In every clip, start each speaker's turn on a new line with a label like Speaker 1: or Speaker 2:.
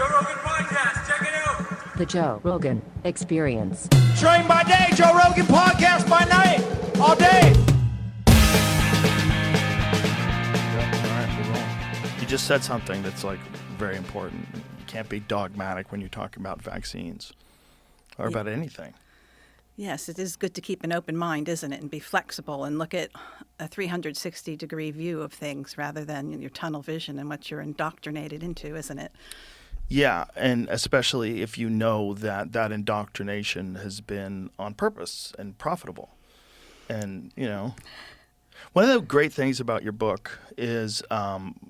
Speaker 1: Joe Rogan Podcast. Check it out.
Speaker 2: The Joe Rogan Experience.
Speaker 3: Train by day, Joe Rogan Podcast by night, all day.
Speaker 4: You just said something that's like very important. You can't be dogmatic when you're talking about vaccines or about anything.
Speaker 5: Yes, it is good to keep an open mind, isn't it, and be flexible and look at a 360-degree view of things rather than your tunnel vision and what you're indoctrinated into, isn't it?
Speaker 4: Yeah, and especially if you know that that indoctrination has been on purpose and profitable. And, you know, one of the great things about your book is,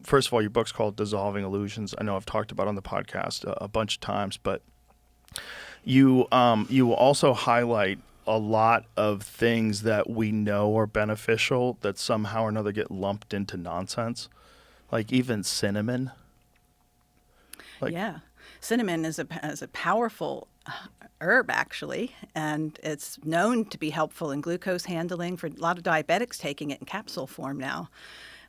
Speaker 4: first of all, your book's called Dissolving Illusions. I know I've talked about it on the podcast a bunch of times, but you also highlight a lot of things that we know are beneficial that somehow or another get lumped into nonsense, like even cinnamon.
Speaker 5: Yeah, cinnamon is a powerful herb, actually, and it's known to be helpful in glucose handling for a lot of diabetics taking it in capsule form now.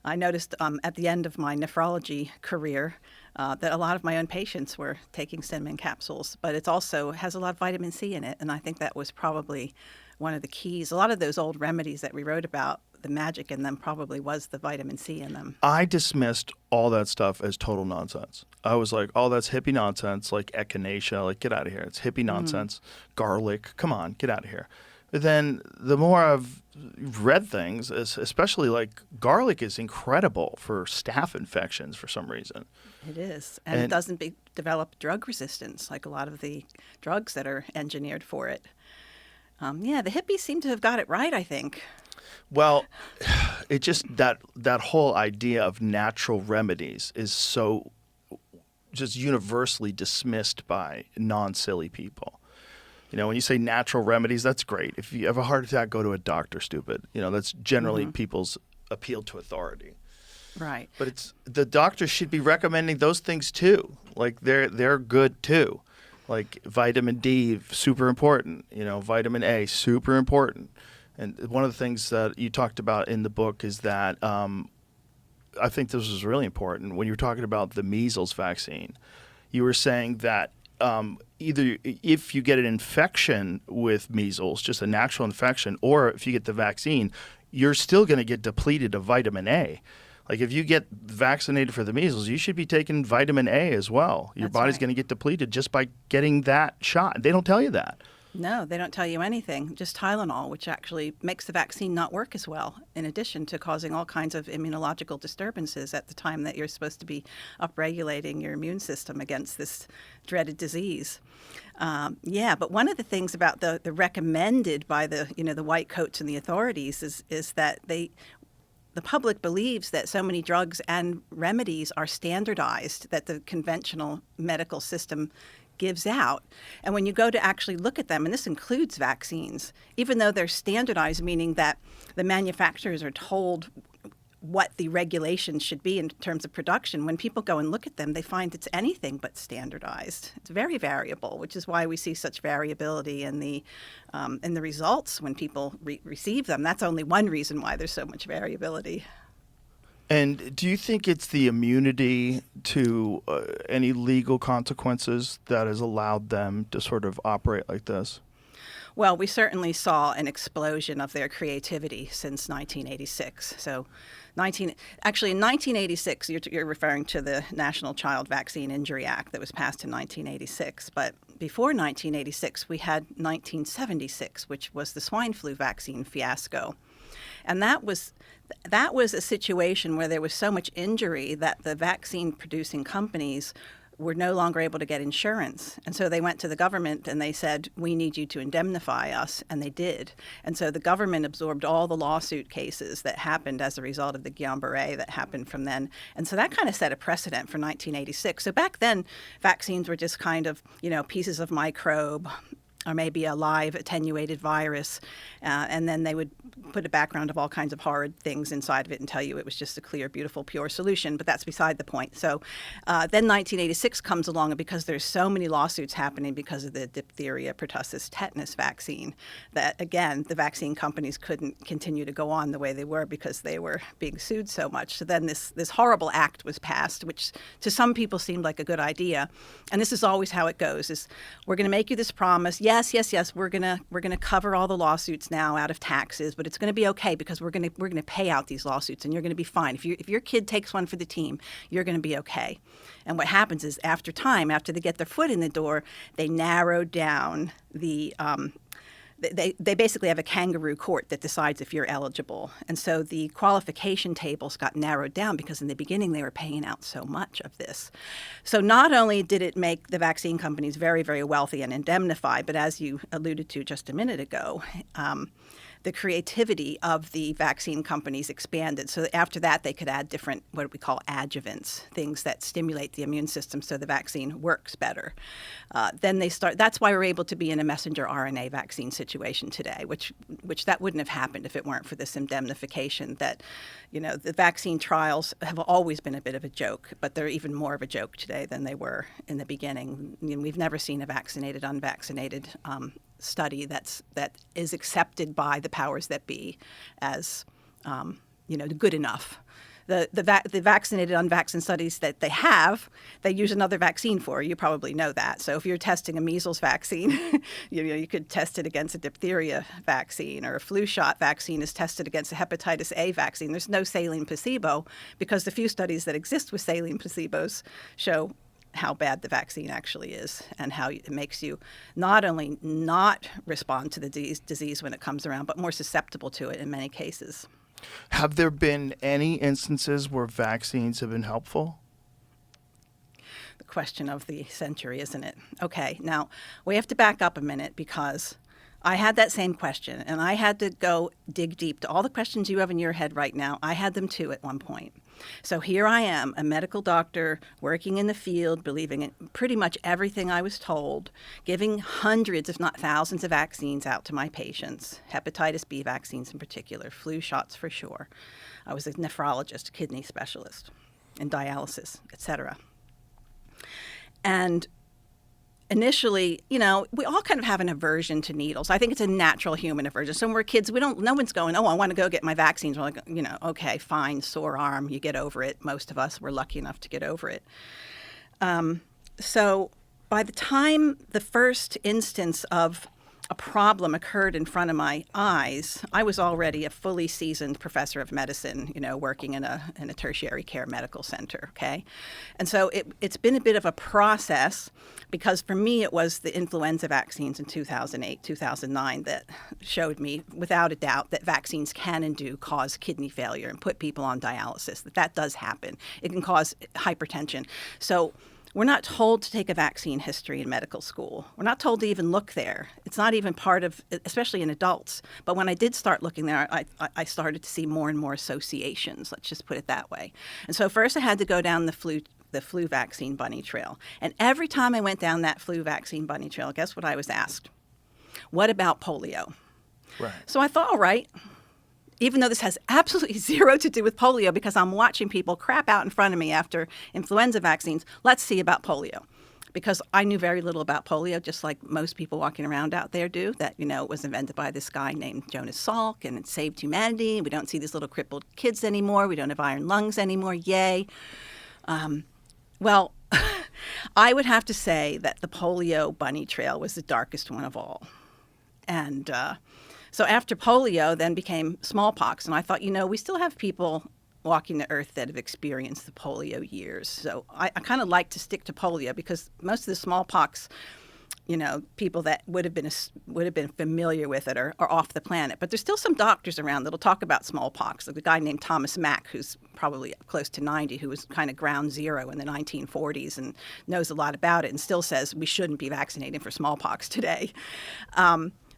Speaker 5: I noticed at the end of my nephrology career that a lot of my own patients were taking cinnamon capsules, but it also has a lot of vitamin C in it, and I think that was probably one of the keys. A lot of those old remedies that we wrote about, the magic in them probably was the vitamin C in them.
Speaker 4: I dismissed all that stuff as total nonsense. I was like, oh, that's hippie nonsense, like echinacea, like get out of here. It's hippie nonsense. Garlic, come on, get out of here. But then the more I've read things, especially like garlic is incredible for staph infections for some reason.
Speaker 5: It is. And it doesn't develop drug resistance like a lot of the drugs that are engineered for it. The hippies seem to have got it right, I think.
Speaker 4: Well, it just that whole idea of natural remedies is so just universally dismissed by non-silly people. You know, when you say natural remedies, that's great. If you have a heart attack, go to a doctor, stupid. You know, that's generally people's appeal to authority.
Speaker 5: Right.
Speaker 4: But it's the doctors should be recommending those things too. Like they're good too. Like vitamin D, super important. You know, vitamin A, super important. And one of the things that you talked about in the book is that I think this was really important. When you were talking about the measles vaccine, you were saying that either if you get an infection with measles, just a natural infection, or if you get the vaccine, you're still going to get depleted of vitamin A. Like if you get vaccinated for the measles, you should be taking vitamin A as well. Your body's going to get depleted just by getting that shot. They don't tell you that.
Speaker 5: No, they don't tell you anything, just Tylenol, which actually makes the vaccine not work as well, in addition to causing all kinds of immunological disturbances at the time that you're supposed to be upregulating your immune system against this dreaded disease. But one of the things about the recommended by the white coats and the authorities is that the public believes that so many drugs and remedies are standardized that the conventional medical system gives out. And when you go to actually look at them, and this includes vaccines, even though they're standardized, meaning that the manufacturers are told what the regulations should be in terms of production, when people go and look at them, they find it's anything but standardized. It's very variable, which is why we see such variability in the results when people receive them. That's only one reason why there's so much variability.
Speaker 4: And do you think it's the immunity to any legal consequences that has allowed them to sort of operate like this?
Speaker 5: Well, we certainly saw an explosion of their creativity since 1986. So in 1986, you're referring to the National Child Vaccine Injury Act that was passed in 1986. But before 1986, we had 1976, which was the swine flu vaccine fiasco. And that was a situation where there was so much injury that the vaccine-producing companies were no longer able to get insurance. And so they went to the government and they said, we need you to indemnify us, and they did. And so the government absorbed all the lawsuit cases that happened as a result of the Guillain-Barré that happened from then. And so that kind of set a precedent for 1986. So back then, vaccines were just kind of, pieces of microbe or maybe a live attenuated virus, and then they would put a background of all kinds of horrid things inside of it and tell you it was just a clear, beautiful, pure solution, but that's beside the point. So then 1986 comes along, and because there's so many lawsuits happening because of the diphtheria, pertussis, tetanus vaccine, that again, the vaccine companies couldn't continue to go on the way they were because they were being sued so much. So then this horrible act was passed, which to some people seemed like a good idea. And this is always how it goes, is we're going to make you this promise. Yes, we're gonna cover all the lawsuits now out of taxes, but it's going to be okay because we're gonna pay out these lawsuits, and you're going to be fine. If your kid takes one for the team, you're going to be okay. And what happens is after they get their foot in the door, they narrow down the they basically have a kangaroo court that decides if you're eligible. And so the qualification tables got narrowed down because in the beginning they were paying out so much of this. So not only did it make the vaccine companies very, very wealthy and indemnified, but as you alluded to just a minute ago, the creativity of the vaccine companies expanded. So after that, they could add different, what we call adjuvants, things that stimulate the immune system so the vaccine works better. That's why we're able to be in a messenger RNA vaccine situation today, which that wouldn't have happened if it weren't for this indemnification that, the vaccine trials have always been a bit of a joke, but they're even more of a joke today than they were in the beginning. We've never seen a vaccinated, unvaccinated study that is accepted by the powers that be as good enough. The vaccinated, unvaccinated studies that they use another vaccine for. You probably know that. So if you're testing a measles vaccine, you could test it against a diphtheria vaccine, or a flu shot vaccine is tested against a hepatitis A vaccine. There's no saline placebo because the few studies that exist with saline placebos show how bad the vaccine actually is and how it makes you not only not respond to the disease when it comes around, but more susceptible to it in many cases.
Speaker 4: Have there been any instances where vaccines have been helpful?
Speaker 5: The question of the century, isn't it? Okay, now we have to back up a minute because I had that same question, and I had to go dig deep to all the questions you have in your head right now. I had them too at one point. So here I am, a medical doctor working in the field, believing in pretty much everything I was told, giving hundreds, if not thousands, of vaccines out to my patients, hepatitis B vaccines in particular, flu shots for sure. I was a nephrologist, a kidney specialist, in dialysis, etc. And initially, we all kind of have an aversion to needles. I think it's a natural human aversion. So when we're kids, no one's going, oh, I want to go get my vaccines. We're like, okay, fine, sore arm, you get over it. Most of us were lucky enough to get over it. So by the time the first instance of a problem occurred in front of my eyes, I was already a fully seasoned professor of medicine, working in a tertiary care medical center, okay? And so it's been a bit of a process because for me it was the influenza vaccines in 2008, 2009 that showed me without a doubt that vaccines can and do cause kidney failure and put people on dialysis, that does happen. It can cause hypertension. So we're not told to take a vaccine history in medical school. We're not told to even look there. It's not even part of, especially in adults. But when I did start looking there, I started to see more and more associations, let's just put it that way. And so first I had to go down the flu vaccine bunny trail. And every time I went down that flu vaccine bunny trail, guess what I was asked? What about polio?
Speaker 4: Right.
Speaker 5: So I thought, all right, even though this has absolutely zero to do with polio because I'm watching people crap out in front of me after influenza vaccines, let's see about polio. Because I knew very little about polio, just like most people walking around out there do, that, it was invented by this guy named Jonas Salk, and it saved humanity. We don't see these little crippled kids anymore. We don't have iron lungs anymore. Yay. Well, I would have to say that the polio bunny trail was the darkest one of all. And so after polio then became smallpox, and I thought, we still have people walking the earth that have experienced the polio years. So I kind of like to stick to polio because most of the smallpox, people that would have been familiar with it are off the planet. But there's still some doctors around that'll talk about smallpox. Like a guy named Thomas Mack, who's probably close to 90, who was kind of ground zero in the 1940s and knows a lot about it and still says we shouldn't be vaccinating for smallpox today.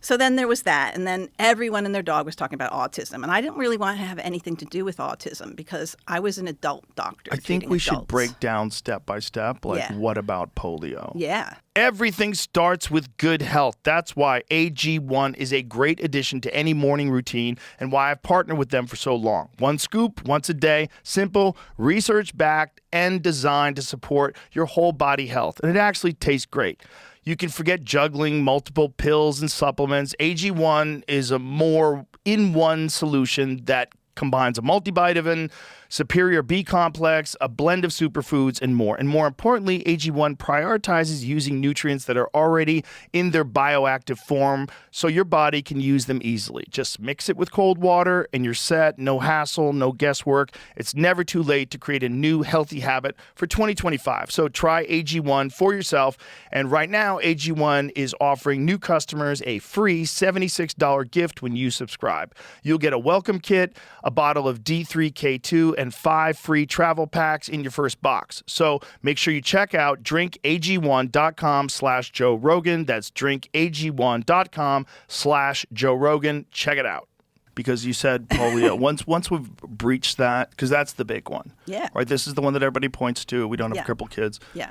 Speaker 5: So then there was that, and then everyone and their dog was talking about autism, and I didn't really want to have anything to do with autism because I was an adult doctor.
Speaker 4: I think we should
Speaker 5: adults.
Speaker 4: break down step by step, like
Speaker 5: Yeah.
Speaker 4: what about polio?
Speaker 5: Yeah.
Speaker 4: Everything starts with good health. That's why AG1 is a great addition to any morning routine and why I've partnered with them for so long. One scoop, once a day, simple, research-backed, and designed to support your whole body health. And it actually tastes great. You can forget juggling multiple pills and supplements. AG1 is a more in-one solution that combines a multivitamin, superior B complex, a blend of superfoods, and more. And more importantly, AG1 prioritizes using nutrients that are already in their bioactive form so your body can use them easily. Just mix it with cold water and you're set. No hassle, no guesswork. It's never too late to create a new healthy habit for 2025. So try AG1 for yourself. And right now, AG1 is offering new customers a free $76 gift when you subscribe. You'll get a welcome kit, a bottle of D3K2, and 5 free travel packs in your first box. So make sure you check out drinkag1.com/Joe Rogan. That's drinkag1.com/Joe Rogan. Check it out. Because you said polio. once we've breached that, because that's the big one.
Speaker 5: Yeah.
Speaker 4: Right? This is the one that everybody points to. We don't have
Speaker 5: Yeah.
Speaker 4: crippled kids.
Speaker 5: Yeah.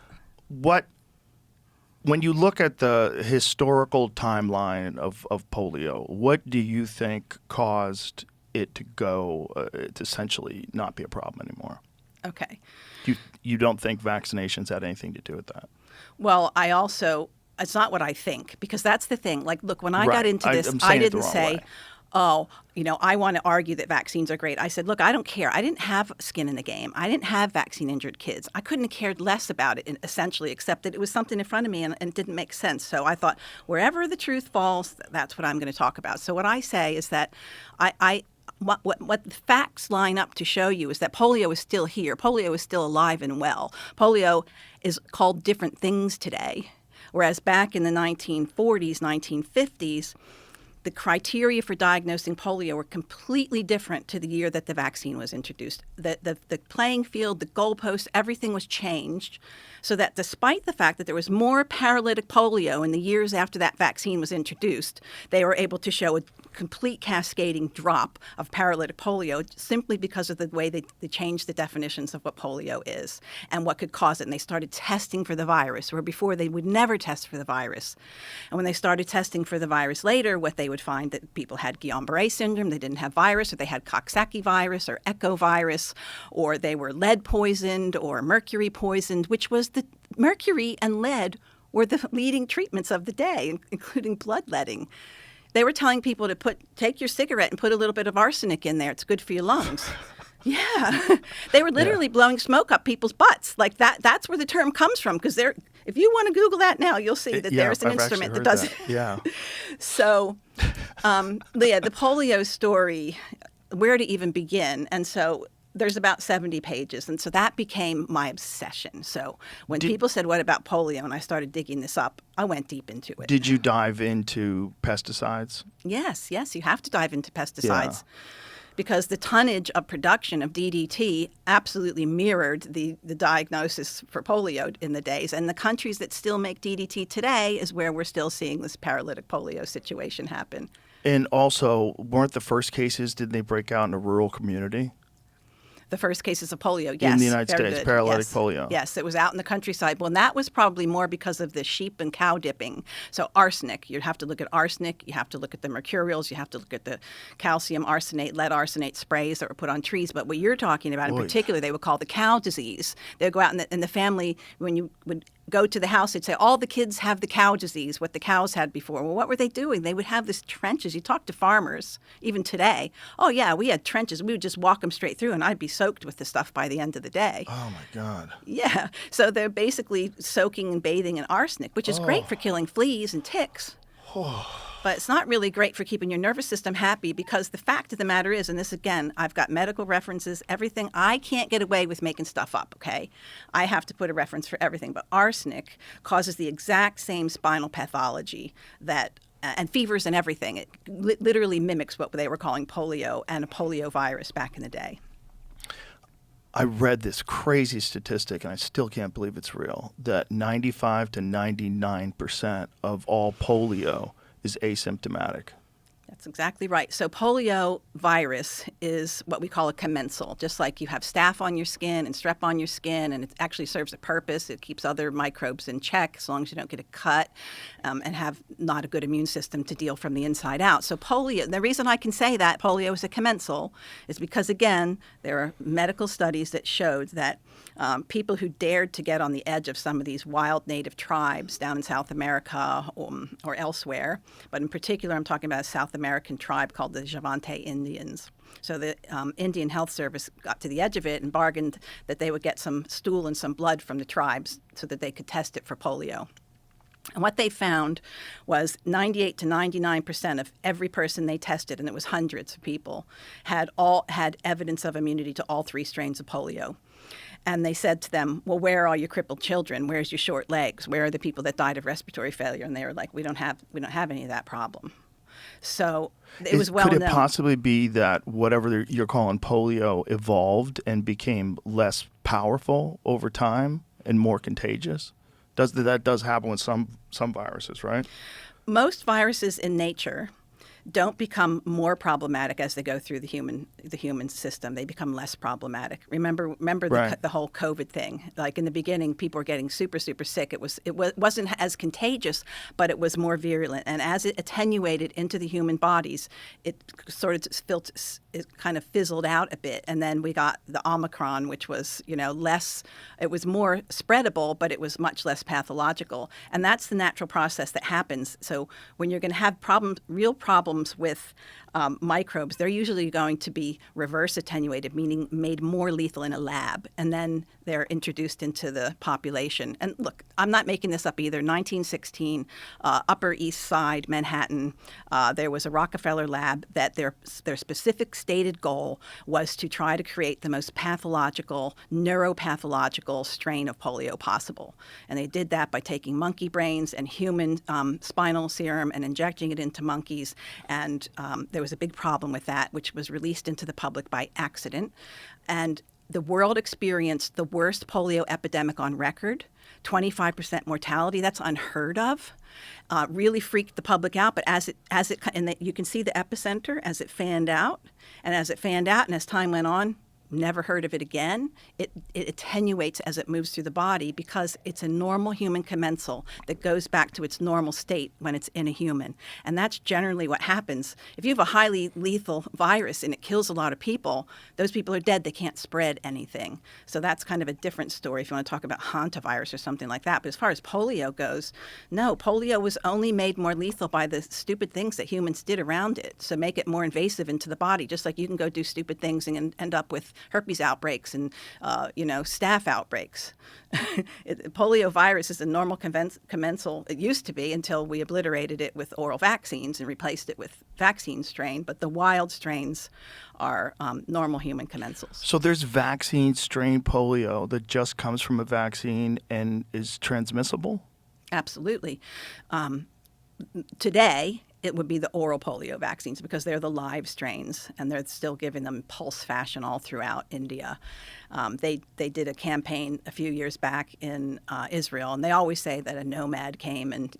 Speaker 4: When you look at the historical timeline of polio, what do you think caused it to go to essentially not be a problem anymore?
Speaker 5: Okay.
Speaker 4: You don't think vaccinations had anything to do with that?
Speaker 5: Well, it's not what I think, because that's the thing. Like, look, when I
Speaker 4: Right.
Speaker 5: got into this,
Speaker 4: I'm
Speaker 5: I
Speaker 4: saying it the
Speaker 5: didn't
Speaker 4: wrong
Speaker 5: say,
Speaker 4: way.
Speaker 5: I want to argue that vaccines are great. I said, look, I don't care. I didn't have skin in the game. I didn't have vaccine-injured kids. I couldn't have cared less about it, essentially, except that it was something in front of me and it didn't make sense. So I thought, wherever the truth falls, that's what I'm going to talk about. So what I say is that what the facts line up to show you is that polio is still here. Polio is still alive and well. Polio is called different things today, whereas back in the 1940s, 1950s, the criteria for diagnosing polio were completely different to the year that the vaccine was introduced. The playing field, the goalposts, everything was changed so that despite the fact that there was more paralytic polio in the years after that vaccine was introduced, they were able to show a complete cascading drop of paralytic polio simply because of the way they changed the definitions of what polio is and what could cause it. And they started testing for the virus, where before they would never test for the virus. And when they started testing for the virus later, what they would find that people had Guillain-Barré syndrome, they didn't have virus, or they had Coxsackie virus or echovirus, or they were lead poisoned or mercury poisoned, which was the mercury and lead were the leading treatments of the day, including bloodletting. They were telling people to take your cigarette and put a little bit of arsenic in there. It's good for your lungs. Yeah. They were literally blowing smoke up people's butts. Like that's where the term comes from, because if you want to Google that now, you'll see that there's an
Speaker 4: I've
Speaker 5: instrument
Speaker 4: actually
Speaker 5: that does
Speaker 4: heard
Speaker 5: it.
Speaker 4: Yeah.
Speaker 5: So, the polio story, where to even begin? And so there's about 70 pages. And so that became my obsession. So when people said, what about polio? And I started digging this up, I went deep into it.
Speaker 4: Did you dive into pesticides?
Speaker 5: Yes, you have to dive into pesticides. Because the tonnage of production of DDT absolutely mirrored the diagnosis for polio in the days. And the countries that still make DDT today is where we're still seeing this paralytic polio situation happen.
Speaker 4: And also, weren't the first cases, did they break out in a rural community?
Speaker 5: The first cases of polio, yes.
Speaker 4: In the United
Speaker 5: very
Speaker 4: States,
Speaker 5: good.
Speaker 4: paralytic
Speaker 5: Yes.
Speaker 4: polio.
Speaker 5: Yes, it was out in the countryside. Well, and that was probably more because of the sheep and cow dipping. So arsenic, you'd have to look at arsenic, you have to look at the mercurials, you have to look at the calcium arsenate, lead arsenate sprays that were put on trees. But what you're talking about in particular, they would call the cow disease. They would go out in the family, when you would go to the house, they'd say, all the kids have the cow disease, what the cows had before. Well, what were they doing? They would have these trenches. You talk to farmers, even today. Oh, yeah, we had trenches. We would just walk them straight through, and I'd be soaked with the stuff by the end of the day.
Speaker 4: Oh, my God.
Speaker 5: Yeah. So they're basically soaking and bathing in arsenic, which is great for killing fleas and ticks. But it's not really great for keeping your nervous system happy, because the fact of the matter is, and this again, I've got medical references, everything. I can't get away with making stuff up, okay? I have to put a reference for everything. But arsenic causes the exact same spinal pathology and fevers and everything. It literally mimics what they were calling polio and a polio virus back in the day.
Speaker 4: I read this crazy statistic, and I still can't believe it's real, that 95 to 99% of all polio is asymptomatic.
Speaker 5: That's exactly right. So polio virus is what we call a commensal. Just like you have staph on your skin and strep on your skin, and it actually serves a purpose. It keeps other microbes in check as long as you don't get a cut and have not a good immune system to deal from the inside out. So polio, the reason I can say that polio is a commensal is because, again, there are medical studies that showed that people who dared to get on the edge of some of these wild native tribes down in South America or elsewhere, but in particular I'm talking about a South American tribe called the Javante Indians. So the Indian Health Service got to the edge of it and bargained that they would get some stool and some blood from the tribes so that they could test it for polio. And what they found was 98 to 99% of every person they tested, and it was hundreds of people, had evidence of immunity to all 3 strains of polio. And they said to them, well, where are all your crippled children? Where's your short legs? Where are the people that died of respiratory failure? And they were like, we don't have any of that problem. So it was well known.
Speaker 4: Could it possibly be that whatever you're calling polio evolved and became less powerful over time and more contagious? That does happen with some viruses, right?
Speaker 5: Most viruses in nature don't become more problematic as they go through the human system. They become less problematic. Remember
Speaker 4: Right.
Speaker 5: the whole COVID thing. Like in the beginning, people were getting super, super sick. It wasn't as contagious, but it was more virulent. And as it attenuated into the human bodies, it sort of kind of fizzled out a bit. And then we got the Omicron, which was less. It was more spreadable, but it was much less pathological. And that's the natural process that happens. So when you're going to have real problems with microbes, they're usually going to be reverse attenuated, meaning made more lethal in a lab, and then they're introduced into the population. And look, I'm not making this up either. 1916, Upper East Side, Manhattan, there was a Rockefeller lab that their specific stated goal was to try to create the most pathological, neuropathological strain of polio possible. And they did that by taking monkey brains and human spinal serum and injecting it into monkeys. And there was a big problem with that, which was released into the public by accident. And the world experienced the worst polio epidemic on record, 25% mortality. That's unheard of. Really freaked the public out. But you can see the epicenter as it fanned out, and as time went on, never heard of it again. It attenuates as it moves through the body because it's a normal human commensal that goes back to its normal state when it's in a human. And that's generally what happens. If you have a highly lethal virus and it kills a lot of people, those people are dead. They can't spread anything. So that's kind of a different story if you want to talk about hantavirus or something like that. But as far as polio goes, no, polio was only made more lethal by the stupid things that humans did around it. So make it more invasive into the body, just like you can go do stupid things and end up with herpes outbreaks and staph outbreaks. Polio virus is a normal commensal. It used to be until we obliterated it with oral vaccines and replaced it with vaccine strain. But the wild strains are normal human commensals.
Speaker 4: So there's vaccine strain polio that just comes from a vaccine and is transmissible?
Speaker 5: Absolutely. Today, it would be the oral polio vaccines because they're the live strains, and they're still giving them pulse fashion all throughout India. They did a campaign a few years back in Israel, and they always say that a nomad came and,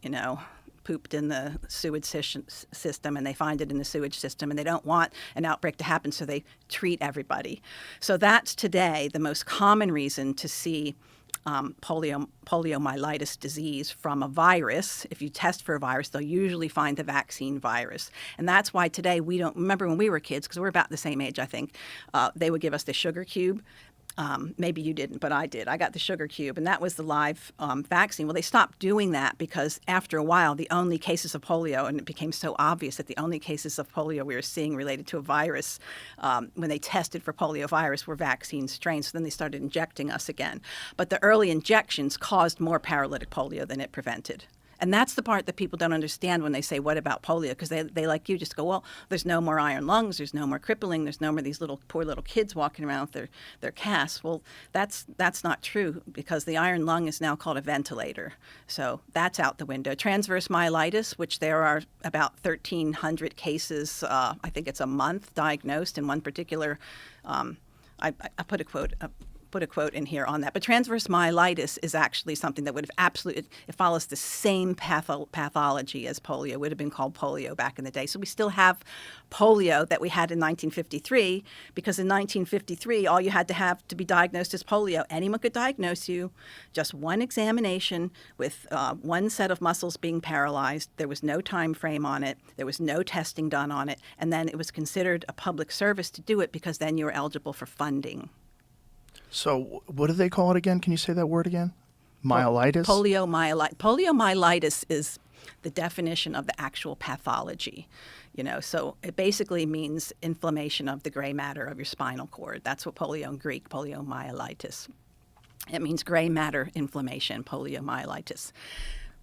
Speaker 5: pooped in the sewage system, and they find it in the sewage system, and they don't want an outbreak to happen, so they treat everybody. So that's today the most common reason to see poliomyelitis disease from a virus. If you test for a virus, they'll usually find the vaccine virus. And that's why today we don't, remember when we were kids, because we're about the same age, I think, they would give us the sugar cube. Maybe you didn't, but I did. I got the sugar cube, and that was the live vaccine. Well, they stopped doing that because after a while, the only cases of polio, and it became so obvious that the only cases of polio we were seeing related to a virus when they tested for polio virus were vaccine strains. So then they started injecting us again. But the early injections caused more paralytic polio than it prevented. And that's the part that people don't understand when they say, what about polio? Because they like you, just go, well, there's no more iron lungs, there's no more crippling, there's no more these poor little kids walking around with their casts. Well, that's not true because the iron lung is now called a ventilator. So that's out the window. Transverse myelitis, which there are about 1,300 cases, I think it's a month, diagnosed in one particular, I put a quote up put a quote in here on that. But transverse myelitis is actually something that would have it follows the same pathology as polio. It would have been called polio back in the day. So we still have polio that we had in 1953, because in 1953, all you had to have to be diagnosed as polio. Anyone could diagnose you, just one examination with one set of muscles being paralyzed. There was no time frame on it. There was no testing done on it. And then it was considered a public service to do it, because then you were eligible for funding.
Speaker 4: So what do they call it again? Can you say that word again? Myelitis?
Speaker 5: Poliomyelitis is the definition of the actual pathology. So it basically means inflammation of the gray matter of your spinal cord. That's what polio in Greek, poliomyelitis. It means gray matter inflammation, poliomyelitis.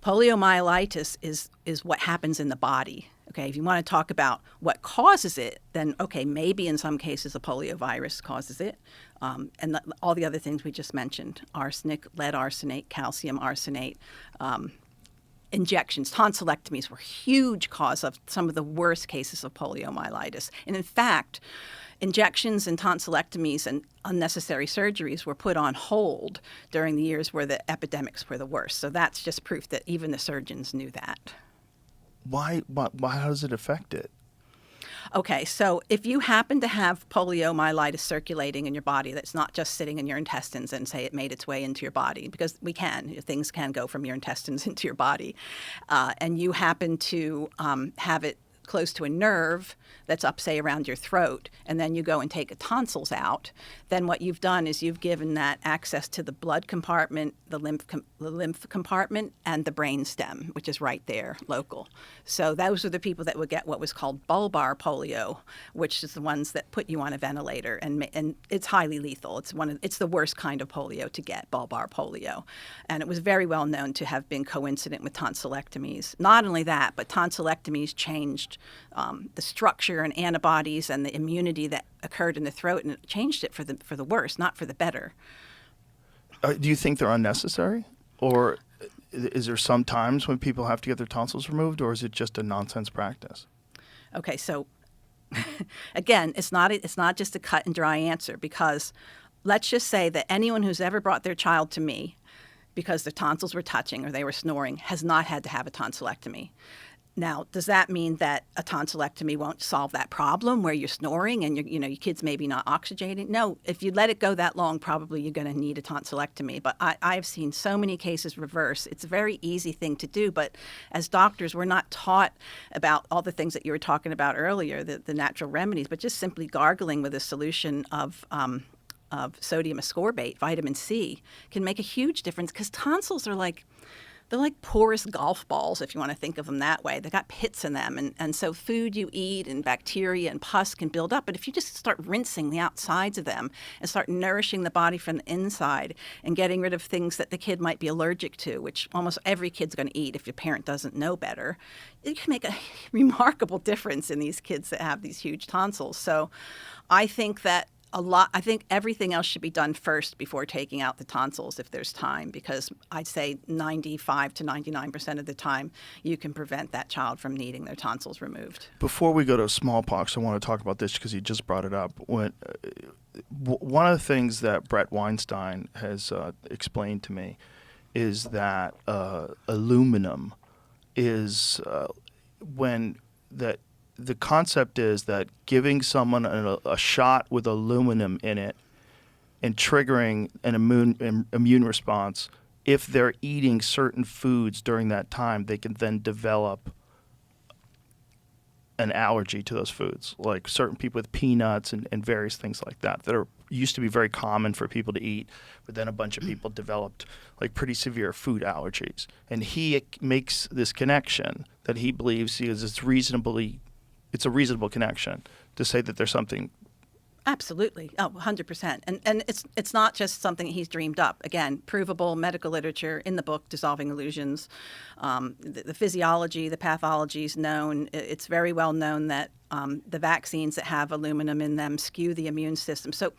Speaker 5: Poliomyelitis is what happens in the body. Okay, if you want to talk about what causes it, then okay, maybe in some cases a poliovirus causes it, and all the other things we just mentioned: arsenic, lead arsenate, calcium arsenate. Injections, tonsillectomies were a huge cause of some of the worst cases of poliomyelitis. And in fact, injections and tonsillectomies and unnecessary surgeries were put on hold during the years where the epidemics were the worst. So that's just proof that even the surgeons knew that.
Speaker 4: Why? How does it affect it?
Speaker 5: Okay, so if you happen to have poliomyelitis circulating in your body that's not just sitting in your intestines and say it made its way into your body, because things can go from your intestines into your body, and you happen to have it close to a nerve that's up, say, around your throat, and then you go and take the tonsils out, then what you've done is you've given that access to the blood compartment, the lymph compartment, and the brain stem, which is right there, local. So those are the people that would get what was called bulbar polio, which is the ones that put you on a ventilator, and it's highly lethal. It's the worst kind of polio to get, bulbar polio. And it was very well known to have been coincident with tonsillectomies. Not only that, but tonsillectomies changed the structure and antibodies and the immunity that occurred in the throat, and it changed it for the worse, not for the better.
Speaker 4: Do you think they're unnecessary, or is there some times when people have to get their tonsils removed, or is it just a nonsense practice?
Speaker 5: Okay, so again, it's not just a cut and dry answer, because let's just say that anyone who's ever brought their child to me because their tonsils were touching or they were snoring has not had to have a tonsillectomy. Now, does that mean that a tonsillectomy won't solve that problem where you're snoring and your kid's maybe not oxygenating? No, if you let it go that long, probably you're going to need a tonsillectomy. But I've seen so many cases reverse. It's a very easy thing to do. But as doctors, we're not taught about all the things that you were talking about earlier, the natural remedies, but just simply gargling with a solution of sodium ascorbate, vitamin C, can make a huge difference, because tonsils are they're like porous golf balls, if you want to think of them that way. They've got pits in them, and so food you eat and bacteria and pus can build up. But if you just start rinsing the outsides of them and start nourishing the body from the inside and getting rid of things that the kid might be allergic to, which almost every kid's going to eat if your parent doesn't know better, it can make a remarkable difference in these kids that have these huge tonsils. So I think that I think everything else should be done first before taking out the tonsils if there's time, because I'd say 95 to 99% of the time you can prevent that child from needing their tonsils removed.
Speaker 4: Before we go to smallpox, I want to talk about this because you just brought it up. One of the things that Brett Weinstein has explained to me is that aluminum is the concept is that giving someone a shot with aluminum in it and triggering an immune response, if they're eating certain foods during that time, they can then develop an allergy to those foods, like certain people with peanuts and various things like that used to be very common for people to eat, but then a bunch of people developed like pretty severe food allergies. And he makes this connection that he believes it's a reasonable connection to say that there's something. Absolutely.
Speaker 5: 100%. And it's not just something he's dreamed up. Again, provable medical literature in the book, Dissolving Illusions. The physiology, the pathology is known. It's very well known that the vaccines that have aluminum in them skew the immune system. So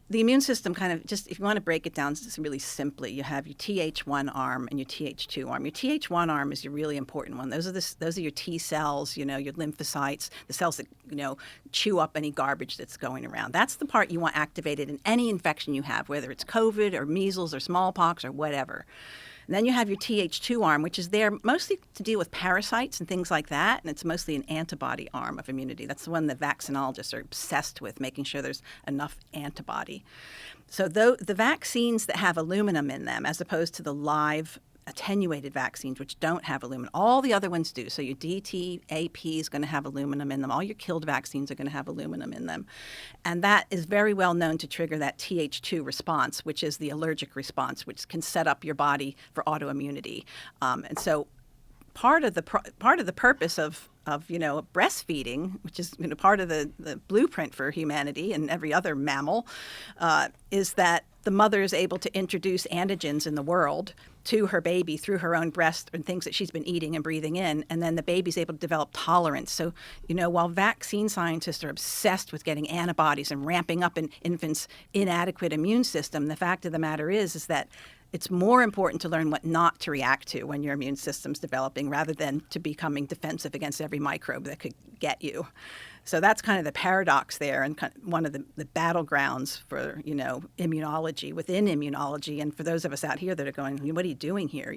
Speaker 5: the immune system kind of just, if you want to break it down just really simply, you have your Th1 arm and your Th2 arm. Your Th1 arm is your really important one. Those are your T cells, your lymphocytes, the cells that, chew up any garbage that's going around. That's the part you want activated in any infection you have, whether it's COVID or measles or smallpox or whatever. And then you have your Th2 arm, which is there mostly to deal with parasites and things like that, and it's mostly an antibody arm of immunity. That's the one that vaccinologists are obsessed with, making sure there's enough antibody. So the vaccines that have aluminum in them, as opposed to the live attenuated vaccines, which don't have aluminum. All the other ones do. So your DT, AP is going to have aluminum in them. All your killed vaccines are going to have aluminum in them. And that is very well known to trigger that Th2 response, which is the allergic response, which can set up your body for autoimmunity. And so part of the purpose of breastfeeding, which is part of the blueprint for humanity and every other mammal, is that the mother is able to introduce antigens in the world to her baby through her own breast and things that she's been eating and breathing in, and then the baby's able to develop tolerance. So, while vaccine scientists are obsessed with getting antibodies and ramping up an infant's inadequate immune system, the fact of the matter is that it's more important to learn what not to react to when your immune system's developing rather than to becoming defensive against every microbe that could get you. So that's kind of the paradox there, and kind of one of the battlegrounds for, immunology within immunology. And for those of us out here that are going, what are you doing here,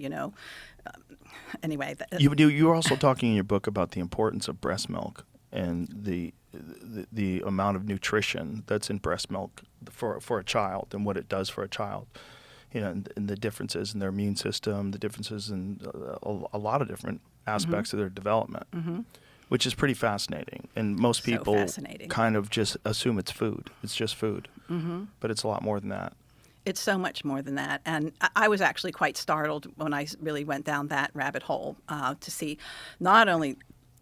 Speaker 5: Anyway.
Speaker 4: You were also talking in your book about the importance of breast milk and the amount of nutrition that's in breast milk for a child and what it does for a child. And the differences in their immune system, the differences in a lot of different aspects of their development, which is pretty fascinating. And most people kind of just assume it's food. It's just food. But it's a lot more than that.
Speaker 5: It's so much more than that. And I was actually quite startled when I really went down that rabbit hole to see not only,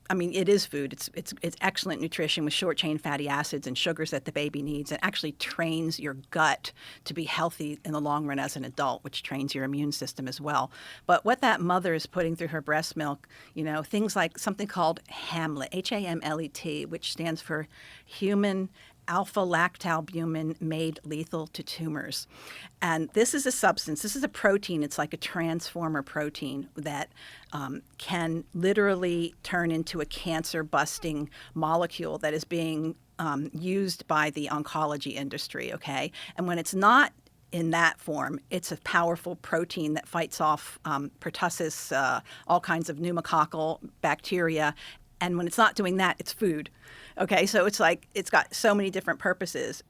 Speaker 5: it is food. It's excellent nutrition with short-chain fatty acids and sugars that the baby needs. It actually trains your gut to be healthy in the long run as an adult, which trains your immune system as well. But what that mother is putting through her breast milk, things like something called HAMLET, HAMLET, which stands for human alpha-lactalbumin made lethal to tumors. And this is a substance, this is a protein, it's like a transformer protein that can literally turn into a cancer-busting molecule that is being used by the oncology industry, okay? And when it's not in that form, it's a powerful protein that fights off pertussis, all kinds of pneumococcal bacteria. And when it's not doing that, it's food. Okay, so it's like it's got so many different purposes.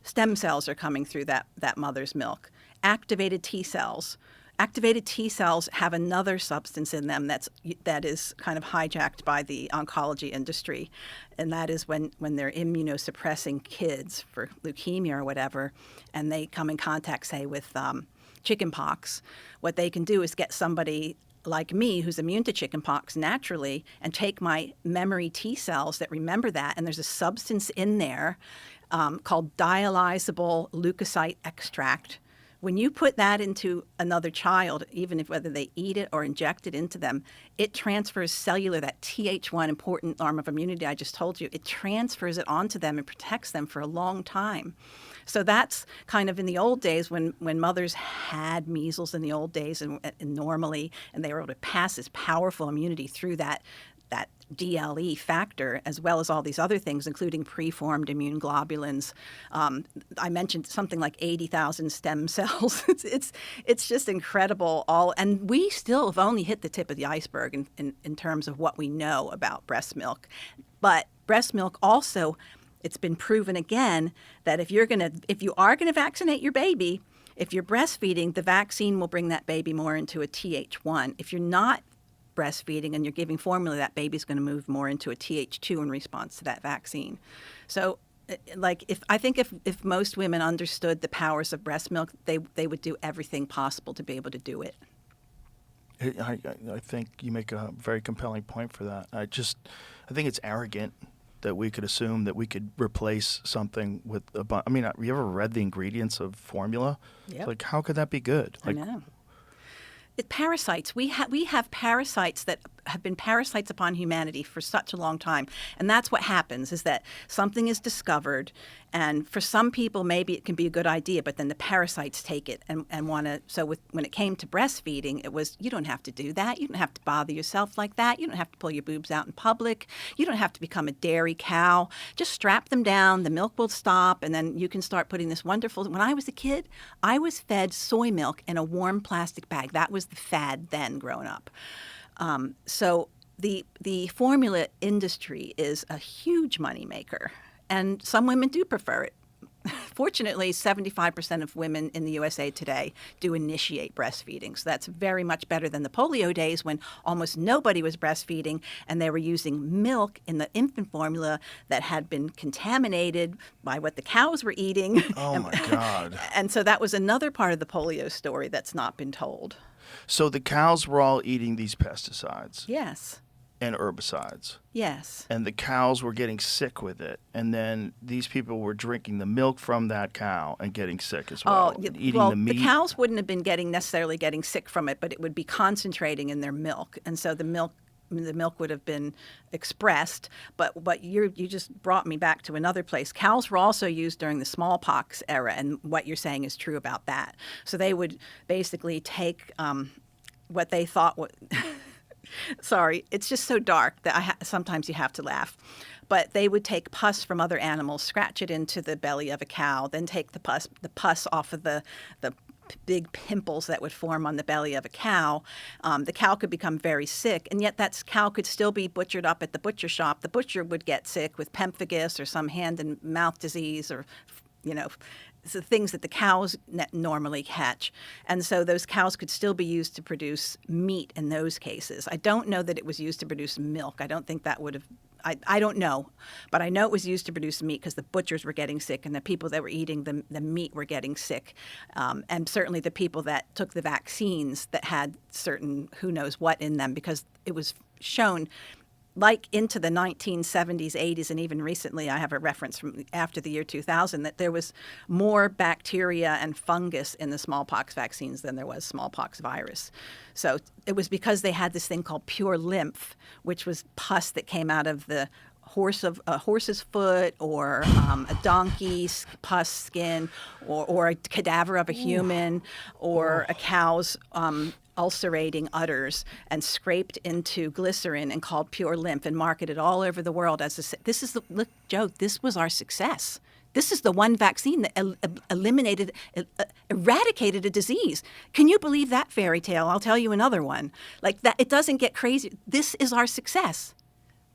Speaker 5: Stem cells are coming through that mother's milk. Activated T cells. Activated T cells have another substance in them that is kind of hijacked by the oncology industry, and that is when they're immunosuppressing kids for leukemia or whatever, and they come in contact, say, with chickenpox. What they can do is get somebody like me, who's immune to chickenpox naturally, and take my memory T cells that remember that, and there's a substance in there called dialysable leukocyte extract. When you put that into another child, even if whether they eat it or inject it into them, it transfers cellular, that Th1 important arm of immunity I just told you, it transfers it onto them and protects them for a long time. So that's kind of in the old days when mothers had measles in the old days and normally, and they were able to pass this powerful immunity through that DLE factor, as well as all these other things, including preformed immune globulins. I mentioned something like 80,000 stem cells. It's just incredible. And we still have only hit the tip of the iceberg in terms of what we know about breast milk. But breast milk also, it's been proven again that if you are gonna vaccinate your baby, if you're breastfeeding, the vaccine will bring that baby more into a Th1. If you're not breastfeeding and you're giving formula, that baby's going to move more into a Th2 in response to that vaccine. So, if most women understood the powers of breast milk, they would do everything possible to be able to do it.
Speaker 4: I think you make a very compelling point for that. I think it's arrogant that we could assume that we could replace something with you ever read the ingredients of formula?
Speaker 5: Yep.
Speaker 4: It's like, how could that be good?
Speaker 5: I know. Parasites. We have parasites that have been parasites upon humanity for such a long time. And that's what happens, is that something is discovered, and for some people maybe it can be a good idea, but then the parasites take it and want to. So when it came to breastfeeding, it was, you don't have to do that. You don't have to bother yourself like that. You don't have to pull your boobs out in public. You don't have to become a dairy cow. Just strap them down. The milk will stop, and then you can start putting this wonderful. When I was a kid, I was fed soy milk in a warm plastic bag. That was the fad then growing up. So the formula industry is a huge moneymaker, and some women do prefer it. Fortunately, 75% of women in the USA today do initiate breastfeeding. So that's very much better than the polio days when almost nobody was breastfeeding and they were using milk in the infant formula that had been contaminated by what the cows were eating.
Speaker 4: Oh, my God.
Speaker 5: And so that was another part of the polio story that's not been told.
Speaker 4: So the cows were all eating these pesticides
Speaker 5: Yes.
Speaker 4: and herbicides.
Speaker 5: Yes.
Speaker 4: And the cows were getting sick with it. And then these people were drinking the milk from that cow and getting sick as well. And eating
Speaker 5: well,
Speaker 4: the meat.
Speaker 5: The cows wouldn't have been necessarily getting sick from it, but it would be concentrating in their milk. And so the milk would have been expressed. But you just brought me back to another place. Cows were also used during the smallpox era, and what you're saying is true about that. So they would basically take what they thought was... Sorry, it's just so dark that sometimes you have to laugh. But they would take pus from other animals, scratch it into the belly of a cow, then take the pus off of the big pimples that would form on the belly of a cow. The cow could become very sick, and yet that cow could still be butchered up at the butcher shop. The butcher would get sick with pemphigus or some hand and mouth disease, or the things that the cows normally catch. And so those cows could still be used to produce meat in those cases. I don't know that it was used to produce milk. I don't think that would have, I don't know. But I know it was used to produce meat because the butchers were getting sick and the people that were eating the meat were getting sick. And certainly the people that took the vaccines that had certain who knows what in them, because it was shown like into the 1970s, 80s, and even recently, I have a reference from after the year 2000, that there was more bacteria and fungus in the smallpox vaccines than there was smallpox virus. So it was because they had this thing called pure lymph, which was pus that came out of the horse's foot, or a donkey's pus skin, or a cadaver of a human, or a cow's ulcerating udders, and scraped into glycerin and called pure lymph, and marketed all over the world as look, Joe, this was our success. This is the one vaccine that eradicated a disease. Can you believe that fairy tale? I'll tell you another one. Like that, it doesn't get crazy. This is our success.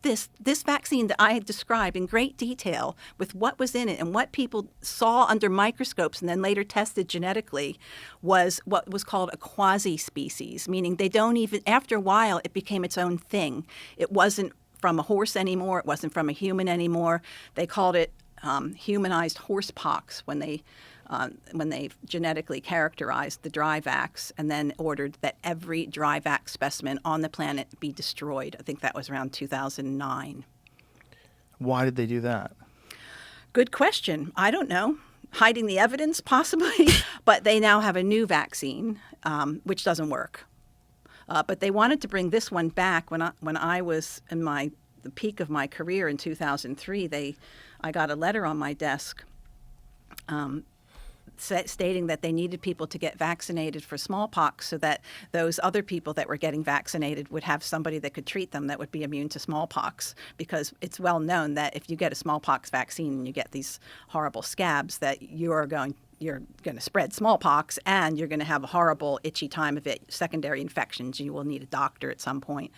Speaker 5: This vaccine that I had described in great detail with what was in it and what people saw under microscopes and then later tested genetically was what was called a quasi-species, meaning they don't even, after a while, it became its own thing. It wasn't from a horse anymore. It wasn't from a human anymore. They called it humanized horsepox when they genetically characterized the dry vax, and then ordered that every dry vax specimen on the planet be destroyed. I think that was around 2009.
Speaker 4: Why did they do that?
Speaker 5: Good question. I don't know. Hiding the evidence, possibly. But they now have a new vaccine, which doesn't work. But they wanted to bring this one back. When I was in the peak of my career in 2003, I got a letter on my desk stating that they needed people to get vaccinated for smallpox so that those other people that were getting vaccinated would have somebody that could treat them that would be immune to smallpox, because it's well known that if you get a smallpox vaccine and you get these horrible scabs, that you're going to spread smallpox, and you're going to have a horrible itchy time of it, secondary infections. You will need a doctor at some point.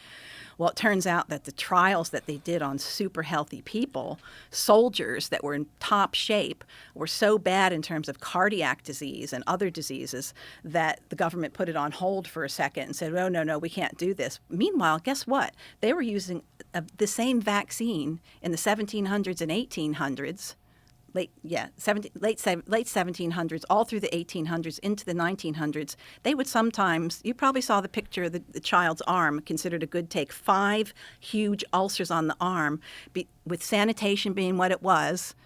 Speaker 5: Well, it turns out that the trials that they did on super healthy people, soldiers that were in top shape, were so bad in terms of cardiac disease and other diseases that the government put it on hold for a second and said, oh, no, we can't do this. Meanwhile, guess what? They were using the same vaccine in the 1700s and 1800s. Late 1700s, all through the 1800s, into the 1900s, they would sometimes, you probably saw the picture of the child's arm, considered a good take, 5 huge ulcers on the arm, with sanitation being what it was,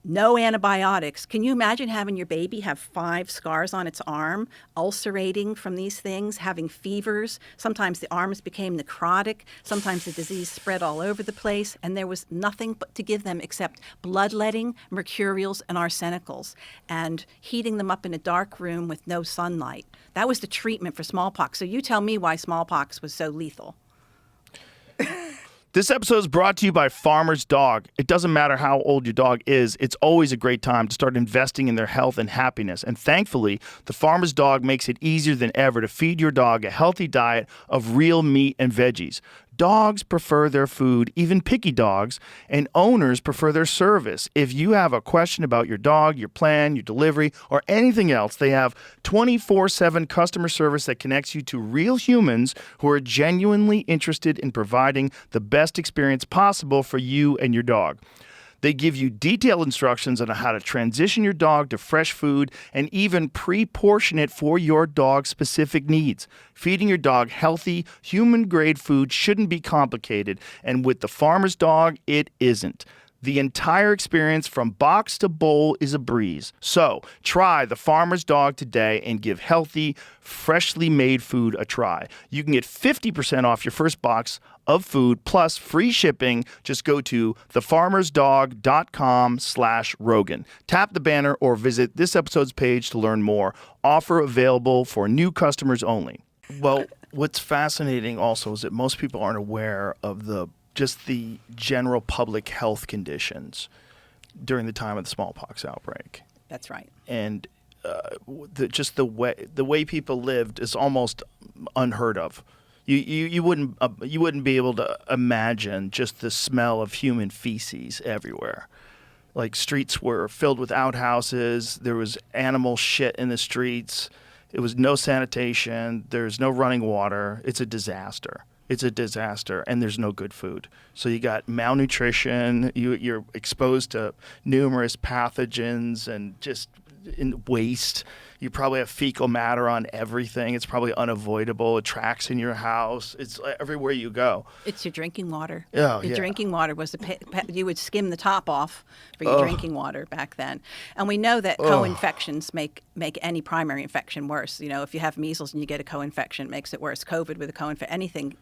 Speaker 5: No antibiotics. Can you imagine having your baby have 5 scars on its arm, ulcerating from these things, having fevers? Sometimes the arms became necrotic. Sometimes the disease spread all over the place. And there was nothing but to give them except bloodletting, mercurials, and arsenicals, and heating them up in a dark room with no sunlight. That was the treatment for smallpox. So you tell me why smallpox was so lethal.
Speaker 4: This episode is brought to you by Farmer's Dog. It doesn't matter how old your dog is, it's always a great time to start investing in their health and happiness. And thankfully, the Farmer's Dog makes it easier than ever to feed your dog a healthy diet of real meat and veggies. Dogs prefer their food, even picky dogs, and owners prefer their service. If you have a question about your dog, your plan, your delivery, or anything else, they have 24/7 customer service that connects you to real humans who are genuinely interested in providing the best experience possible for you and your dog. They give you detailed instructions on how to transition your dog to fresh food and even pre-portion it for your dog's specific needs. Feeding your dog healthy, human-grade food shouldn't be complicated, and with the Farmer's Dog, it isn't. The entire experience from box to bowl is a breeze. So, try the Farmer's Dog today and give healthy, freshly made food a try. You can get 50% off your first box of food plus free shipping. Just go to thefarmersdog.com/Rogan. Tap the banner or visit this episode's page to learn more. Offer available for new customers only. Well, what's fascinating also is that most people aren't aware of the general public health conditions during the time of the smallpox outbreak.
Speaker 5: That's right.
Speaker 4: And the way people lived is almost unheard of. You wouldn't be able to imagine just the smell of human feces everywhere. Like, streets were filled with outhouses. There was animal shit in the streets. It was no sanitation. There's no running water. It's a disaster. And there's no good food. So you got malnutrition, you're exposed to numerous pathogens and just in waste. You probably have fecal matter on everything. It's probably unavoidable. It tracks in your house. It's everywhere you go.
Speaker 5: It's your drinking water.
Speaker 4: Oh,
Speaker 5: the
Speaker 4: yeah.
Speaker 5: drinking water was you would skim the top off for your drinking water back then. And we know that co-infections make any primary infection worse. You know, if you have measles and you get a co-infection, it makes it worse. COVID with a co-infection, anything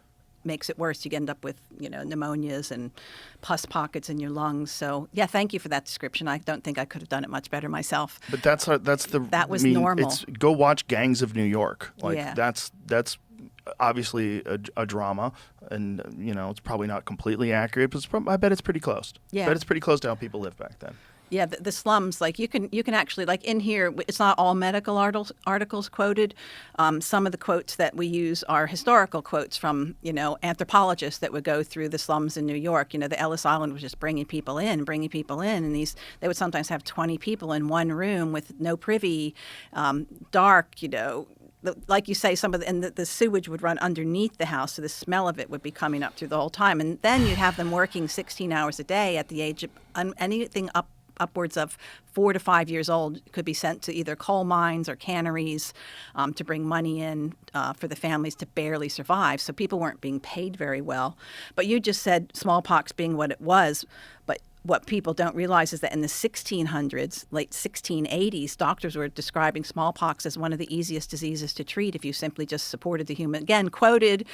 Speaker 5: makes it worse. You end up with, pneumonias and pus pockets in your lungs. So, yeah, thank you for that description. I don't think I could have done it much better myself.
Speaker 4: But that was
Speaker 5: normal.
Speaker 4: Go watch Gangs of New York.
Speaker 5: Yeah.
Speaker 4: That's obviously a drama, and it's probably not completely accurate, but I bet it's pretty close.
Speaker 5: Yeah.
Speaker 4: I bet it's pretty close to how people lived back then.
Speaker 5: Yeah, the slums, like you can actually, like in here, it's not all medical articles quoted. Some of the quotes that we use are historical quotes from, anthropologists that would go through the slums in New York. The Ellis Island was just bringing people in, and they would sometimes have 20 people in one room with no privy, dark, like you say, the sewage would run underneath the house, so the smell of it would be coming up through the whole time. And then you'd have them working 16 hours a day at the age of anything upwards of 4 to 5 years old could be sent to either coal mines or canneries to bring money in for the families to barely survive. So people weren't being paid very well. But you just said smallpox being what it was. But what people don't realize is that in the 1600s, late 1680s, doctors were describing smallpox as one of the easiest diseases to treat if you simply just supported the human. Again, quoted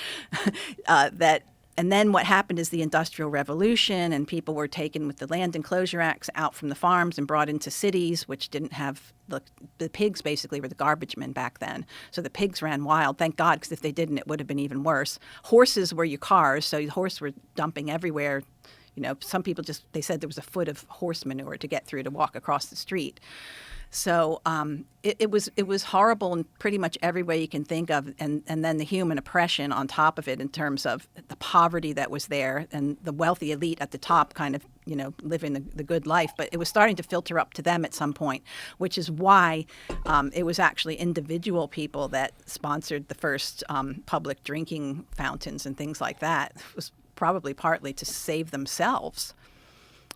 Speaker 5: that. And then what happened is the Industrial Revolution, and people were taken with the Land Enclosure Acts out from the farms and brought into cities, which didn't have the pigs basically were the garbage men back then. So the pigs ran wild. Thank God, because if they didn't, it would have been even worse. Horses were your cars, so the horses were dumping everywhere. Some people they said there was a foot of horse manure to get through to walk across the street. So it was horrible in pretty much every way you can think of, and then the human oppression on top of it in terms of the poverty that was there and the wealthy elite at the top kind of, living the good life. But it was starting to filter up to them at some point, which is why it was actually individual people that sponsored the first public drinking fountains and things like that. It was probably partly to save themselves.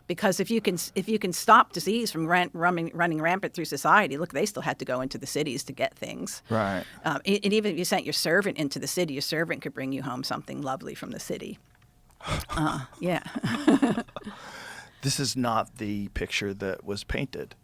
Speaker 5: Because if you can stop disease from running rampant through society, look, they still had to go into the cities to get things.
Speaker 4: Right.
Speaker 5: And even if you sent your servant into the city, your servant could bring you home something lovely from the city. Yeah.
Speaker 4: This is not the picture that was painted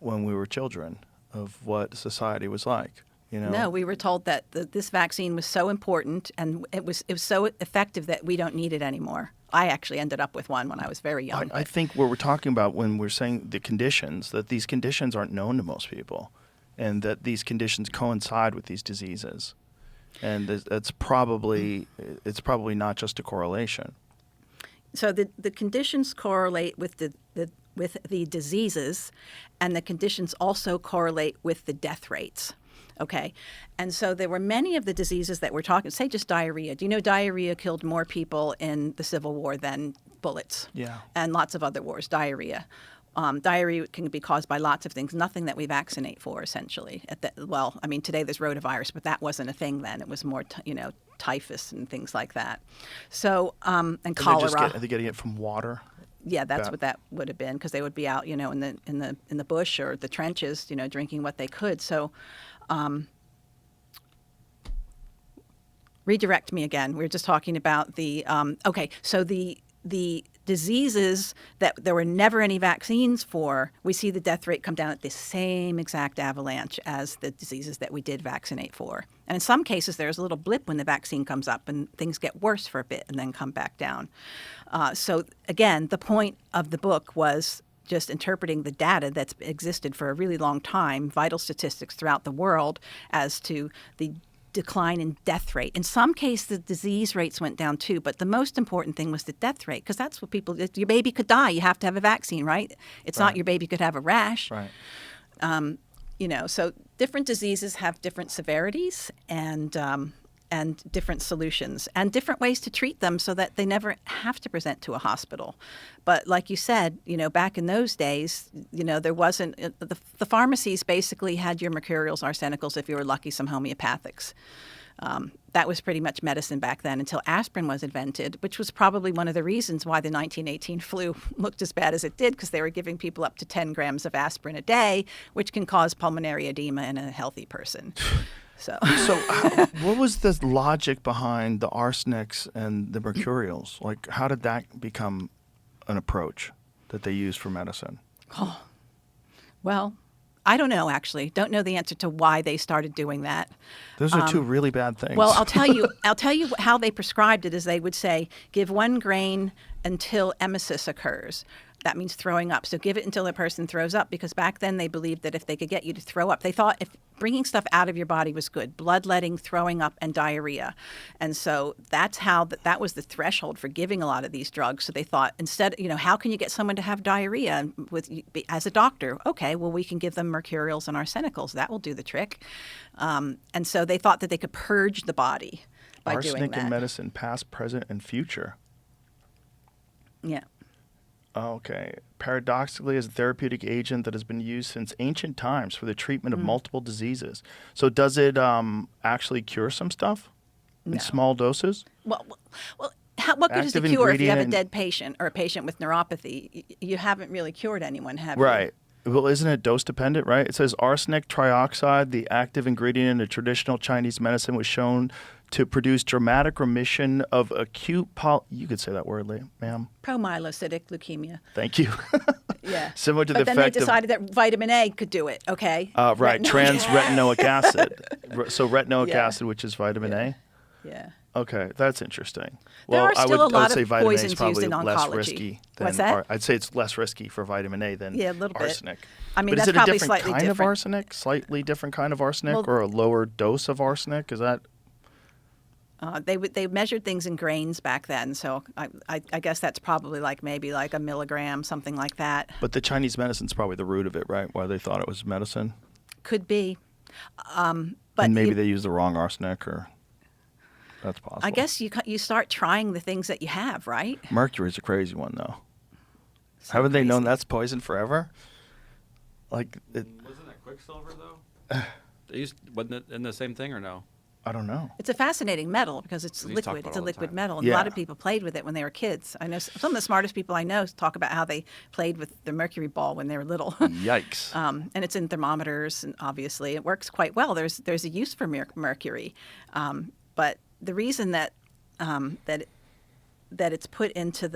Speaker 4: when we were children of what society was like.
Speaker 5: No, we were told that this vaccine was so important and it was so effective that we don't need it anymore. I actually ended up with one when I was very young.
Speaker 4: I think what we're talking about when we're saying the conditions, that these conditions aren't known to most people, and that these conditions coincide with these diseases, and it's probably not just a correlation.
Speaker 5: So the conditions correlate with the diseases, and the conditions also correlate with the death rates. Okay. And so there were many of the diseases that we're talking, say just diarrhea. Do you know diarrhea killed more people in the Civil War than bullets?
Speaker 4: Yeah.
Speaker 5: And lots of other wars, diarrhea. Diarrhea can be caused by lots of things, nothing that we vaccinate for, essentially. Today there's rotavirus, but that wasn't a thing then. It was more, typhus and things like that. So, and cholera.
Speaker 4: Are they getting it from water?
Speaker 5: Yeah, that's what that would have been, because they would be out, in the bush or the trenches, drinking what they could. So, redirect me again. We were just talking about the So the diseases that there were never any vaccines for, we see the death rate come down at the same exact avalanche as the diseases that we did vaccinate for. And in some cases, there's a little blip when the vaccine comes up and things get worse for a bit and then come back down. So again, the point of the book was just interpreting the data that's existed for a really long time, vital statistics throughout the world as to the decline in death rate. In some cases, the disease rates went down too, but the most important thing was the death rate, because that's what your baby could die. You have to have a vaccine, right? It's not your baby could have a rash.
Speaker 4: Right.
Speaker 5: So different diseases have different severities and different solutions and different ways to treat them so that they never have to present to a hospital. But like you said, back in those days, there wasn't the pharmacies basically had your mercurials, arsenicals, if you were lucky, some homeopathics. That was pretty much medicine back then until aspirin was invented, which was probably one of the reasons why the 1918 flu looked as bad as it did, because they were giving people up to 10 grams of aspirin a day, which can cause pulmonary edema in a healthy person. So
Speaker 4: what was the logic behind the arsenics and the mercurials? Like, how did that become an approach that they used for medicine?
Speaker 5: Oh, well, I don't know, actually. Don't know the answer to why they started doing that.
Speaker 4: Those are two really bad things.
Speaker 5: Well, I'll tell you how they prescribed it is they would say, give 1 grain until emesis occurs. That means throwing up. So give it until the person throws up, because back then they believed that if they could get you to throw up, they thought if bringing stuff out of your body was good, bloodletting, throwing up, and diarrhea. And so that's how that was the threshold for giving a lot of these drugs. So they thought instead, how can you get someone to have diarrhea as a doctor? Okay, well, we can give them mercurials and arsenicals. That will do the trick. And so they thought that they could purge the body by doing that.
Speaker 4: Arsenic in medicine, past, present, and future.
Speaker 5: Yeah.
Speaker 4: Okay. Paradoxically, as a therapeutic agent that has been used since ancient times for the treatment of multiple diseases. So does it actually cure some stuff in small doses?
Speaker 5: Well, what good is the cure if you have a dead patient or a patient with neuropathy? You haven't really cured anyone, have you?
Speaker 4: Right. Well, isn't it dose dependent, right? It says arsenic trioxide, the active ingredient in traditional Chinese medicine, was shown to produce dramatic remission of acute you could say that word, ma'am.
Speaker 5: Promyelocytic leukemia.
Speaker 4: Thank you.
Speaker 5: Yeah.
Speaker 4: Similar to
Speaker 5: but
Speaker 4: the
Speaker 5: then
Speaker 4: effect
Speaker 5: they decided that vitamin A could do it, okay?
Speaker 4: Right, trans-retinoic acid. So retinoic acid, which is vitamin A?
Speaker 5: Yeah.
Speaker 4: Okay, that's interesting.
Speaker 5: There are still a lot of
Speaker 4: vitamin A is
Speaker 5: poisons
Speaker 4: probably
Speaker 5: used in
Speaker 4: less
Speaker 5: oncology.
Speaker 4: risky than
Speaker 5: What's that?
Speaker 4: I'd say it's less risky for vitamin A than
Speaker 5: a little
Speaker 4: arsenic.
Speaker 5: bit. I mean,
Speaker 4: but
Speaker 5: that's
Speaker 4: is it a
Speaker 5: probably
Speaker 4: different
Speaker 5: slightly
Speaker 4: kind of
Speaker 5: different.
Speaker 4: arsenic? Slightly different kind of arsenic, or a lower dose of arsenic? Is that?
Speaker 5: They measured things in grains back then, so I guess that's probably maybe a milligram, something like that.
Speaker 4: But the Chinese medicine's probably the root of it, right? Why they thought it was medicine.
Speaker 5: Could be. But
Speaker 4: and maybe they used the wrong arsenic, or that's possible.
Speaker 5: I guess you start trying the things that you have, right?
Speaker 4: Mercury's a crazy one, though. Haven't they known that's poison forever?
Speaker 6: Wasn't that Quicksilver though? Wasn't it in the same thing or no?
Speaker 4: I don't know.
Speaker 5: It's a fascinating metal because it's
Speaker 6: We talk
Speaker 5: liquid.
Speaker 6: about
Speaker 5: It's
Speaker 6: it
Speaker 5: a
Speaker 6: all the
Speaker 5: liquid
Speaker 6: time.
Speaker 5: metal. And a lot of people played with it when they were kids. I know some of the smartest people I know talk about how they played with the mercury ball when they were little.
Speaker 4: Yikes.
Speaker 5: And it's in thermometers, and obviously it works quite well. There's a use for mercury. But the reason that it's put into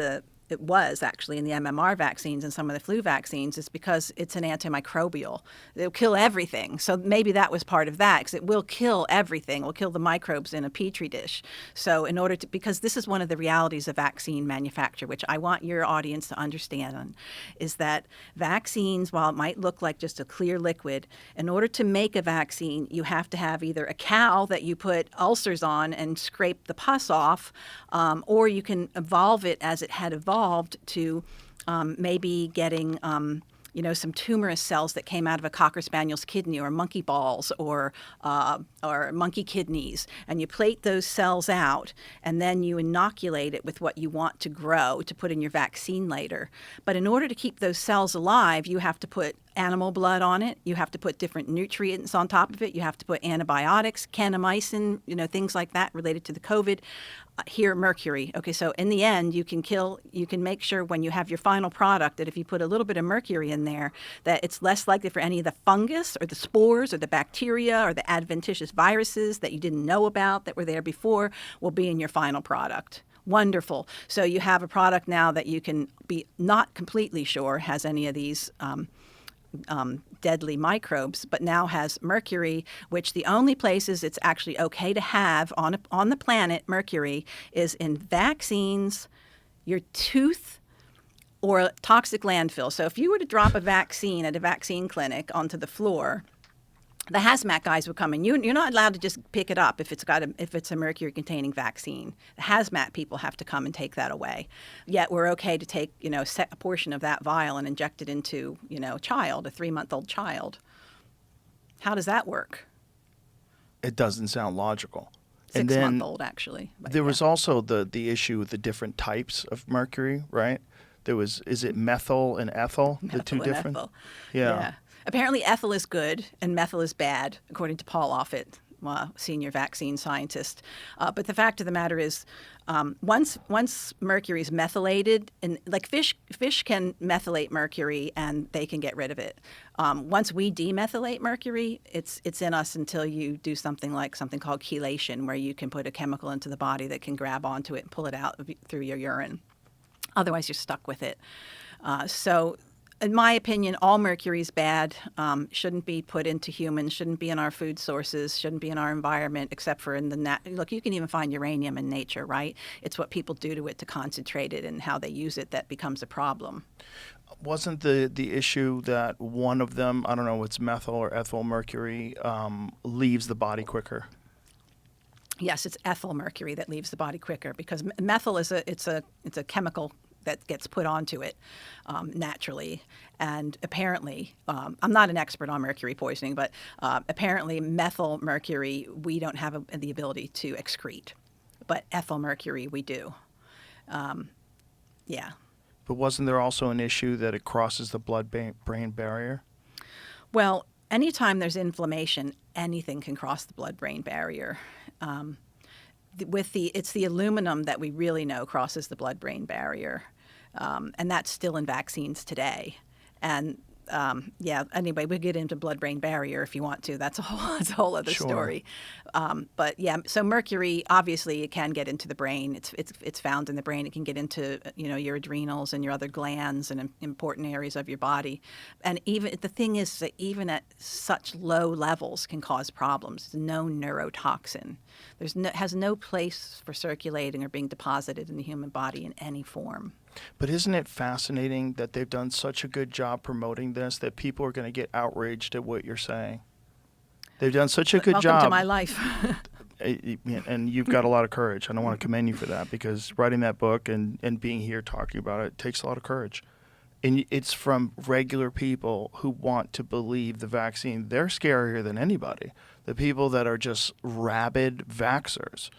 Speaker 5: it was actually in the MMR vaccines and some of the flu vaccines, is because it's an antimicrobial. It'll kill everything. So maybe that was part of that, because it will kill everything. It will kill the microbes in a petri dish. So in order to, because this is one of the realities of vaccine manufacture, which I want your audience to understand, is that vaccines, while it might look like just a clear liquid, in order to make a vaccine, you have to have either a cow that you put ulcers on and scrape the pus off, or you can evolve it as it had evolved to maybe getting some tumorous cells that came out of a Cocker Spaniel's kidney, or monkey balls, or monkey kidneys, and you plate those cells out, and then you inoculate it with what you want to grow to put in your vaccine later. But in order to keep those cells alive, you have to put animal blood on it. You have to put different nutrients on top of it. You have to put antibiotics, kanamycin, things like that related to the COVID. Here, mercury. Okay, so in the end, you can make sure when you have your final product that if you put a little bit of mercury in there, that it's less likely for any of the fungus or the spores or the bacteria or the adventitious viruses that you didn't know about that were there before will be in your final product. Wonderful. So you have a product now that you can be not completely sure has any of these deadly microbes, but now has mercury, which the only places it's actually okay to have on the planet, mercury, is in vaccines, your tooth, or toxic landfill. So if you were to drop a vaccine at a vaccine clinic onto the floor, the hazmat guys would come in. You're not allowed to just pick it up if it's a mercury-containing vaccine. The hazmat people have to come and take that away. Yet we're okay to take a portion of that vial and inject it into a child, a 3-month-old child. How does that work?
Speaker 4: It doesn't sound logical.
Speaker 5: 6-month-old actually.
Speaker 4: There was also the issue with the different types of mercury, right? Is it methyl and ethyl?
Speaker 5: Methyl
Speaker 4: the two
Speaker 5: and
Speaker 4: different?
Speaker 5: ethyl.
Speaker 4: Yeah.
Speaker 5: Apparently ethyl is good and methyl is bad, according to Paul Offit, senior vaccine scientist. But the fact of the matter is, once mercury is methylated, and like fish can methylate mercury and they can get rid of it. Once we demethylate mercury, it's in us until you do something called chelation, where you can put a chemical into the body that can grab onto it and pull it out through your urine. Otherwise, you're stuck with it. So in my opinion, all mercury is bad, shouldn't be put into humans, shouldn't be in our food sources, shouldn't be in our environment, except for in the look, you can even find uranium in nature, right? It's what people do to it to concentrate it and how they use it that becomes a problem.
Speaker 4: Wasn't the issue that one of them, I don't know, it's methyl or ethyl mercury, leaves the body quicker?
Speaker 5: Yes, it's ethyl mercury that leaves the body quicker, because methyl is a chemical that gets put onto it naturally. And apparently, I'm not an expert on mercury poisoning, but apparently methyl mercury we don't have the ability to excrete, but ethyl mercury we do. Yeah.
Speaker 4: But wasn't there also an issue that it crosses the blood-brain barrier?
Speaker 5: Well, anytime there's inflammation, anything can cross the blood-brain barrier. It's the aluminum that we really know crosses the blood-brain barrier, and that's still in vaccines today. And anyway, we'll get into blood-brain barrier if you want to. That's a whole other
Speaker 4: Sure.
Speaker 5: story. But yeah, so mercury, obviously, it can get into the brain. It's found in the brain. It can get into your adrenals and your other glands and important areas of your body. And even the thing is that even at such low levels can cause problems. It's no neurotoxin. Has no place for circulating or being deposited in the human body in any form.
Speaker 4: But isn't it fascinating that they've done such a good job promoting this that people are going to get outraged at what you're saying? They've done such a good job.
Speaker 5: Welcome to my life.
Speaker 4: And you've got a lot of courage. I don't want to commend you for that, because writing that book and being here talking about it takes a lot of courage. And it's from regular people who want to believe the vaccine. They're scarier than anybody. The people that are just rabid vaxxers.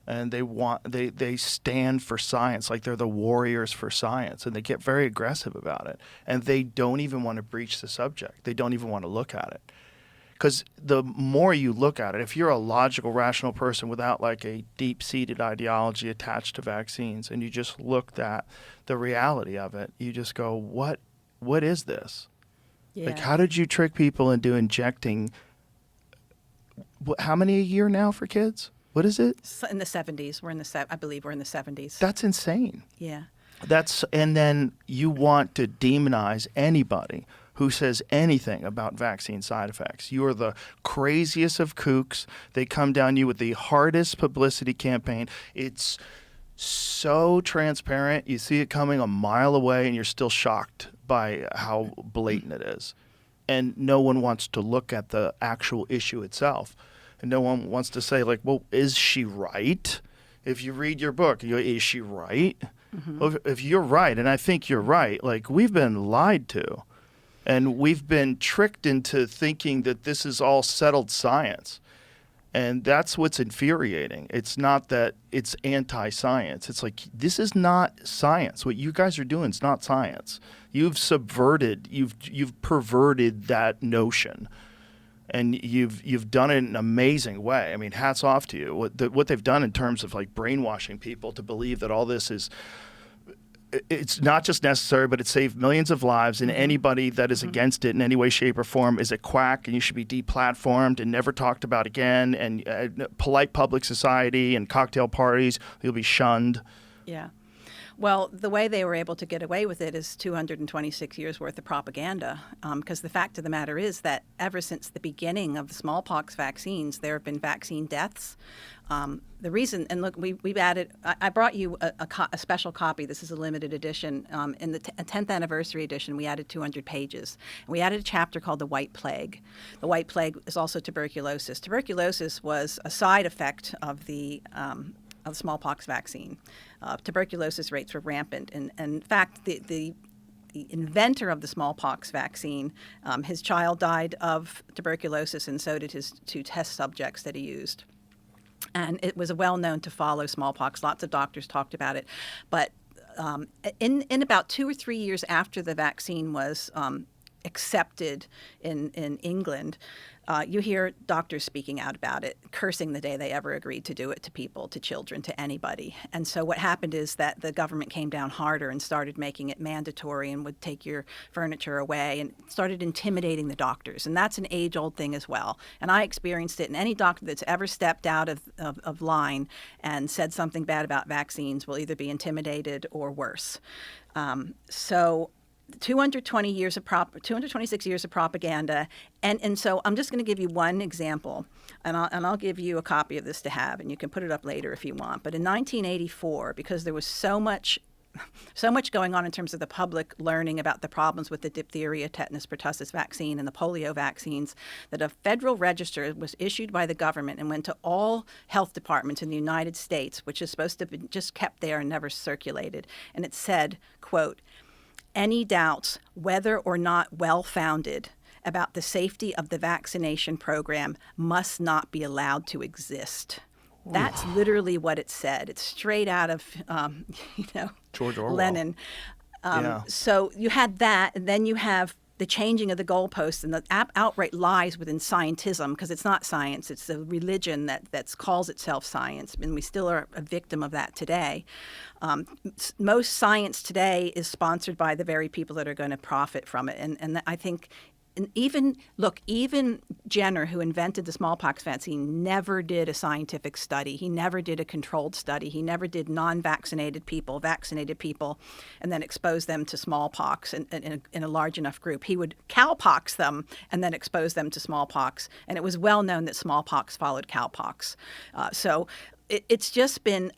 Speaker 4: And they stand for science, like they're the warriors for science, and they get very aggressive about it. And they don't even want to breach the subject. They don't even want to look at it. Because the more you look at it, if you're a logical, rational person without like a deep-seated ideology attached to vaccines, and you just looked at the reality of it, you just go, what is this?
Speaker 5: Yeah.
Speaker 4: Like, how did you trick people into injecting, how many a year now for kids? What is it?
Speaker 5: In the 70s. I believe we're in the 70s.
Speaker 4: That's insane.
Speaker 5: Yeah.
Speaker 4: And then you want to demonize anybody who says anything about vaccine side effects. You are the craziest of kooks. They come down you with the hardest publicity campaign. It's so transparent. You see it coming a mile away and you're still shocked by how blatant it is. And no one wants to look at the actual issue itself. And no one wants to say, like, well, is she right? If you read your book, is she right? Mm-hmm. Well, if you're right, and I think you're right, like, we've been lied to. And we've been tricked into thinking that this is all settled science. And that's what's infuriating. It's not that it's anti-science. It's like, this is not science. What you guys are doing is not science. You've subverted, you've perverted that notion. And you've done it in an amazing way. I mean, hats off to you. What they've done in terms of, like, brainwashing people to believe that all this is, it's not just necessary, but it saved millions of lives, and anybody that is against it in any way, shape, or form is a quack, and you should be deplatformed and never talked about again, and polite public society and cocktail parties, you'll be shunned.
Speaker 5: Yeah. Well, the way they were able to get away with it is 226 years worth of propaganda, because the fact of the matter is that ever since the beginning of the smallpox vaccines, there have been vaccine deaths. The reason, and look, we've added, I brought you a special copy. This is a limited edition. In the 10th anniversary edition, we added 200 pages. And we added a chapter called the White Plague. The White Plague is also tuberculosis. Tuberculosis was a side effect of the smallpox vaccine. Tuberculosis rates were rampant. And in fact, the inventor of the smallpox vaccine, his child died of tuberculosis, and so did his 2 test subjects that he used. And it was well known to follow smallpox. Lots of doctors talked about it. But in about 2 or 3 years after the vaccine was accepted in England, you hear doctors speaking out about it, cursing the day they ever agreed to do it to people, to children, to anybody. And so what happened is that the government came down harder and started making it mandatory and would take your furniture away and started intimidating the doctors. And that's an age-old thing as well. And I experienced it. And any doctor that's ever stepped out of line and said something bad about vaccines will either be intimidated or worse. So 226 years of propaganda, and so I'm just going to give you one example, and I'll give you a copy of this to have, and you can put it up later if you want. But in 1984, because there was so much going on in terms of the public learning about the problems with the diphtheria, tetanus, pertussis vaccine and the polio vaccines, that a federal register was issued by the government and went to all health departments in the United States, which is supposed to be just kept there and never circulated. And it said, quote, "Any doubts, whether or not well-founded, about the safety of the vaccination program must not be allowed to exist." That's literally what it said. It's straight out of,
Speaker 4: George Orwell.
Speaker 5: Lenin. So you had that, and then you have the changing of the goalposts and the outright lies within scientism, because it's not science, it's a religion that calls itself science, and we still are a victim of that today. Most science today is sponsored by the very people that are going to profit from it, and I think. And even Jenner, who invented the smallpox vaccine, never did a scientific study. He never did a controlled study. He never did non-vaccinated people, vaccinated people, and then expose them to smallpox in a large enough group. He would cowpox them and then expose them to smallpox. And it was well known that smallpox followed cowpox. So it's just been,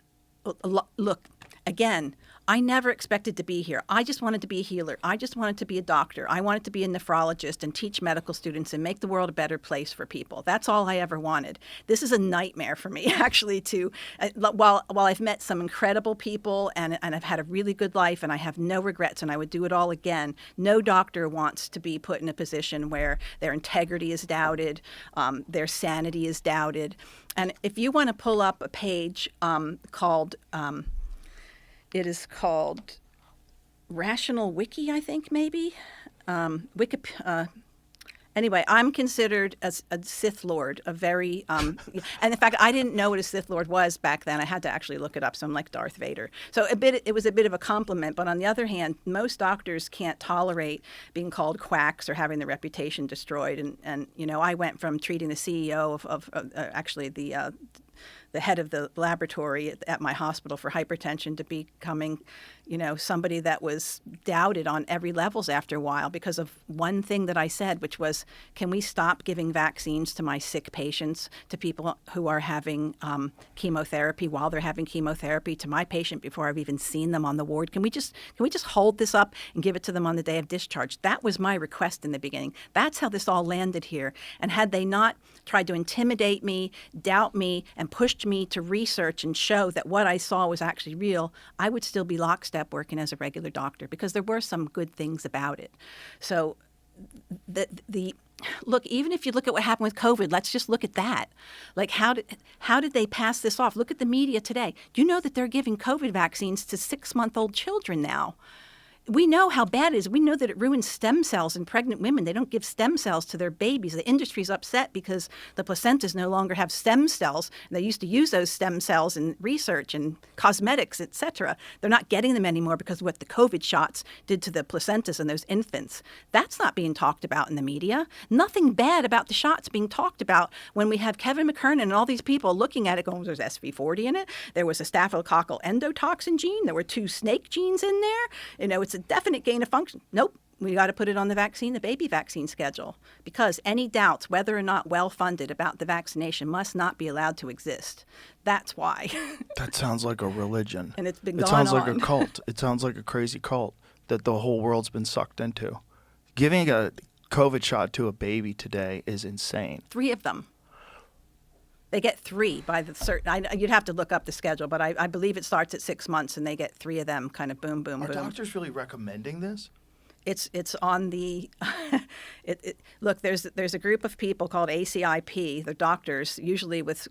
Speaker 5: look, again, I never expected to be here. I just wanted to be a healer. I just wanted to be a doctor. I wanted to be a nephrologist and teach medical students and make the world a better place for people. That's all I ever wanted. This is a nightmare for me, actually, while I've met some incredible people and I've had a really good life and I have no regrets and I would do it all again, no doctor wants to be put in a position where their integrity is doubted, their sanity is doubted. And if you want to pull up a page called... It is called Rational Wiki, I think, maybe. Anyway, I'm considered a Sith Lord, a very, and in fact, I didn't know what a Sith Lord was back then. I had to actually look it up, so I'm like Darth Vader. So it was a bit of a compliment, but on the other hand, most doctors can't tolerate being called quacks or having their reputation destroyed. And I went from treating the CEO of actually the head of the laboratory at my hospital for hypertension to becoming, somebody that was doubted on every levels after a while because of one thing that I said, which was, can we stop giving vaccines to my sick patients, to people who are having chemotherapy while they're having chemotherapy, to my patient before I've even seen them on the ward? Can we just hold this up and give it to them on the day of discharge? That was my request in the beginning. That's how this all landed here. And had they not tried to intimidate me, doubt me, and pushed me to research and show that what I saw was actually real, I would still be lockstep working as a regular doctor, because there were some good things about it. So look, even if you look at what happened with COVID, let's just look at that. Like, how did they pass this off? Look at the media today. Do you know that they're giving COVID vaccines to 6-month-old children now? We know how bad it is. We know that it ruins stem cells in pregnant women. They don't give stem cells to their babies. The industry's upset because the placentas no longer have stem cells. They used to use those stem cells in research and cosmetics, et cetera. They're not getting them anymore because of what the COVID shots did to the placentas and those infants. That's not being talked about in the media. Nothing bad about the shots being talked about when we have Kevin McKernan and all these people looking at it going, there's SV40 in it. There was a staphylococcal endotoxin gene. There were 2 snake genes in there. It's a definite gain of function. Nope. We got to put it on the baby vaccine schedule, because any doubts whether or not well-funded about the vaccination must not be allowed to exist. That's why.
Speaker 4: That sounds like a religion.
Speaker 5: And it's been
Speaker 4: It
Speaker 5: going
Speaker 4: sounds like
Speaker 5: on.
Speaker 4: a cult. It sounds like a crazy cult that the whole world's been sucked into. Giving a COVID shot to a baby today is insane.
Speaker 5: 3 of them. They get 3 by the certain. You'd have to look up the schedule, but I believe it starts at 6 months, and they get 3 of them. Kind of boom, boom,
Speaker 4: Are
Speaker 5: boom.
Speaker 4: doctors really recommending this?
Speaker 5: It's on the look. There's a group of people called ACIP. They're doctors, usually with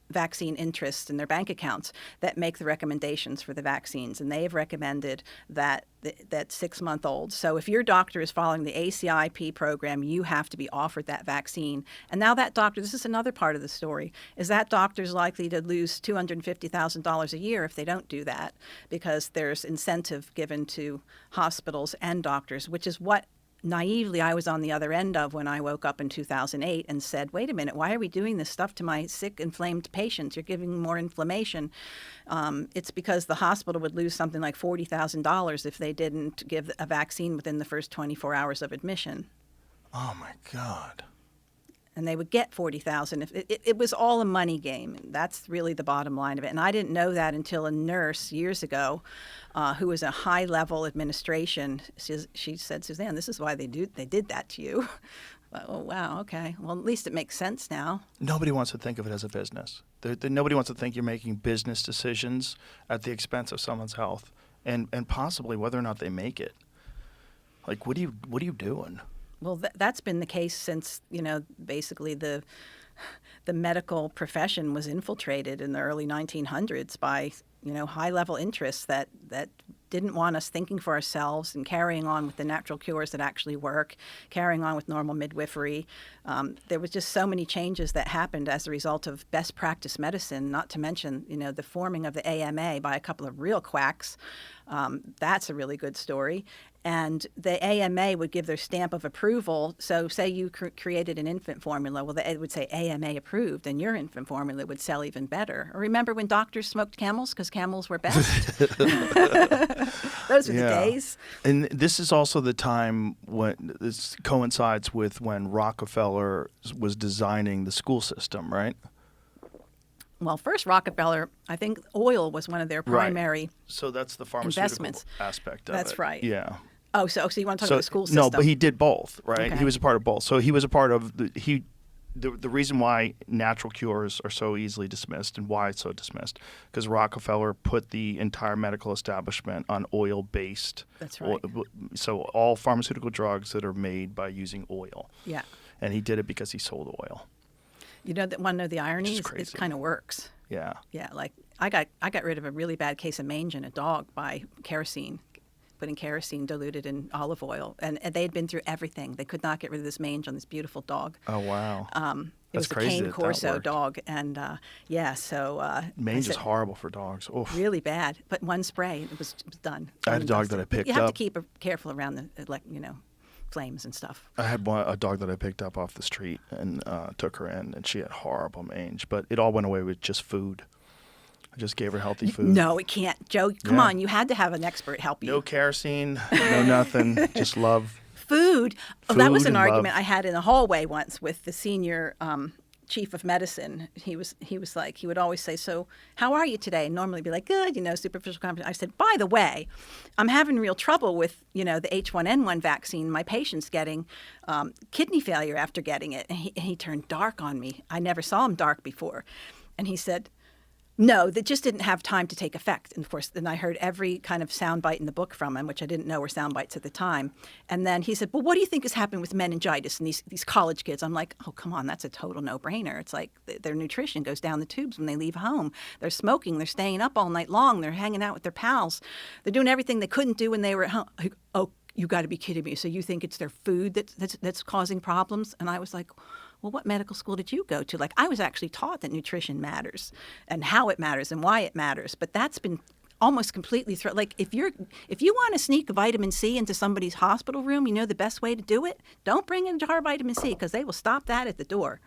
Speaker 5: vaccine interests in their bank accounts, that make the recommendations for the vaccines, and they have recommended that 6-month-olds. So if your doctor is following the ACIP program, you have to be offered that vaccine. And now that doctor, this is another part of the story, is that doctor's likely to lose $250,000 a year if they don't do that, because there's incentive given to hospitals and doctors, which is what naively I was on the other end of when I woke up in 2008 and said, wait a minute, why are we doing this stuff to my sick, inflamed patients? You're giving more inflammation. It's because the hospital would lose something like $40,000 if they didn't give a vaccine within the first 24 hours of admission.
Speaker 4: Oh, my God.
Speaker 5: And they would get $40,000. It was all a money game. That's really the bottom line of it. And I didn't know that until a nurse years ago, who was a high-level administration. She said, Suzanne, this is why they did that to you. Oh, wow, okay. Well, at least it makes sense now.
Speaker 4: Nobody wants to think of it as a business. Nobody wants to think you're making business decisions at the expense of someone's health, and possibly whether or not they make it. Like, what are you doing?
Speaker 5: Well, that's been the case since, basically the medical profession was infiltrated in the early 1900s by, high-level interests that didn't want us thinking for ourselves and carrying on with the natural cures that actually work, carrying on with normal midwifery. There was just so many changes that happened as a result of best practice medicine, not to mention, the forming of the AMA by a couple of real quacks. That's a really good story. And the AMA would give their stamp of approval. So say you created an infant formula, well, it would say AMA approved, and your infant formula would sell even better. Or remember when doctors smoked Camels because Camels were best? Those were the days.
Speaker 4: And this is also the time when this coincides with when Rockefeller was designing the school system, right?
Speaker 5: Well, first Rockefeller, I think oil was one of their primary
Speaker 4: So that's the pharmaceutical
Speaker 5: investments.
Speaker 4: aspect of it.
Speaker 5: That's right.
Speaker 4: Yeah.
Speaker 5: Oh, so you want to talk about the school system?
Speaker 4: No, but he did both, right?
Speaker 5: Okay.
Speaker 4: He was a part of both. So he was a part of the reason why natural cures are so easily dismissed and why it's so dismissed, because Rockefeller put the entire medical establishment on oil-based.
Speaker 5: That's right.
Speaker 4: So all pharmaceutical drugs that are made by using oil.
Speaker 5: Yeah.
Speaker 4: And he did it because he sold oil.
Speaker 5: Want to know the irony? It
Speaker 4: crazy.
Speaker 5: kind of works.
Speaker 4: Yeah.
Speaker 5: Yeah, like I got rid of a really bad case of mange in a dog by kerosene, putting kerosene diluted in olive oil, and they had been through everything. They could not get rid of this mange on this beautiful dog.
Speaker 4: Oh, wow.
Speaker 5: It was a
Speaker 4: crazy
Speaker 5: cane
Speaker 4: that
Speaker 5: Corso
Speaker 4: worked.
Speaker 5: dog, and
Speaker 4: Mange is horrible for dogs. Oof.
Speaker 5: really bad. But one spray, it was done.
Speaker 4: I had a dog that I picked
Speaker 5: You have
Speaker 4: up.
Speaker 5: to keep careful around the flames and stuff.
Speaker 4: I had a dog that I picked up off the street and took her in, and she had horrible mange, but it all went away with just food. I just gave her healthy food.
Speaker 5: No, it can't. Joe, come
Speaker 4: Yeah.
Speaker 5: on. You had to have an expert help you.
Speaker 4: No kerosene, no nothing, just love.
Speaker 5: Food. Oh, that was
Speaker 4: Food
Speaker 5: an
Speaker 4: and
Speaker 5: argument
Speaker 4: love.
Speaker 5: I had in the hallway once with the senior chief of medicine. He was like, he would always say, "So how are you today?" And normally be like, "Good," superficial conversation. I said, "By the way, I'm having real trouble with, the H1N1 vaccine. My patient's getting kidney failure after getting it." And he turned dark on me. I never saw him dark before. And he said, "No, that just didn't have time to take effect." And of course, then I heard every kind of soundbite in the book from him, which I didn't know were soundbites at the time. And then he said, "Well, what do you think is happening with meningitis and these college kids?" I'm like, "Oh, come on, that's a total no-brainer. It's like their nutrition goes down the tubes when they leave home. They're smoking, they're staying up all night long, they're hanging out with their pals, they're doing everything they couldn't do when they were at home." "Oh, you got to be kidding me! So you think it's their food that's causing problems?" And I was like, "Well, what medical school did you go to?" Like, I was actually taught that nutrition matters and how it matters and why it matters, but that's been almost completely thrown. Like, if you want to sneak a vitamin C into somebody's hospital room, the best way to do it? Don't bring in a jar of vitamin C, because they will stop that at the door.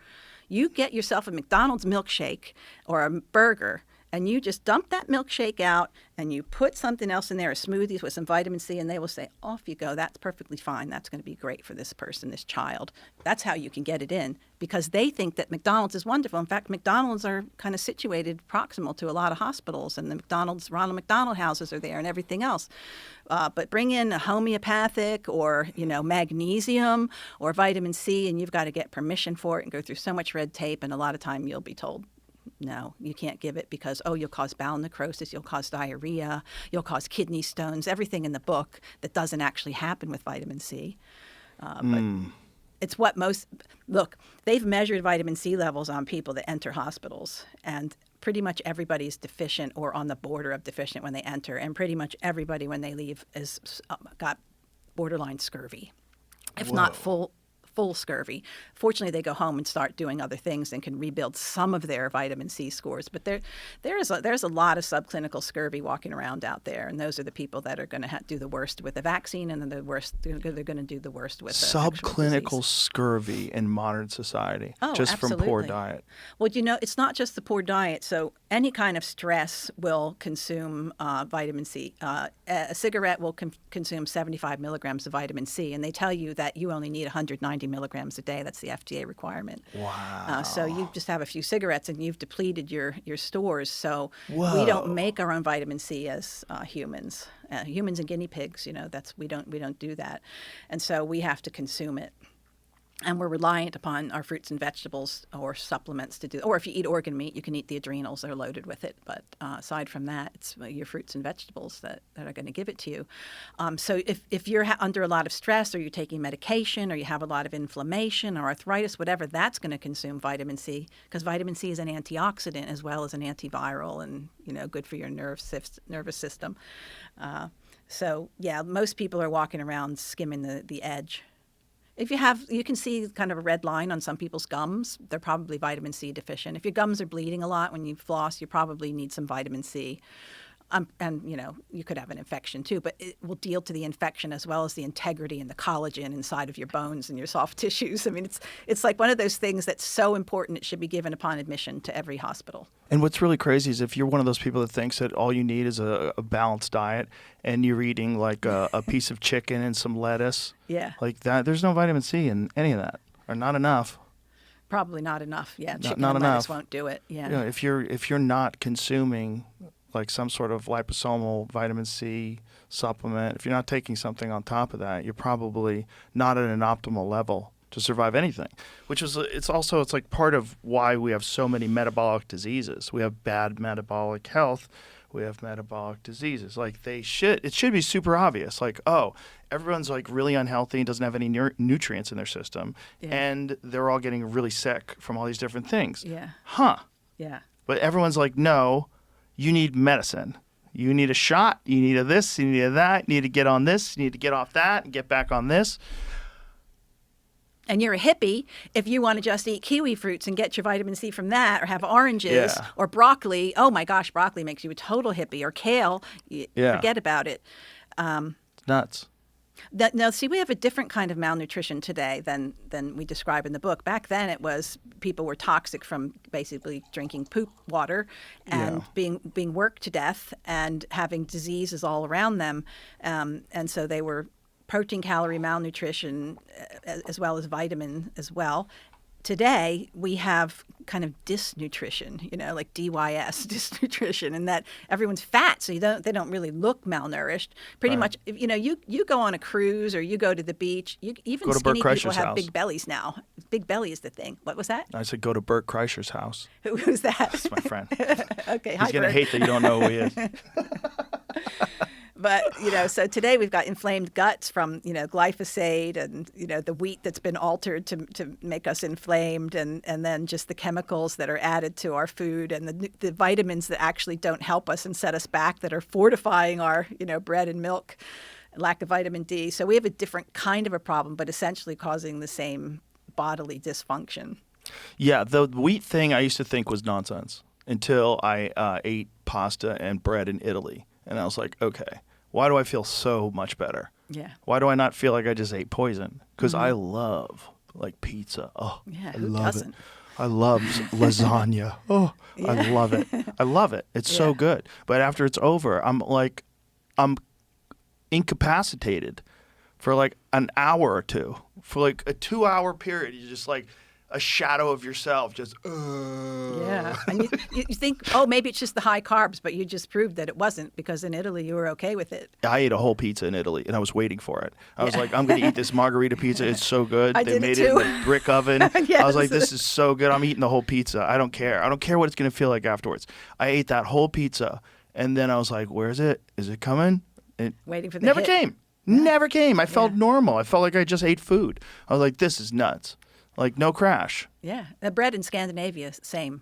Speaker 5: You get yourself a McDonald's milkshake or a burger, and you just dump that milkshake out and you put something else in there, a smoothie with some vitamin C, and they will say, "Off you go. That's perfectly fine. That's going to be great for this person, this child." That's how you can get it in, because they think that McDonald's is wonderful. In fact, McDonald's are kind of situated proximal to a lot of hospitals, and the Ronald McDonald houses are there and everything else. But bring in a homeopathic or, magnesium or vitamin C, and you've got to get permission for it and go through so much red tape, and a lot of time you'll be told, "No, you can't give it because, you'll cause bowel necrosis, you'll cause diarrhea, you'll cause kidney stones," everything in the book that doesn't actually happen with vitamin C. But it's what look, they've measured vitamin C levels on people that enter hospitals, and pretty much everybody's deficient or on the border of deficient when they enter, and pretty much everybody when they leave is got borderline scurvy, if not full scurvy. Fortunately, they go home and start doing other things and can rebuild some of their vitamin C scores. But there's a lot of subclinical scurvy walking around out there, and those are the people that are going to do the worst with the vaccine, and then they're going to do the worst with the
Speaker 4: Subclinical scurvy in modern society, just
Speaker 5: absolutely.
Speaker 4: from poor diet.
Speaker 5: Well, it's not just the poor diet. So any kind of stress will consume vitamin C. A cigarette will consume 75 milligrams of vitamin C, and they tell you that you only need 190 milligrams a day. That's the FDA requirement.
Speaker 4: Wow.
Speaker 5: So you just have a few cigarettes and you've depleted your stores. So
Speaker 4: Whoa.
Speaker 5: we don't make our own vitamin C as humans. Humans and guinea pigs, we don't do that. And so we have to consume it. And we're reliant upon our fruits and vegetables or supplements to do. Or if you eat organ meat, you can eat the adrenals. They're loaded with it. But aside from that, it's your fruits and vegetables that are going to give it to you. So if you're under a lot of stress, or you're taking medication, or you have a lot of inflammation or arthritis, whatever, that's going to consume vitamin C, because vitamin C is an antioxidant as well as an antiviral, and good for your nervous system. So yeah, most people are walking around skimming the edge. If you can see kind of a red line on some people's gums, they're probably vitamin C deficient. If your gums are bleeding a lot when you floss, you probably need some vitamin C. And you could have an infection too, but it will deal to the infection as well as the integrity and the collagen inside of your bones and your soft tissues. I mean, it's like one of those things that's so important it should be given upon admission to every hospital.
Speaker 4: And what's really crazy is if you're one of those people that thinks that all you need is a balanced diet, and you're eating like a piece of chicken and some lettuce, like that, there's no vitamin C in any of that, or not enough.
Speaker 5: Probably not enough. Yeah, chicken
Speaker 4: not
Speaker 5: and
Speaker 4: enough.
Speaker 5: lettuce won't do it. Yeah.
Speaker 4: If you're not consuming like some sort of liposomal vitamin C supplement, if you're not taking something on top of that, you're probably not at an optimal level to survive anything, it's like part of why we have so many metabolic diseases. We have bad metabolic health. We have metabolic diseases. Like it should be super obvious. Like, everyone's like really unhealthy and doesn't have any nutrients in their system.
Speaker 5: Yeah.
Speaker 4: And they're all getting really sick from all these different things.
Speaker 5: Yeah.
Speaker 4: Huh.
Speaker 5: Yeah.
Speaker 4: But everyone's like, no, you need medicine. You need a shot. You need a this. You need a that. You need to get on this. You need to get off that and get back on this.
Speaker 5: And you're a hippie if you want to just eat kiwi fruits and get your vitamin C from that, or have oranges or broccoli. Oh my gosh, broccoli makes you a total hippie. Or kale, forget about it.
Speaker 4: It's nuts.
Speaker 5: Now, see, we have a different kind of malnutrition today than we describe in the book. Back then, it was people were toxic from basically drinking poop water and being worked to death and having diseases all around them. And so they were protein calorie malnutrition as well as vitamin as well. Today, we have kind of dysnutrition, like DYS, dysnutrition, and that everyone's fat, so they don't really look malnourished. Pretty much, you go on a cruise or you go to the beach, even skinny people have big bellies now. Big belly is the thing. What was that?
Speaker 4: I said go to Bert Kreischer's house.
Speaker 5: Who's that?
Speaker 4: That's my friend.
Speaker 5: Okay,
Speaker 4: He's going to hate that you don't know who he is.
Speaker 5: But, so today we've got inflamed guts from, glyphosate and, the wheat that's been altered to make us inflamed and then just the chemicals that are added to our food and the vitamins that actually don't help us and set us back that are fortifying our, bread and milk, lack of vitamin D. So we have a different kind of a problem, but essentially causing the same bodily dysfunction.
Speaker 4: Yeah, the wheat thing I used to think was nonsense until I ate pasta and bread in Italy. And I was like, okay, why do I feel so much better?
Speaker 5: Yeah.
Speaker 4: Why do I not feel like I just ate poison? Because I love pizza. Oh,
Speaker 5: yeah,
Speaker 4: I
Speaker 5: who
Speaker 4: love
Speaker 5: doesn't?
Speaker 4: it. I love lasagna. Oh,
Speaker 5: Yeah.
Speaker 4: I love it. I love it. It's so good. But after it's over, I'm incapacitated for like an hour or two. For like a 2-hour period, you're just like a shadow of yourself, just.
Speaker 5: Yeah, and you think, maybe it's just the high carbs, but you just proved that it wasn't because in Italy you were okay with it.
Speaker 4: I ate a whole pizza in Italy, and I was waiting for it. I was like, I'm going to eat this margarita pizza. It's so good.
Speaker 5: I
Speaker 4: They
Speaker 5: did
Speaker 4: made
Speaker 5: it
Speaker 4: it in
Speaker 5: too.
Speaker 4: a brick oven.
Speaker 5: Yes.
Speaker 4: I was like, this is so good. I'm eating the whole pizza. I don't care. I don't care what it's going to feel like afterwards. I ate that whole pizza, and then I was like, where is it? Is it coming? It
Speaker 5: Waiting for the
Speaker 4: never
Speaker 5: hit.
Speaker 4: came. Never came. I felt normal. I felt like I just ate food. I was like, this is nuts. Like, no crash.
Speaker 5: Yeah, the bread in Scandinavia, same.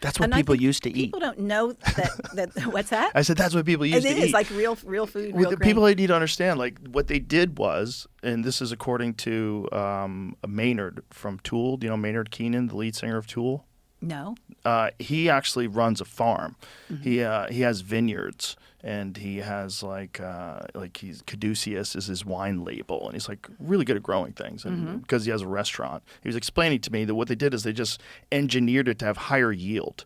Speaker 4: That's what
Speaker 5: And I
Speaker 4: people
Speaker 5: think
Speaker 4: used to eat.
Speaker 5: People don't know that what's that?
Speaker 4: I said that's what people used to eat.
Speaker 5: It is like real food, real
Speaker 4: The
Speaker 5: grain.
Speaker 4: people need to understand, like, what they did was, and this is according to Maynard from Tool. Do you know Maynard Keenan, the lead singer of Tool?
Speaker 5: No.
Speaker 4: He actually runs a farm. He has vineyards, and he has like he's Caduceus is his wine label, and he's like really good at growing things. And because he has a restaurant, he was explaining to me that what they did is they just engineered it to have higher yield.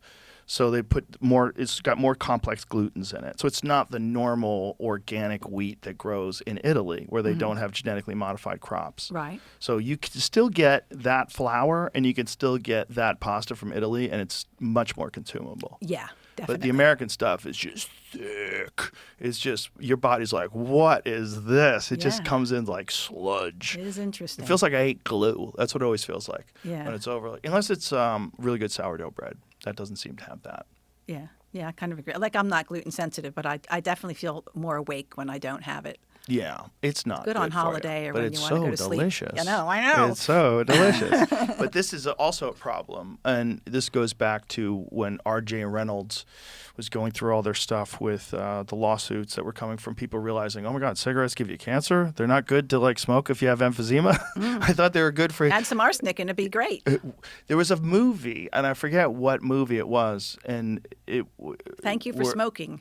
Speaker 4: So they put more. It's got more complex glutens in it. So it's not the normal organic wheat that grows in Italy, where they don't have genetically modified crops.
Speaker 5: Right.
Speaker 4: So you can still get that flour, and you can still get that pasta from Italy, and it's much more consumable.
Speaker 5: Yeah, definitely.
Speaker 4: But the American stuff is just thick. It's just your body's like, what is this? It just
Speaker 5: Yeah.
Speaker 4: comes in like sludge.
Speaker 5: It is interesting.
Speaker 4: It feels like I ate glue. That's what it always feels like
Speaker 5: Yeah.
Speaker 4: when it's over. Unless it's really good sourdough bread. That doesn't seem to have that.
Speaker 5: Yeah, I kind of agree. Like, I'm not gluten sensitive, but I definitely feel more awake when I don't have it.
Speaker 4: Yeah, it's not
Speaker 5: Good on
Speaker 4: for you,
Speaker 5: holiday or
Speaker 4: but
Speaker 5: when
Speaker 4: it's
Speaker 5: you want to go to
Speaker 4: so
Speaker 5: sleep.
Speaker 4: delicious.
Speaker 5: I know.
Speaker 4: It's so delicious. But this is also a problem, and this goes back to when R.J. Reynolds was going through all their stuff with the lawsuits that were coming from people realizing, oh my God, cigarettes give you cancer. They're not good to like smoke if you have emphysema. I thought they were good for.
Speaker 5: Add some arsenic and it'd be great.
Speaker 4: There was a movie, and I forget what movie it was, and it.
Speaker 5: Thank you for smoking.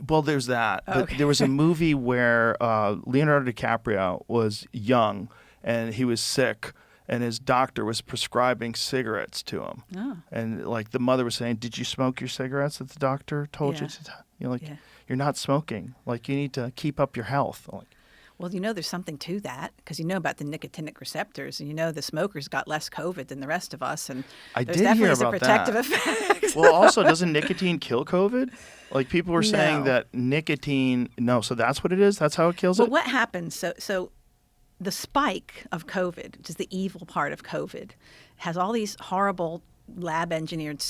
Speaker 4: Well, there's that. But
Speaker 5: Okay.
Speaker 4: there was a movie where Leonardo DiCaprio was young and he was sick, and his doctor was prescribing cigarettes to him.
Speaker 5: Oh.
Speaker 4: And like the mother was saying, "Did you smoke your cigarettes that the doctor told you
Speaker 5: Yeah.
Speaker 4: to?" You're like,
Speaker 5: Yeah.
Speaker 4: "You're not smoking. Like you need to keep up your health." I'm like,
Speaker 5: Well, there's something to that because about the nicotinic receptors, and the smokers got less COVID than the rest of us, and
Speaker 4: I
Speaker 5: there's
Speaker 4: did
Speaker 5: definitely
Speaker 4: hear
Speaker 5: is a
Speaker 4: about
Speaker 5: protective
Speaker 4: that.
Speaker 5: effect.
Speaker 4: well, also, doesn't nicotine kill COVID? Like people were saying
Speaker 5: No.
Speaker 4: that nicotine. No, so that's what it is. That's how it kills
Speaker 5: Well,
Speaker 4: it.
Speaker 5: what happens? So the spike of COVID, which is the evil part of COVID, has all these horrible lab-engineered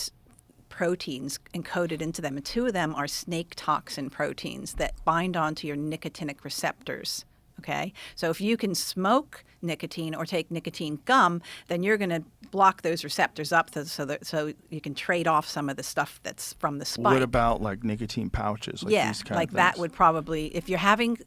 Speaker 5: proteins encoded into them, and two of them are snake toxin proteins that bind onto your nicotinic receptors. Okay, so if you can smoke nicotine or take nicotine gum, then you're going to block those receptors up so you can trade off some of the stuff that's from the spike.
Speaker 4: What about like nicotine pouches? Like
Speaker 5: Yeah,
Speaker 4: these kind
Speaker 5: like
Speaker 4: of
Speaker 5: that
Speaker 4: things?
Speaker 5: would probably, if you're having,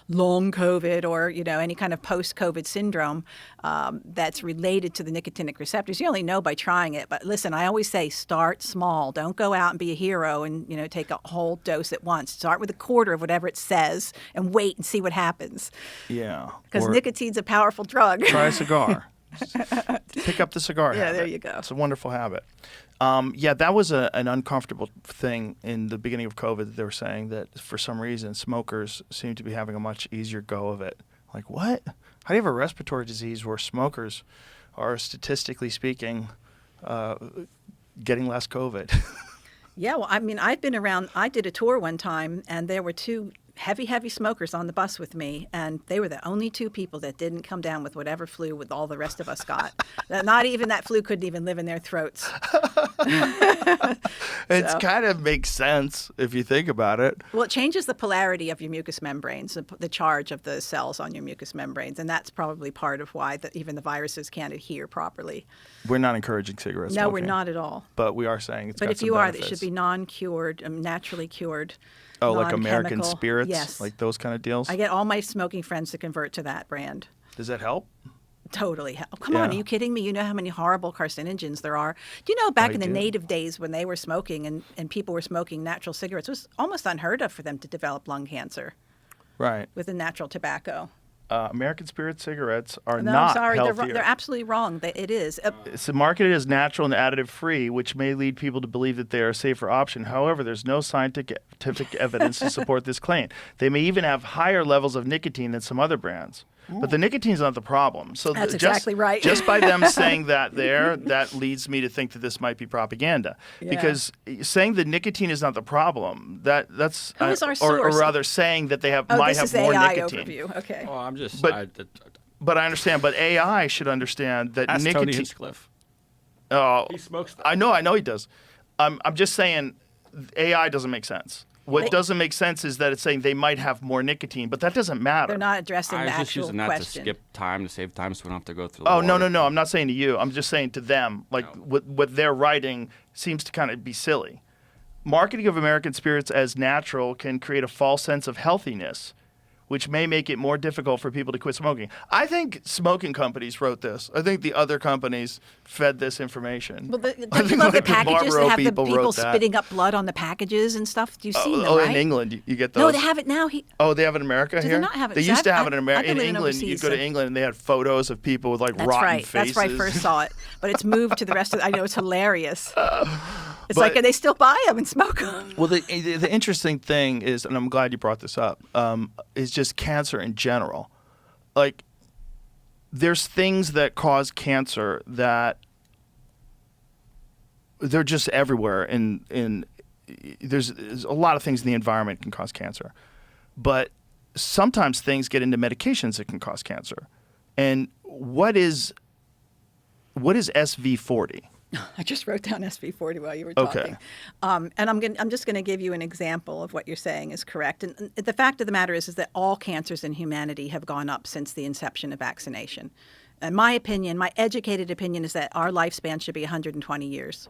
Speaker 5: long COVID or, any kind of post-COVID syndrome that's related to the nicotinic receptors, you only know by trying it. But listen, I always say start small. Don't go out and be a hero and, take a whole dose at once. Start with a quarter of whatever it says and wait and see what happens. friends.
Speaker 4: Yeah.
Speaker 5: Because
Speaker 4: Or
Speaker 5: nicotine's a powerful drug.
Speaker 4: try a cigar. Pick up the cigar
Speaker 5: Yeah,
Speaker 4: habit.
Speaker 5: there you go.
Speaker 4: It's a wonderful habit. Yeah, that was an uncomfortable thing in the beginning of COVID. They were saying that for some reason smokers seem to be having a much easier go of it. Like, what? How do you have a respiratory disease where smokers are, statistically speaking, getting less COVID?
Speaker 5: Yeah, well, I mean, I've been around. I did a tour one time, and there were two heavy smokers on the bus with me, and they were the only two people that didn't come down with whatever flu with all the rest of us got. Not even that flu couldn't even live in their throats.
Speaker 4: It kind of makes sense if you think about it.
Speaker 5: Well, it changes the polarity of your mucous membranes, the charge of the cells on your mucous membranes, and that's probably part of why even the viruses can't adhere properly.
Speaker 4: We're not encouraging cigarette
Speaker 5: No,
Speaker 4: smoking.
Speaker 5: we're not at all.
Speaker 4: But we are saying it's
Speaker 5: But
Speaker 4: got
Speaker 5: if
Speaker 4: some
Speaker 5: you are,
Speaker 4: benefits.
Speaker 5: they should be non-cured, naturally cured.
Speaker 4: Oh, like American
Speaker 5: non-chemical.
Speaker 4: Spirits?
Speaker 5: Yes.
Speaker 4: Like those kind of deals?
Speaker 5: I get all my smoking friends to convert to that brand.
Speaker 4: Does that help?
Speaker 5: Totally. Oh, come on, are
Speaker 4: Yeah.
Speaker 5: you kidding me? You know how many horrible carcinogens there are. Do you know back
Speaker 4: I
Speaker 5: in the
Speaker 4: do.
Speaker 5: native days when they were smoking and people were smoking natural cigarettes, it was almost unheard of for them to develop lung cancer
Speaker 4: Right.
Speaker 5: with the natural tobacco.
Speaker 4: American Spirit cigarettes are
Speaker 5: No,
Speaker 4: not
Speaker 5: I'm sorry,
Speaker 4: healthier.
Speaker 5: they're absolutely wrong. It is.
Speaker 4: It's marketed as natural and additive-free, which may lead people to believe that they are a safer option. However, there's no scientific evidence to support this claim. They may even have higher levels of nicotine than some other brands. But the nicotine's not the problem. So
Speaker 5: That's exactly right.
Speaker 4: Just by them saying that that leads me to think that this might be propaganda.
Speaker 5: Yeah.
Speaker 4: Because saying that nicotine is not the problem, that's
Speaker 5: Who is our
Speaker 4: or
Speaker 5: source?
Speaker 4: rather saying that they
Speaker 5: Oh,
Speaker 4: might
Speaker 5: this
Speaker 4: have
Speaker 5: is
Speaker 4: more
Speaker 5: AI
Speaker 4: nicotine.
Speaker 5: overview. Okay.
Speaker 6: Oh, I'm just.
Speaker 4: But- But I understand. But AI should understand that
Speaker 6: Ask Tony
Speaker 4: nicotine.
Speaker 6: Hinchcliffe.
Speaker 4: Oh,
Speaker 6: He smokes that.
Speaker 4: I know he does. I'm just saying AI doesn't make sense. What doesn't make sense is that it's saying they might have more nicotine, but that doesn't matter.
Speaker 5: They're not addressing
Speaker 6: I
Speaker 5: the
Speaker 6: was just
Speaker 5: actual
Speaker 6: using that
Speaker 5: question.
Speaker 6: to skip time, to save time, so we don't have to go through the
Speaker 4: Oh, no,
Speaker 6: water.
Speaker 4: no. I'm not saying to you. I'm just saying to them. Like,
Speaker 6: No.
Speaker 4: what they're writing seems to kind of be silly. Marketing of American Spirits as natural can create a false sense of healthiness, which may make it more difficult for people to quit smoking. I think smoking companies wrote this. I think the other companies fed this information.
Speaker 5: Well,
Speaker 4: I
Speaker 5: don't you
Speaker 4: think,
Speaker 5: love the
Speaker 4: like,
Speaker 5: packages that
Speaker 4: Marlboro
Speaker 5: have the
Speaker 4: people
Speaker 5: people
Speaker 4: wrote that.
Speaker 5: spitting up blood on the packages and stuff? Do you see them,
Speaker 4: Oh,
Speaker 5: right?
Speaker 4: in England, you get those.
Speaker 5: No, they have it now.
Speaker 4: Oh, they have it in America
Speaker 5: Do they
Speaker 4: here?
Speaker 5: not have it?
Speaker 4: They
Speaker 5: See,
Speaker 4: used to
Speaker 5: I've-
Speaker 4: have it in
Speaker 5: I've
Speaker 4: America.
Speaker 5: been
Speaker 4: In
Speaker 5: living
Speaker 4: England,
Speaker 5: overseas,
Speaker 4: you'd go to
Speaker 5: so-
Speaker 4: England and they had photos of people with like
Speaker 5: That's
Speaker 4: rotten
Speaker 5: right.
Speaker 4: faces.
Speaker 5: That's where I first saw it. But it's moved to the rest of. I know it's hilarious. It's
Speaker 4: But-
Speaker 5: like they still buy them and smoke them.
Speaker 4: Well, the interesting thing is, and I'm glad you brought this up, is just cancer in general. Like, there's things that cause cancer that they're just everywhere. There's a lot of things in the environment can cause cancer, but sometimes things get into medications that can cause cancer. And what is SV40?
Speaker 5: I just wrote down SV40 while you were
Speaker 4: Okay.
Speaker 5: talking. And I'm just going to give you an example of what you're saying is correct. And the fact of the matter is that all cancers in humanity have gone up since the inception of vaccination. And my opinion, my educated opinion, is that our lifespan should be 120 years.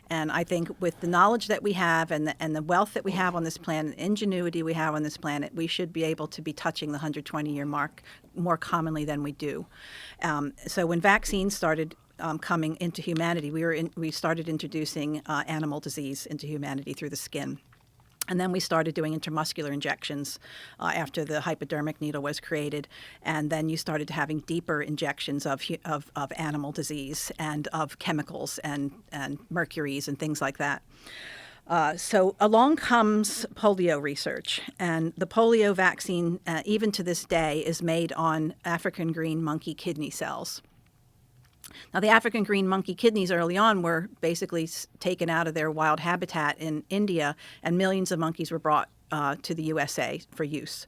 Speaker 5: And I think with the knowledge that we have and the wealth that we have on this planet, ingenuity we have on this planet, we should be able to be touching the 120-year mark more commonly than we do. So when vaccines started coming into humanity, we started introducing animal disease into humanity through the skin. And then we started doing intramuscular injections after the hypodermic needle was created. And then you started having deeper injections of animal disease and of chemicals and mercuries and things like that. So along comes polio research. And the polio vaccine, even to this day, is made on African green monkey kidney cells. Now, the African green monkey kidneys early on were basically taken out of their wild habitat in India, and millions of monkeys were brought to the USA for use.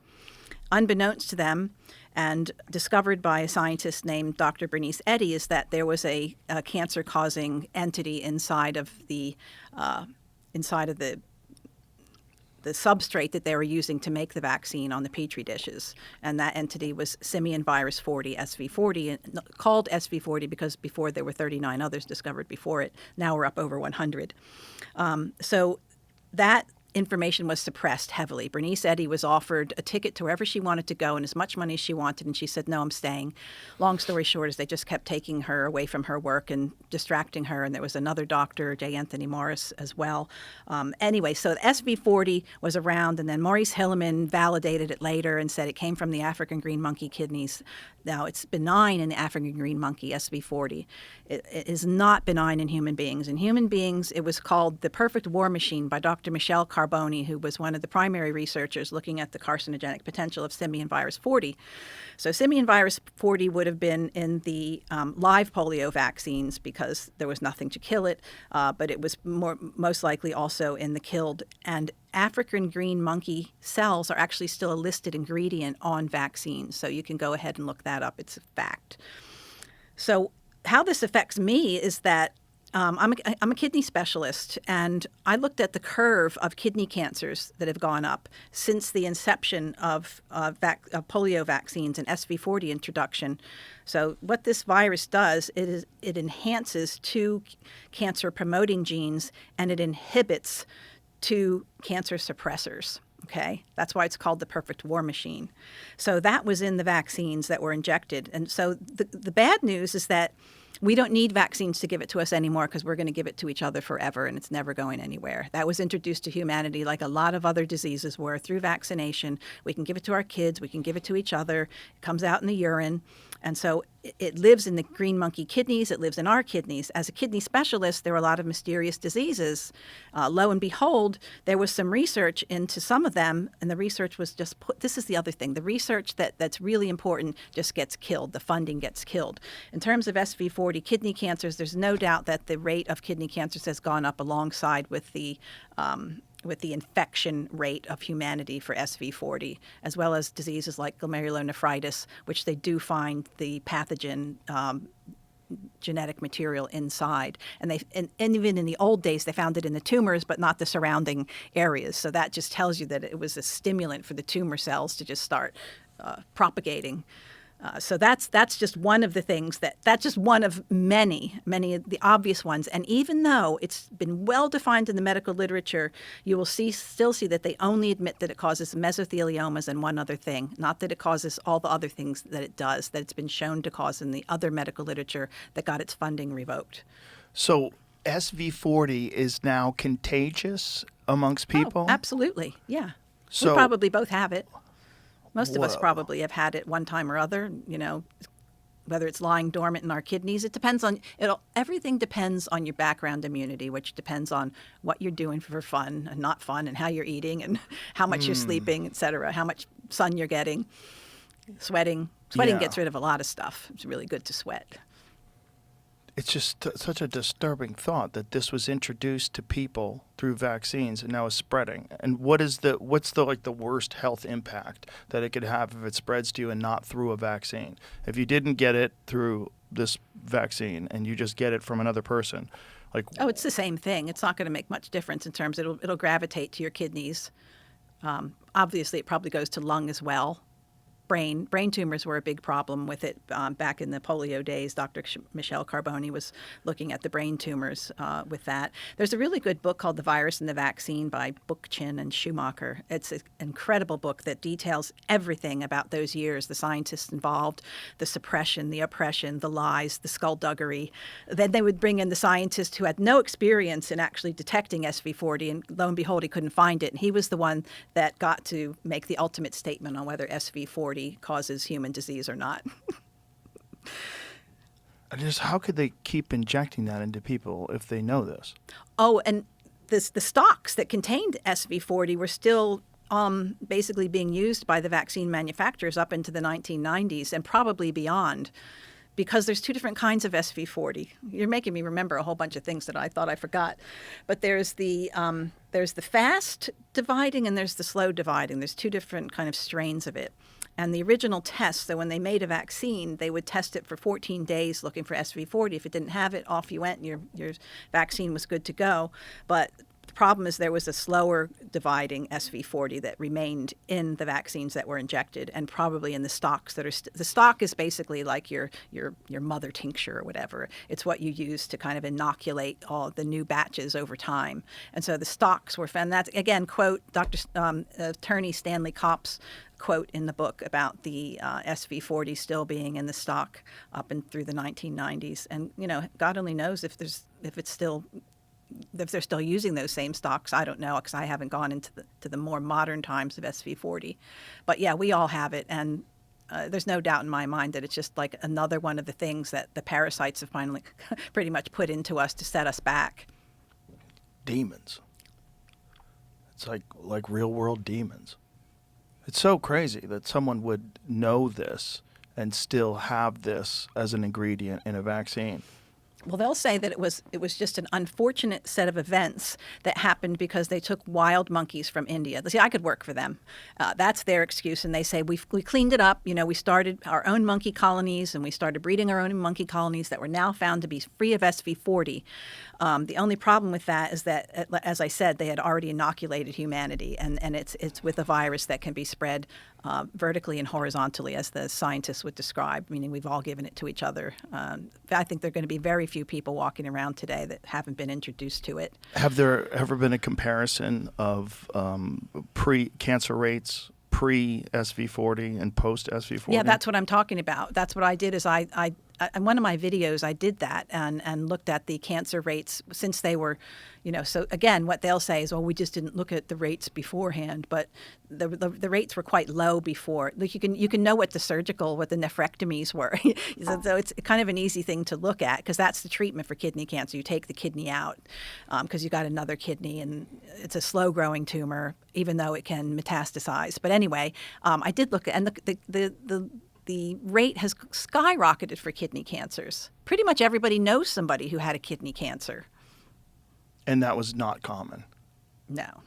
Speaker 5: Unbeknownst to them, and discovered by a scientist named Dr. Bernice Eddy, is that there was a cancer-causing entity inside of the substrate that they were using to make the vaccine on the Petri dishes. And that entity was simian virus 40, SV40, and called SV40 because before there were 39 others discovered before it. Now we're up over 100. So that information was suppressed heavily. Bernice Eddy was offered a ticket to wherever she wanted to go and as much money as she wanted, and she said, no, I'm staying. Long story short is they just kept taking her away from her work and distracting her, and there was another doctor, J. Anthony Morris, as well. Anyway, so the SV40 was around, and then Maurice Hilleman validated it later and said it came from the African green monkey kidneys. Now, it's benign in the African green monkey, SV40. It is not benign in human beings. In human beings, it was called the perfect war machine by Dr. Michel Carboni, who was one of the primary researchers looking at the carcinogenic potential of simian virus 40. So simian virus 40 would have been in the live polio vaccines because there was nothing to kill it, but it was most likely also in the killed. And African green monkey cells are actually still a listed ingredient on vaccines, so you can go ahead and look that up. It's a fact. So how this affects me is that I'm a kidney specialist, and I looked at the curve of kidney cancers that have gone up since the inception of polio vaccines and SV40 introduction. So what this virus does is it enhances two cancer-promoting genes, and it inhibits two cancer suppressors. Okay, that's why it's called the perfect war machine. So that was in the vaccines that were injected. And so the bad news is that we don't need vaccines to give it to us anymore because we're going to give it to each other forever and it's never going anywhere. That was introduced to humanity like a lot of other diseases were through vaccination. We can give it to our kids. We can give it to each other. It comes out in the urine. And so it lives in the green monkey kidneys. It lives in our kidneys. As a kidney specialist, there were a lot of mysterious diseases. Lo and behold, there was some research into some of them, and the research was just this is the other thing. The research that's really important just gets killed. The funding gets killed. In terms of SV40 kidney cancers, there's no doubt that the rate of kidney cancers has gone up alongside with the infection rate of humanity for SV40, as well as diseases like glomerulonephritis, which they do find the pathogen genetic material inside. And even in the old days, they found it in the tumors, but not the surrounding areas. So that just tells you that it was a stimulant for the tumor cells to just start propagating. So that's just one of the things that's just one of many of the obvious ones. And even though it's been well defined in the medical literature, you will still see that they only admit that it causes mesotheliomas and one other thing, not that it causes all the other things that it does, that it's been shown to cause in the other medical literature that got its funding revoked.
Speaker 4: So SV40 is now contagious amongst people?
Speaker 5: Oh, absolutely, yeah.
Speaker 4: So,
Speaker 5: we probably both have it. Most of us
Speaker 4: Whoa.
Speaker 5: probably have had it one time or other, whether it's lying dormant in our kidneys. It depends on everything depends on your background immunity, which depends on what you're doing for fun and not fun, and how you're eating and how much you're sleeping, et cetera, how much sun you're getting. Sweating
Speaker 4: Yeah.
Speaker 5: gets rid of a lot of stuff. It's really good to sweat.
Speaker 4: It's just such a disturbing thought that this was introduced to people through vaccines and now is spreading. And what's the worst health impact that it could have if it spreads to you and not through a vaccine? If you didn't get it through this vaccine and you just get it from another person,
Speaker 5: it's the same thing. It's not going to make much difference in terms it'll gravitate to your kidneys. Obviously, it probably goes to lung as well. Brain tumors were a big problem with it back in the polio days. Dr. Michel Carboni was looking at the brain tumors with that. There's a really good book called The Virus and the Vaccine by Bookchin and Schumacher. It's an incredible book that details everything about those years, the scientists involved, the suppression, the oppression, the lies, the skullduggery. Then they would bring in the scientist who had no experience in actually detecting SV40, and lo and behold, he couldn't find it. And he was the one that got to make the ultimate statement on whether SV40 causes human disease or not.
Speaker 4: just how could they keep injecting that into people if they know this?
Speaker 5: Oh, and the stocks that contained SV40 were still basically being used by the vaccine manufacturers up into the 1990s and probably beyond, because there's two different kinds of SV40. You're making me remember a whole bunch of things that I thought I forgot. But there's the fast dividing and there's the slow dividing. There's two different kind of strains of it. And the original test, so when they made a vaccine, they would test it for 14 days looking for SV40. If it didn't have it, off you went, and your vaccine was good to go. But The problem is there was a slower dividing SV40 that remained in the vaccines that were injected, and probably in the stocks that are the stock is basically like your mother tincture or whatever. It's what you use to kind of inoculate all the new batches over time. And so the stocks were found. That's again quote attorney Stanley Kopp's quote in the book about the SV40 still being in the stock up and through the 1990s. And God only knows if they're still using those same stocks. I don't know, because I haven't gone into the more modern times of SV40. But yeah, we all have it, and there's no doubt in my mind that it's just like another one of the things that the parasites have finally pretty much put into us to set us back.
Speaker 4: Demons. It's like real world demons. It's so crazy that someone would know this and still have this as an ingredient in a vaccine.
Speaker 5: Well, they'll say that it was just an unfortunate set of events that happened because they took wild monkeys from India. See, I could work for them. That's their excuse, and they say we cleaned it up. We started our own monkey colonies, and we started breeding our own monkey colonies that were now found to be free of SV40. The only problem with that is that, as I said, they had already inoculated humanity, and it's with a virus that can be spread vertically and horizontally, as the scientists would describe, meaning we've all given it to each other. I think there are going to be very few people walking around today that haven't been introduced to it.
Speaker 4: Have there ever been a comparison of pre-cancer rates, pre-SV40 and post-SV40?
Speaker 5: Yeah, that's what I'm talking about. That's what I did is I in one of my videos, I did that and looked at the cancer rates since they were, so again, what they'll say is, well, we just didn't look at the rates beforehand, but the rates were quite low before. Like you can know what the nephrectomies were. So it's kind of an easy thing to look at, because that's the treatment for kidney cancer. You take the kidney out because you've got another kidney, and it's a slow growing tumor, even though it can metastasize. But anyway, I did look at, and the rate has skyrocketed for kidney cancers. Pretty much everybody knows somebody who had a kidney cancer.
Speaker 4: And that was not common.
Speaker 5: No.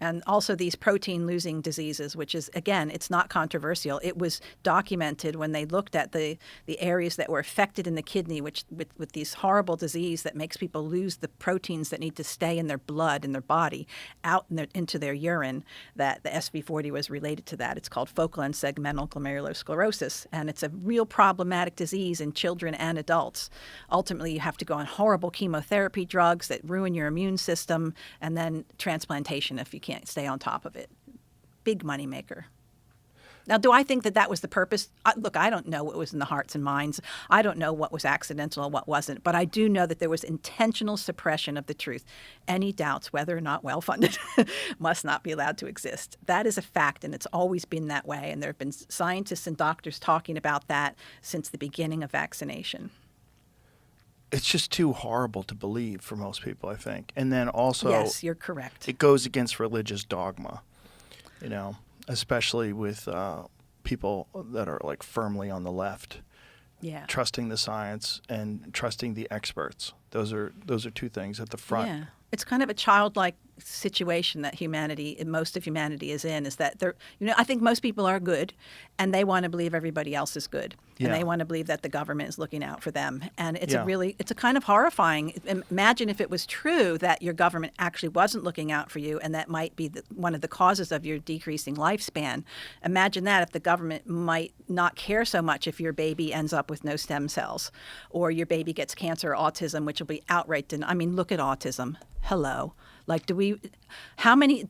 Speaker 5: And also these protein-losing diseases, which is, again, it's not controversial. It was documented when they looked at the areas that were affected in the kidney, which with these horrible disease that makes people lose the proteins that need to stay in their blood, in their body, out into their urine, that the SV40 was related to that. It's called focal and segmental glomerulosclerosis, and it's a real problematic disease in children and adults. Ultimately, you have to go on horrible chemotherapy drugs that ruin your immune system, and then transplantation if you can't stay on top of it. Big money maker. Now, do I think that was the purpose? Look, I don't know what was in the hearts and minds. I don't know what was accidental and what wasn't, but I do know that there was intentional suppression of the truth. Any doubts whether or not well-funded must not be allowed to exist. That is a fact, and it's always been that way, and there have been scientists and doctors talking about that since the beginning of vaccination.
Speaker 4: It's just too horrible to believe for most people, I think. And then also,
Speaker 5: yes, you're correct.
Speaker 4: It goes against religious dogma, especially with people that are like firmly on the left. Yeah. Trusting the science and trusting the experts. Those are two things at the front.
Speaker 5: Yeah. It's kind of a childlike situation that most of humanity is in, is that I think most people are good, and they want to believe everybody else is good. And they want to believe that the government is looking out for them. And it's a kind of horrifying. Imagine if it was true that your government actually wasn't looking out for you, and that might be one of the causes of your decreasing lifespan. Imagine that if the government might not care so much if your baby ends up with no stem cells, or your baby gets cancer or autism, which will be outright look at autism. Hello. Like, how many, I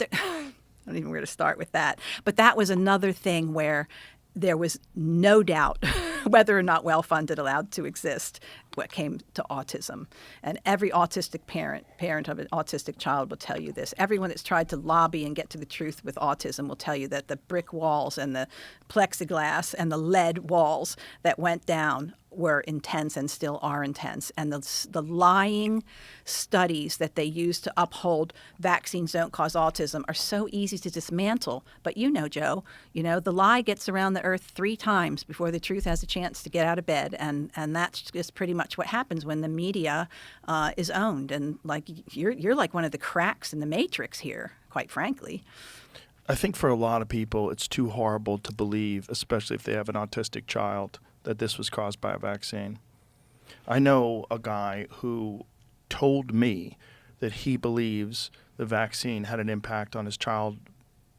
Speaker 5: don't even know where to start with that. But that was another thing where there was no doubt whether or not well-funded allowed to exist when it came to autism. And every autistic parent of an autistic child will tell you this. Everyone that's tried to lobby and get to the truth with autism will tell you that the brick walls and the plexiglass and the lead walls that went down were intense and still are intense. And the lying studies that they use to uphold vaccines don't cause autism are so easy to dismantle. But Joe, the lie gets around the earth 3 times before the truth has a chance to get out of bed. And that's just pretty much what happens when the media is owned. And like you're like one of the cracks in the matrix here, quite frankly.
Speaker 4: I think for a lot of people, it's too horrible to believe, especially if they have an autistic child, that this was caused by a vaccine. I know a guy who told me that he believes the vaccine had an impact on his child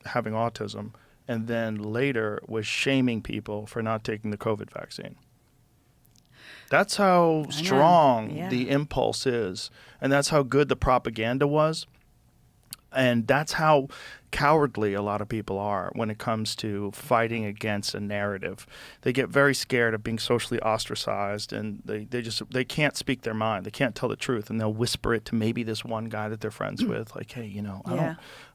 Speaker 4: having autism, and then later was shaming people for not taking the COVID vaccine. That's how strong the impulse is, and that's how good the propaganda was, and that's how cowardly a lot of people are when it comes to fighting against a narrative. They get very scared of being socially ostracized, and they can't speak their mind. They can't tell the truth, and they'll whisper it to maybe this one guy that they're friends with, like, hey,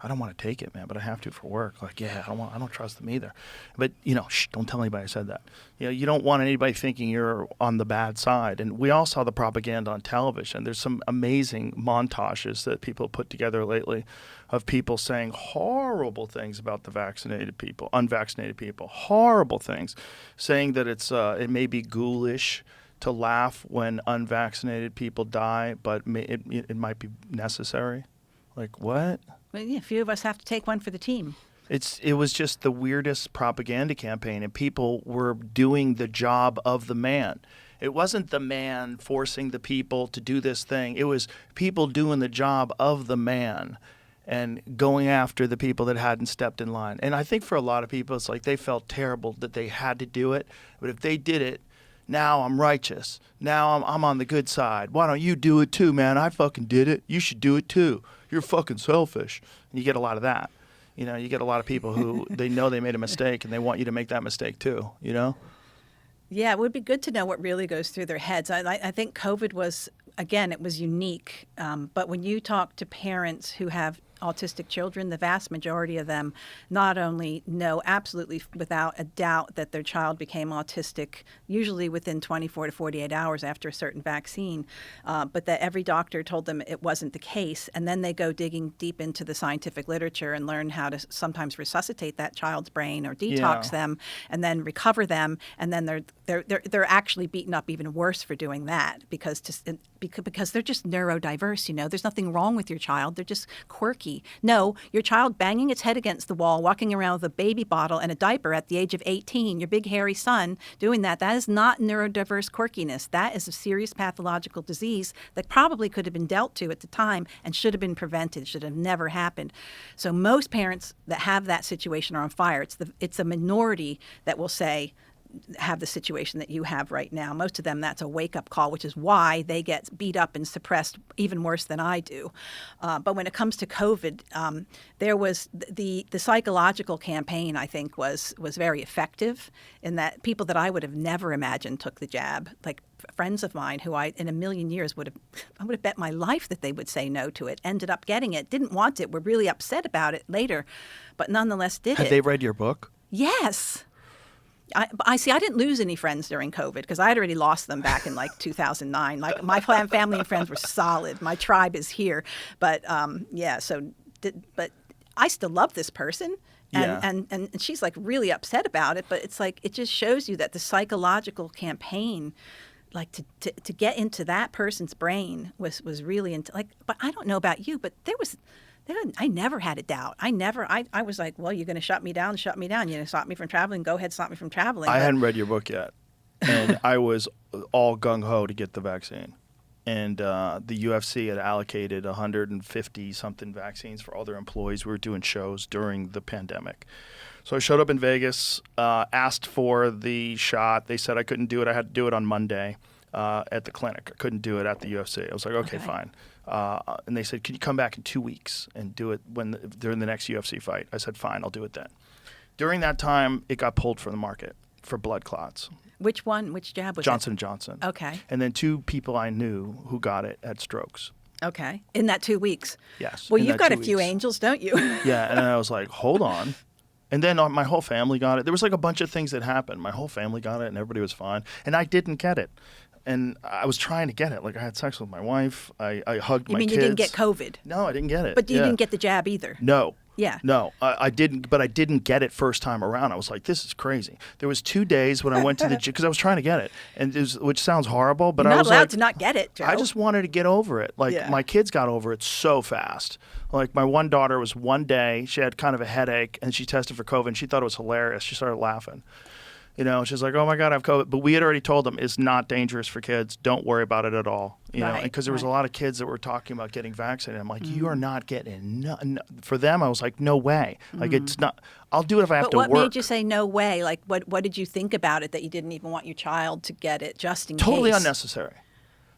Speaker 4: I don't want to take it, man, but I have to for work. Like, I don't trust them either. But don't tell anybody I said that. You don't want anybody thinking you're on the bad side. And we all saw the propaganda on television. There's some amazing montages that people put together lately of people saying horrible things about the unvaccinated people, horrible things, saying that it may be ghoulish to laugh when unvaccinated people die, but it might be necessary. Like, what?
Speaker 5: Well, yeah, a few of us have to take one for the team.
Speaker 4: It was just the weirdest propaganda campaign, and people were doing the job of the man. It wasn't the man forcing the people to do this thing. It was people doing the job of the man and going after the people that hadn't stepped in line. And I think for a lot of people, it's like they felt terrible that they had to do it. But if they did it, now I'm righteous. Now I'm on the good side. Why don't you do it too, man? I fucking did it. You should do it too. You're fucking selfish. And you get a lot of that. You get a lot of people who they know they made a mistake and they want you to make that mistake too, Yeah,
Speaker 5: it would be good to know what really goes through their heads. I think COVID was, again, it was unique. But when you talk to parents who have autistic children, the vast majority of them not only know absolutely without a doubt that their child became autistic, usually within 24 to 48 hours after a certain vaccine, but that every doctor told them it wasn't the case. And then they go digging deep into the scientific literature and learn how to sometimes resuscitate that child's brain or detox them and then recover them. And then they're actually beaten up even worse for doing that because they're just neurodiverse. There's nothing wrong with your child. They're just quirky. No, your child banging its head against the wall, walking around with a baby bottle and a diaper at the age of 18, your big hairy son doing that is not neurodiverse quirkiness. That is a serious pathological disease that probably could have been dealt to at the time and should have been prevented, should have never happened. So most parents that have that situation are on fire. It's a minority that will say, have the situation that you have right now. Most of them, that's a wake-up call, which is why they get beat up and suppressed even worse than I do. But when it comes to COVID, there was the psychological campaign, I think, was very effective in that people that I would have never imagined took the jab, like friends of mine who I, in a million years, would have bet my life that they would say no to it, ended up getting it, didn't want it, were really upset about it later, but nonetheless did it.
Speaker 4: Had they read your book?
Speaker 5: Yes. I see. I didn't lose any friends during COVID because I had already lost them back in 2009. Like my family and friends were solid. My tribe is here, but but I still love this person, and she's like really upset about it. But it's like it just shows you that the psychological campaign, like to get into that person's brain was really into But I don't know about you, but I never had a doubt. I was like, well, you're going to shut me down. You're going to stop me from traveling. Go ahead, stop me from traveling.
Speaker 4: I hadn't read your book yet. And I was all gung-ho to get the vaccine. And the UFC had allocated 150-something vaccines for all their employees. We were doing shows during the pandemic. So I showed up in Vegas, asked for the shot. They said I couldn't do it. I had to do it on Monday at the clinic. I couldn't do it at the UFC. I was like, okay. Fine. And they said, can you come back in 2 weeks and do it during the next UFC fight? I said, fine, I'll do it then. During that time, it got pulled from the market for blood clots.
Speaker 5: Which one? Which jab was
Speaker 4: Johnson & Johnson.
Speaker 5: Okay.
Speaker 4: And then 2 people I knew who got it had strokes.
Speaker 5: Okay. In that 2 weeks?
Speaker 4: Yes.
Speaker 5: Well, you've got a few angels, don't you?
Speaker 4: Yeah, and I was like, hold on. And then my whole family got it. There was like a bunch of things that happened. My whole family got it, and everybody was fine. And I didn't get it. And I was trying to get it. Like, I had sex with my wife. I hugged my kids.
Speaker 5: You mean you didn't get COVID?
Speaker 4: No, I didn't get it.
Speaker 5: But you didn't get the jab either?
Speaker 4: No.
Speaker 5: Yeah.
Speaker 4: No, I didn't. But I didn't get it first time around. I was like, this is crazy. There was 2 days when I went to the gym because I was trying to get it, which sounds horrible, but
Speaker 5: You're
Speaker 4: I
Speaker 5: not
Speaker 4: was
Speaker 5: allowed
Speaker 4: like,
Speaker 5: to not get it, Joe.
Speaker 4: I just wanted to get over it. Like, my kids got over it so fast. Like, my one daughter was one day, she had kind of a headache, and she tested for COVID, and she thought it was hilarious. She started laughing. You know, she's like, oh my God, I have COVID. But we had already told them it's not dangerous for kids. Don't worry about it at all. You know, because there was a lot of kids that were talking about getting vaccinated. I'm like, you are not getting for them. I was like, no way. Like, it's not. I'll do it if I have to work.
Speaker 5: But what made you say no way? Like, what did you think about it that you didn't even want your child to get it just in case?
Speaker 4: Totally unnecessary.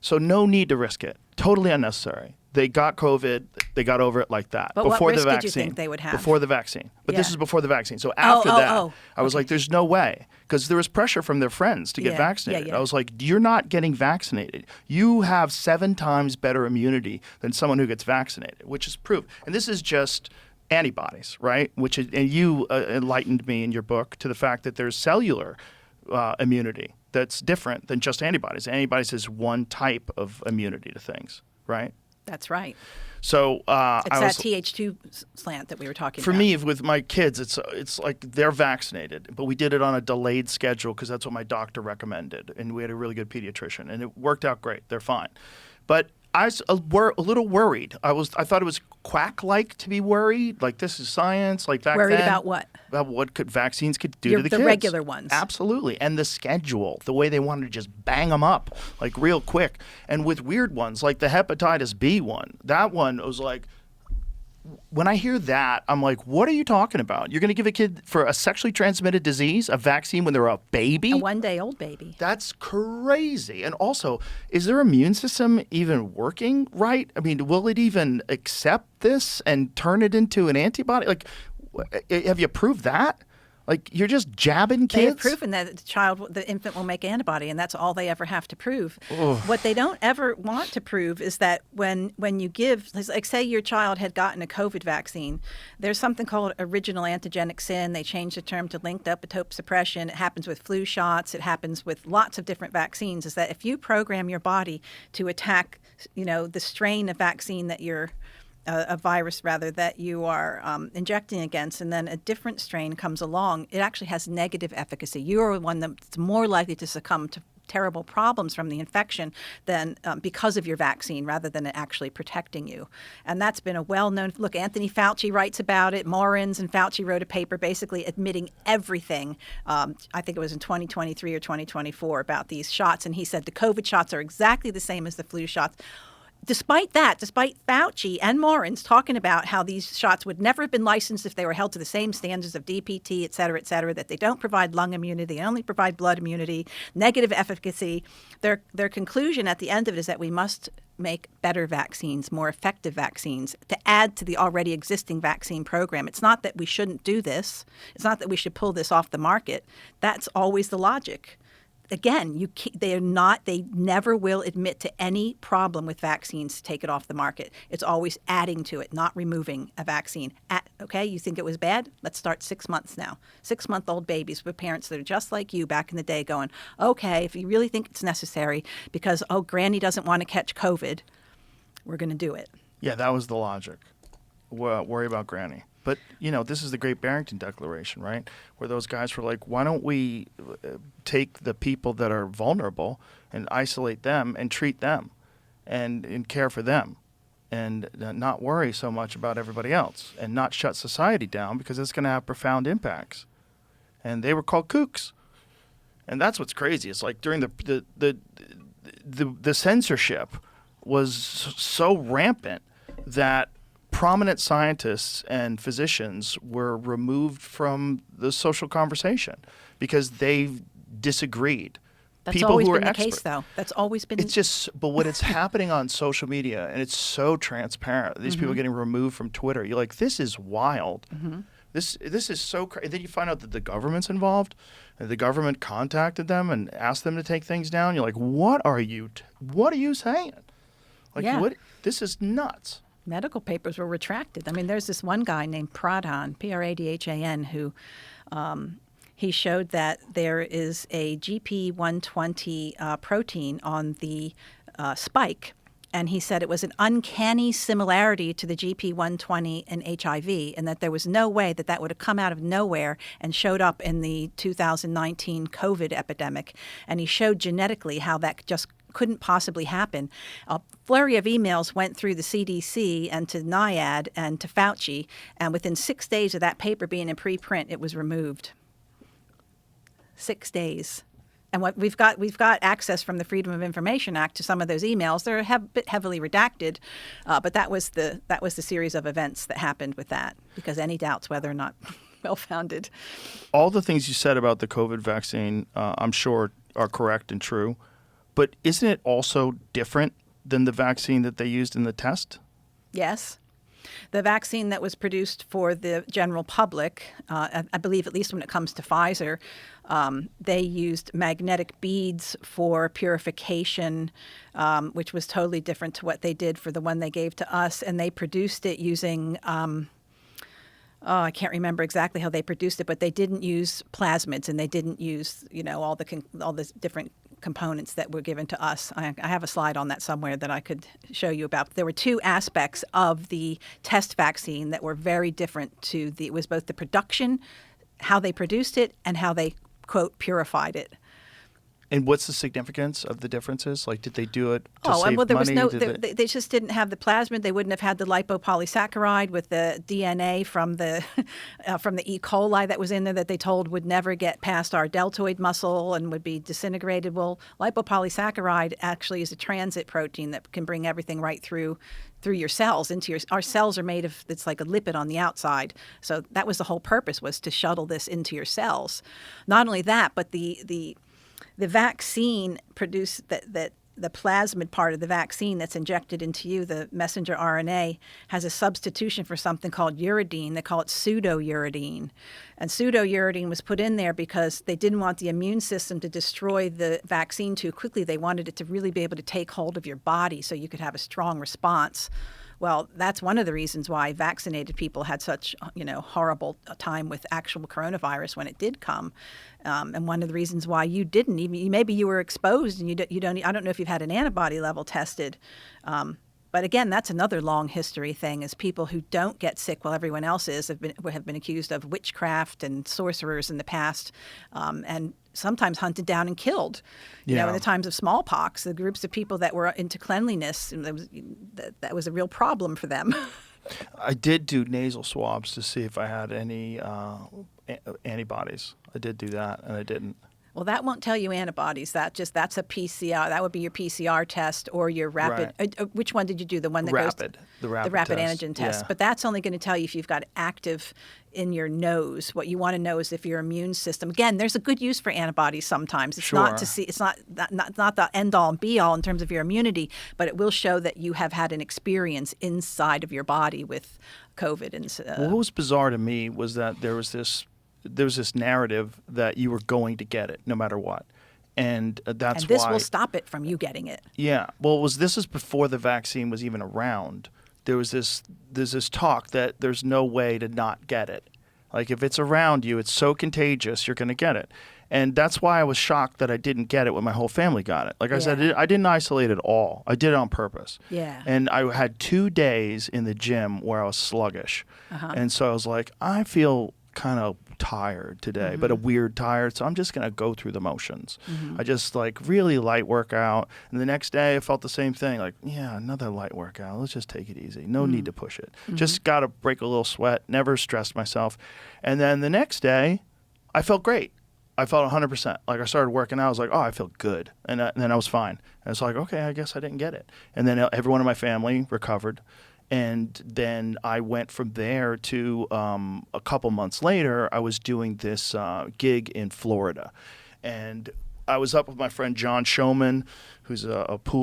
Speaker 4: So no need to risk it. Totally unnecessary. They got COVID. They got over it like that.
Speaker 5: But
Speaker 4: before
Speaker 5: what risk
Speaker 4: the vaccine,
Speaker 5: did you think they would have?
Speaker 4: Before the vaccine. But this
Speaker 5: Yeah.
Speaker 4: is before the vaccine. So after that, I was
Speaker 5: okay.
Speaker 4: like, there's no way. Because there was pressure from their friends to get
Speaker 5: Yeah,
Speaker 4: vaccinated.
Speaker 5: yeah.
Speaker 4: I was like, you're not getting vaccinated. You have 7 times better immunity than someone who gets vaccinated, which is proof. And this is just antibodies, right? Which is, and you enlightened me in your book to the fact that there's cellular immunity that's different than just antibodies. Antibodies is one type of immunity to things, right?
Speaker 5: That's right.
Speaker 4: So
Speaker 5: It's
Speaker 4: I
Speaker 5: that
Speaker 4: was,
Speaker 5: TH2 slant that we were talking
Speaker 4: for
Speaker 5: about.
Speaker 4: me, with my kids, it's like they're vaccinated, but we did it on a delayed schedule because that's what my doctor recommended, and we had a really good pediatrician, and it worked out great. They're fine, but I was a little worried. I thought it was quack-like to be worried. Like, this is science. Like, back
Speaker 5: Worried
Speaker 4: then,
Speaker 5: about what?
Speaker 4: About what vaccines could do to the
Speaker 5: The
Speaker 4: kids.
Speaker 5: regular ones.
Speaker 4: Absolutely. And the schedule, the way they wanted to just bang them up, like, real quick. And with weird ones, like the hepatitis B one, that one was like, when I hear that, I'm like, what are you talking about? You're going to give a kid for a sexually transmitted disease a vaccine when they're a baby?
Speaker 5: A one-day-old baby.
Speaker 4: That's crazy. And also, is their immune system even working right? I mean, will it even accept this and turn it into an antibody? Like, have you proved that? Like, you're just jabbing kids?
Speaker 5: They have proven that the infant will make antibody, and that's all they ever have to prove. What they don't ever want to prove is that when you give, like, say your child had gotten a COVID vaccine, there's something called original antigenic sin. They changed the term to linked epitope suppression. It happens with flu shots. It happens with lots of different vaccines. Is that if you program your body to attack, the strain of vaccine that you're a virus rather that you are injecting against, and then a different strain comes along, it actually has negative efficacy. You are the one that's more likely to succumb to terrible problems from the infection than because of your vaccine rather than it actually protecting you. And that's been a well-known, look, Anthony Fauci writes about it. Morins and Fauci wrote a paper basically admitting everything, I think it was in 2023 or 2024, about these shots. And he said the COVID shots are exactly the same as the flu shots. Despite Fauci and Morins talking about how these shots would never have been licensed if they were held to the same standards of DPT, et cetera, that they don't provide lung immunity, they only provide blood immunity, negative efficacy, their conclusion at the end of it is that we must make better vaccines, more effective vaccines, to add to the already existing vaccine program. It's not that we shouldn't do this. It's not that we should pull this off the market. That's always the logic. Again, they never will admit to any problem with vaccines to take it off the market. It's always adding to it, not removing a vaccine. Okay, you think it was bad? Let's start 6 months now. 6-month-old babies with parents that are just like you back in the day going, okay, if you really think it's necessary because, Granny doesn't want to catch COVID, we're going to do it.
Speaker 4: Yeah, that was the logic. Worry about Granny. But, this is the Great Barrington Declaration, right? Where those guys were like, why don't we take the people that are vulnerable and isolate them and treat them and care for them and not worry so much about everybody else and not shut society down because it's going to have profound impacts. And they were called kooks. And that's what's crazy. It's like during the censorship was so rampant that prominent scientists and physicians were removed from the social conversation because they disagreed.
Speaker 5: That's
Speaker 4: People
Speaker 5: always
Speaker 4: who
Speaker 5: been
Speaker 4: are
Speaker 5: the
Speaker 4: expert.
Speaker 5: case, though. That's always been.
Speaker 4: It's just, but when it's happening on social media and it's so transparent, these people getting removed from Twitter, you're like, this is wild. This is so crazy. Then you find out that the government's involved, and the government contacted them and asked them to take things down. You're like, what are you saying? Like,
Speaker 5: Yeah.
Speaker 4: what? This is nuts.
Speaker 5: Medical papers were retracted. I mean, there's this one guy named Pradhan, Pradhan, who he showed that there is a GP120 protein on the spike, and he said it was an uncanny similarity to the GP120 in HIV, and that there was no way that would have come out of nowhere and showed up in the 2019 COVID epidemic. And he showed genetically how that just couldn't possibly happen. A flurry of emails went through the CDC and to NIAID and to Fauci, and within 6 days of that paper being in preprint, it was removed. 6 days. And what we've got access from the Freedom of Information Act to some of those emails. They're a bit heavily redacted, but that was the series of events that happened with that. Because any doubts whether or not well-founded.
Speaker 4: All the things you said about the COVID vaccine, I'm sure, are correct and true. But isn't it also different than the vaccine that they used in the test?
Speaker 5: Yes. The vaccine that was produced for the general public, I believe at least when it comes to Pfizer, they used magnetic beads for purification, which was totally different to what they did for the one they gave to us. And they produced it using, I can't remember exactly how they produced it, but they didn't use plasmids and they didn't use, all the different components that were given to us. I have a slide on that somewhere that I could show you about. There were two aspects of the test vaccine that were very different it was both the production, how they produced it, and how they, quote, purified it.
Speaker 4: And what's the significance of the differences? Like, did they do it to save
Speaker 5: well, there
Speaker 4: money?
Speaker 5: was they just didn't have the plasmid. They wouldn't have had the lipopolysaccharide with the DNA from the E. coli that was in there that they told would never get past our deltoid muscle and would be disintegrated. Well, lipopolysaccharide actually is a transit protein that can bring everything right through your cells our cells are made of, it's like a lipid on the outside. So that was the whole purpose, was to shuttle this into your cells. Not only that, but the vaccine produced that the plasmid part of the vaccine that's injected into you, the messenger RNA, has a substitution for something called uridine. They call it pseudouridine. And pseudouridine was put in there because they didn't want the immune system to destroy the vaccine too quickly. They wanted it to really be able to take hold of your body so you could have a strong response. Well, that's one of the reasons why vaccinated people had such, horrible time with actual coronavirus when it did come, and one of the reasons why you didn't. Even maybe you were exposed and you don't. I don't know if you've had an antibody level tested, but again, that's another long history thing. Is people who don't get sick while everyone else is have been accused of witchcraft and sorcerers in the past, and sometimes hunted down and killed. In the times of smallpox, the groups of people that were into cleanliness, that was a real problem for them.
Speaker 4: I did do nasal swabs to see if I had any antibodies. I did do that, and I didn't.
Speaker 5: Well, that won't tell you antibodies. That's a PCR. That would be your PCR test or your rapid.
Speaker 4: Right.
Speaker 5: Which one did you do? The one that
Speaker 4: rapid.
Speaker 5: The
Speaker 4: rapid
Speaker 5: rapid
Speaker 4: test.
Speaker 5: antigen test.
Speaker 4: Yeah.
Speaker 5: But that's only going to tell you if you've got active in your nose. What you want to know is if your immune system. Again, there's a good use for antibodies sometimes. It's not to see. It's not the end all and be all in terms of your immunity, but it will show that you have had an experience inside of your body with COVID. And
Speaker 4: what was bizarre to me was that there was this narrative that you were going to get it no matter what. And that's
Speaker 5: and this
Speaker 4: why
Speaker 5: will stop it from you getting it.
Speaker 4: Yeah. Well, this is before the vaccine was even around. There's this talk that there's no way to not get it. Like, if it's around you, it's so contagious, you're going to get it. And that's why I was shocked that I didn't get it when my whole family got it. Like I said, I didn't isolate at all. I did it on purpose.
Speaker 5: Yeah.
Speaker 4: And I had 2 days in the gym where I was sluggish. And so I was like, I feel kind of tired today, but a weird tired, so I'm just going to go through the motions. I just really light workout, and the next day I felt the same thing, another light workout, let's just take it easy, no need to push it, just got to break a little sweat, never stressed myself. And then the next day I felt great. I felt 100%. I started working out, I was like, oh, I feel good, and then I was fine. And it's like, okay, I guess I didn't get it. And then everyone in my family recovered. And then I went from there to a couple months later, I was doing this gig in Florida. And I was up with my friend John Showman, who's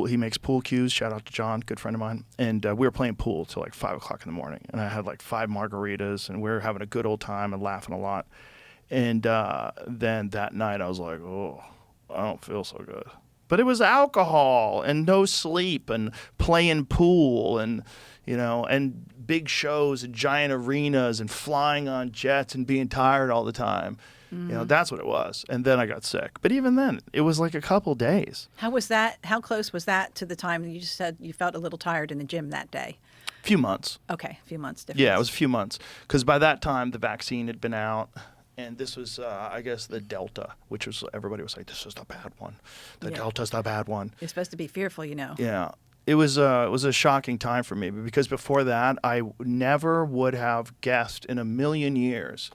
Speaker 4: he makes pool cues. Shout out to John, good friend of mine. And we were playing pool till 5 o'clock in the morning. And I had 5 margaritas, and we were having a good old time and laughing a lot. And then that night I was like, oh, I don't feel so good. But it was alcohol and no sleep and playing pool and, and big shows and giant arenas and flying on jets and being tired all the time. That's what it was. And then I got sick. But even then, it was a couple days.
Speaker 5: How was that? How close was that to the time you just said you felt a little tired in the gym that day?
Speaker 4: A few months.
Speaker 5: Okay, a few months difference.
Speaker 4: Yeah, it was a few months. Because by that time, the vaccine had been out. And this was, I guess, the Delta, which was, everybody was like, this is the bad one. The Delta's the bad one.
Speaker 5: You're supposed to be fearful,
Speaker 4: Yeah. It was a shocking time for me because before that, I never would have guessed in a million years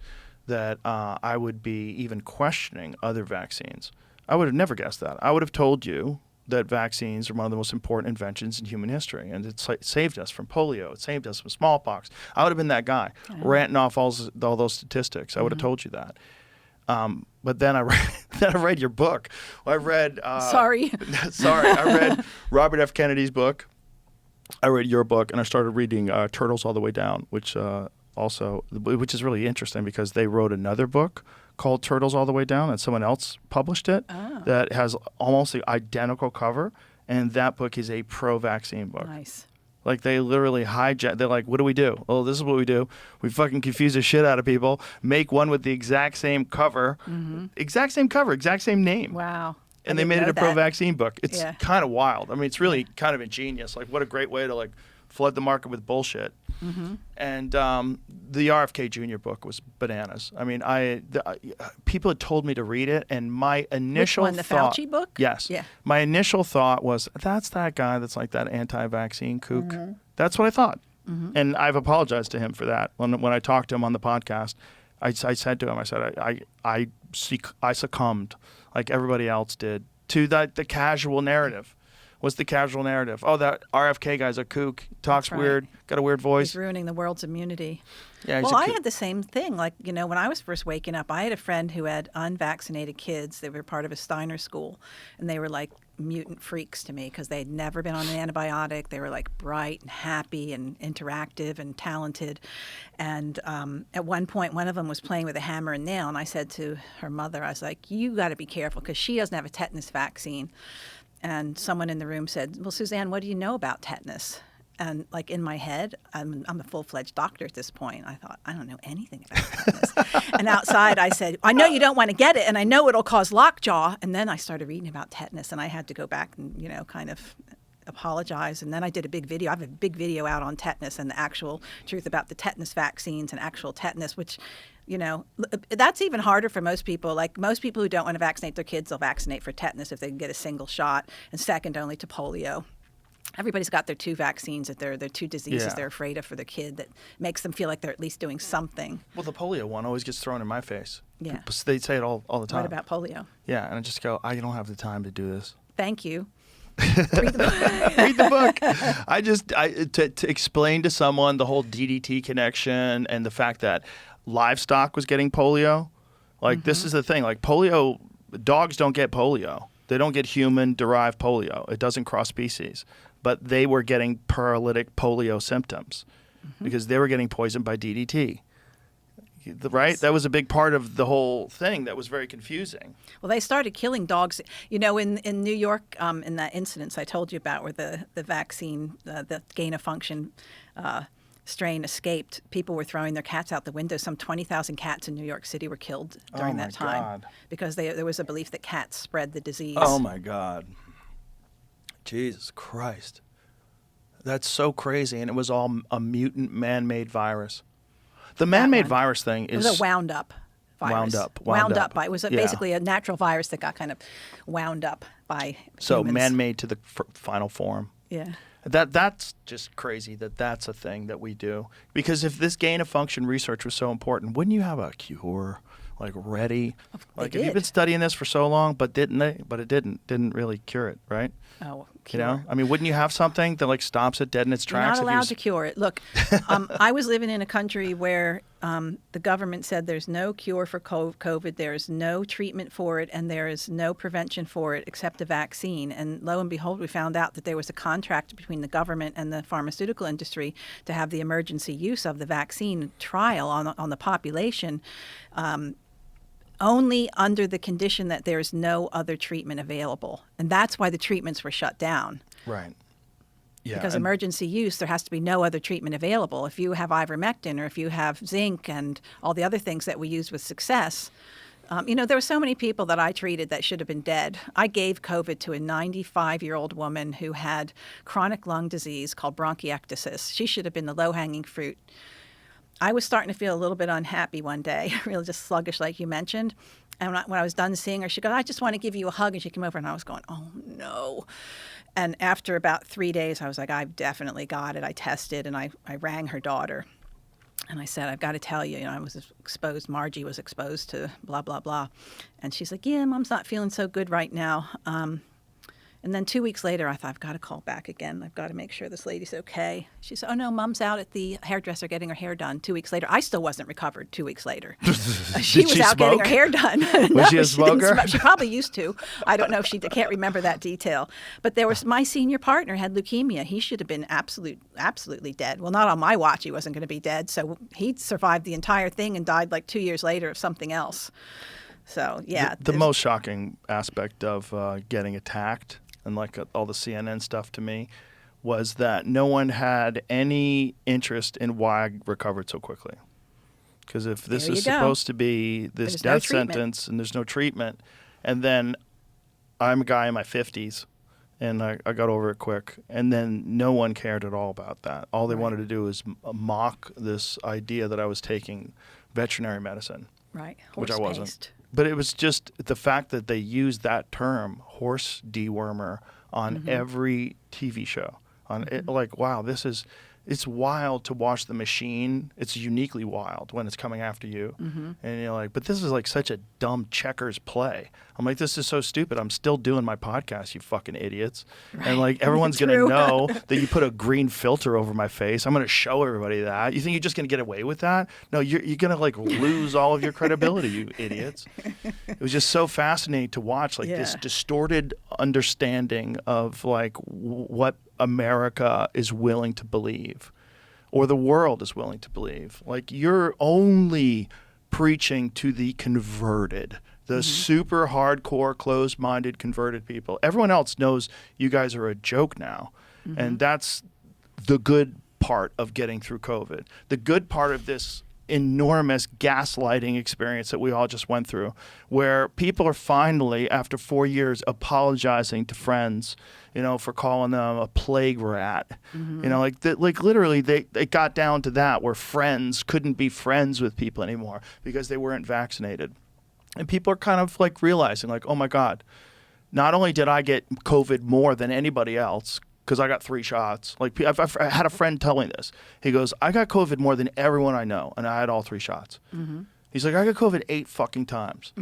Speaker 4: that I would be even questioning other vaccines. I would have never guessed that. I would have told you that vaccines are one of the most important inventions in human history, and it saved us from polio. It saved us from smallpox. I would have been that guy ranting off all those statistics. I would have told you that. But then I read your book. I read.
Speaker 5: Sorry.
Speaker 4: Sorry. I read Robert F. Kennedy's book. I read your book, and I started reading Turtles All the Way Down, which is really interesting because they wrote another book called Turtles All the Way Down, and someone else published it that has almost the identical cover, and that book is a pro-vaccine book.
Speaker 5: Nice.
Speaker 4: Like, they literally hijack. They're like, what do we do? Oh, this is what we do. We fucking confuse the shit out of people, make one with the exact same cover, exact same cover, exact same name.
Speaker 5: Wow.
Speaker 4: And they made it a pro-vaccine book. It's kind of wild. I mean, it's really kind of ingenious. Like, what a great way to, like, flood the market with bullshit. And the RFK Jr. book was bananas. I mean, people had told me to read it, and my initial
Speaker 5: Which one,
Speaker 4: thought...
Speaker 5: the Fauci book?
Speaker 4: Yes.
Speaker 5: Yeah.
Speaker 4: My initial thought was, that's that guy that's like that anti-vaccine kook. That's what I thought. And I've apologized to him for that. When I talked to him on the podcast, I said to him, I said, I succumbed, like everybody else did, to the casual narrative. What's the casual narrative? Oh, that RFK guy's a kook, talks weird, got a weird voice.
Speaker 5: He's ruining the world's immunity.
Speaker 4: Yeah,
Speaker 5: well, I had the same thing. Like, when I was first waking up, I had a friend who had unvaccinated kids. They were part of a Steiner school, and they were like mutant freaks to me because they had never been on an antibiotic. They were like bright and happy and interactive and talented. And at one point, one of them was playing with a hammer and nail, and I said to her mother, I was like, you got to be careful because she doesn't have a tetanus vaccine. And someone in the room said, well, Suzanne, what do you know about tetanus? And like in my head, I'm a full-fledged doctor at this point. I thought, I don't know anything about tetanus. And outside I said, I know you don't want to get it, and I know it'll cause lockjaw. And then I started reading about tetanus, and I had to go back and, kind of apologize. And then I did a big video. I have a big video out on tetanus and the actual truth about the tetanus vaccines and actual tetanus, which, that's even harder for most people. Like, most people who don't want to vaccinate their kids, they'll vaccinate for tetanus if they can get a single shot, and second only to polio. Everybody's got their two vaccines, that they're two diseases they're afraid of for their kid that makes them feel like they're at least doing something.
Speaker 4: Well, the polio one always gets thrown in my face.
Speaker 5: Yeah.
Speaker 4: They say it all the time.
Speaker 5: What about polio?
Speaker 4: Yeah, and I just go, I don't have the time to do this.
Speaker 5: Thank you. Read the book.
Speaker 4: Read the book. To explain to someone the whole DDT connection and the fact that livestock was getting polio. Like, this is the thing. Like, polio, dogs don't get polio. They don't get human-derived polio. It doesn't cross species. But they were getting paralytic polio symptoms because they were getting poisoned by DDT. Right? That was a big part of the whole thing that was very confusing.
Speaker 5: Well, they started killing dogs. In New York, in that incident I told you about where the vaccine, the gain-of-function strain escaped, people were throwing their cats out the window. Some 20,000 cats in New York City were killed during that time. God. Because there was a belief that cats spread the disease.
Speaker 4: Oh, my God. Jesus Christ. That's so crazy. And it was all a mutant man-made virus. The man-made virus thing is...
Speaker 5: It was a wound-up virus. Wound up. It was basically a natural virus that got kind of wound up by
Speaker 4: So
Speaker 5: humans.
Speaker 4: man-made to the final form.
Speaker 5: Yeah.
Speaker 4: That's just crazy that's a thing that we do. Because if this gain-of-function research was so important, wouldn't you have a cure, like, ready? Like, if you've been studying this for so long, but didn't they? But it didn't really cure it, right?
Speaker 5: Oh,
Speaker 4: cure. I mean, wouldn't you have something that, like, stops it dead in its tracks?
Speaker 5: You're not allowed to cure it. Look, I was living in a country where the government said there's no cure for COVID, there's no treatment for it, and there is no prevention for it except a vaccine. And lo and behold, we found out that there was a contract between the government and the pharmaceutical industry to have the emergency use of the vaccine trial on the population. Only under the condition that there's no other treatment available. And that's why the treatments were shut down.
Speaker 4: Right. Yeah.
Speaker 5: Because emergency use, there has to be no other treatment available. If you have ivermectin or if you have zinc and all the other things that we use with success, there were so many people that I treated that should have been dead. I gave COVID to a 95-year-old woman who had chronic lung disease called bronchiectasis. She should have been the low-hanging fruit. I was starting to feel a little bit unhappy one day, really just sluggish like you mentioned. And when I was done seeing her, she goes, I just want to give you a hug. And she came over and I was going, oh, no. And after about 3 days, I was like, I've definitely got it. I tested and I rang her daughter. And I said, I've got to tell you, I was exposed, Margie was exposed to blah, blah, blah. And she's like, yeah, Mom's not feeling so good right now. And then 2 weeks later, I thought, I've got to call back again. I've got to make sure this lady's okay. She said, oh, no, Mom's out at the hairdresser getting her hair done. 2 weeks later. I still wasn't recovered 2 weeks later. She was out getting her hair done.
Speaker 4: Was she a smoker?
Speaker 5: She probably used to. I don't know if can't remember that detail. But there was my senior partner had leukemia. He should have been absolutely dead. Well, not on my watch. He wasn't going to be dead. So he survived the entire thing and died like 2 years later of something else. So, yeah.
Speaker 4: The most shocking aspect of getting attacked and like all the CNN stuff to me was that no one had any interest in why I recovered so quickly. Because if this is supposed to be this death sentence and there's no treatment, and then I'm a guy in my 50s and I got over it quick, and then no one cared at all about that. All they wanted to do was mock this idea that I was taking veterinary medicine.
Speaker 5: Right.
Speaker 4: Which I wasn't. But it was just the fact that they used that term, horse dewormer, on every TV show. Like, wow, it's wild to watch the machine. It's uniquely wild when it's coming after you. And you're like, but this is like such a dumb checkers play. I'm like, this is so stupid. I'm still doing my podcast, you fucking idiots. Right. And like, everyone's going to know that you put a green filter over my face. I'm going to show everybody that. You think you're just going to get away with that? No, you're going to like lose all of your credibility, you idiots. It was just so fascinating to watch like this distorted understanding of like what America is willing to believe, or the world is willing to believe. Like, you're only preaching to the converted, the super hardcore, closed-minded, converted people. Everyone else knows you guys are a joke now. And that's the good part of getting through COVID. The good part of this enormous gaslighting experience that we all just went through, where people are finally, after 4 years, apologizing to friends, for calling them a plague rat. Like literally they got down to that, where friends couldn't be friends with people anymore because they weren't vaccinated. And people are kind of like realizing like, oh my God, not only did I get COVID more than anybody else, because I got 3 shots. Like, I had a friend tell me this. He goes, I got COVID more than everyone I know, and I had all 3 shots. He's like, I got COVID 8 fucking times.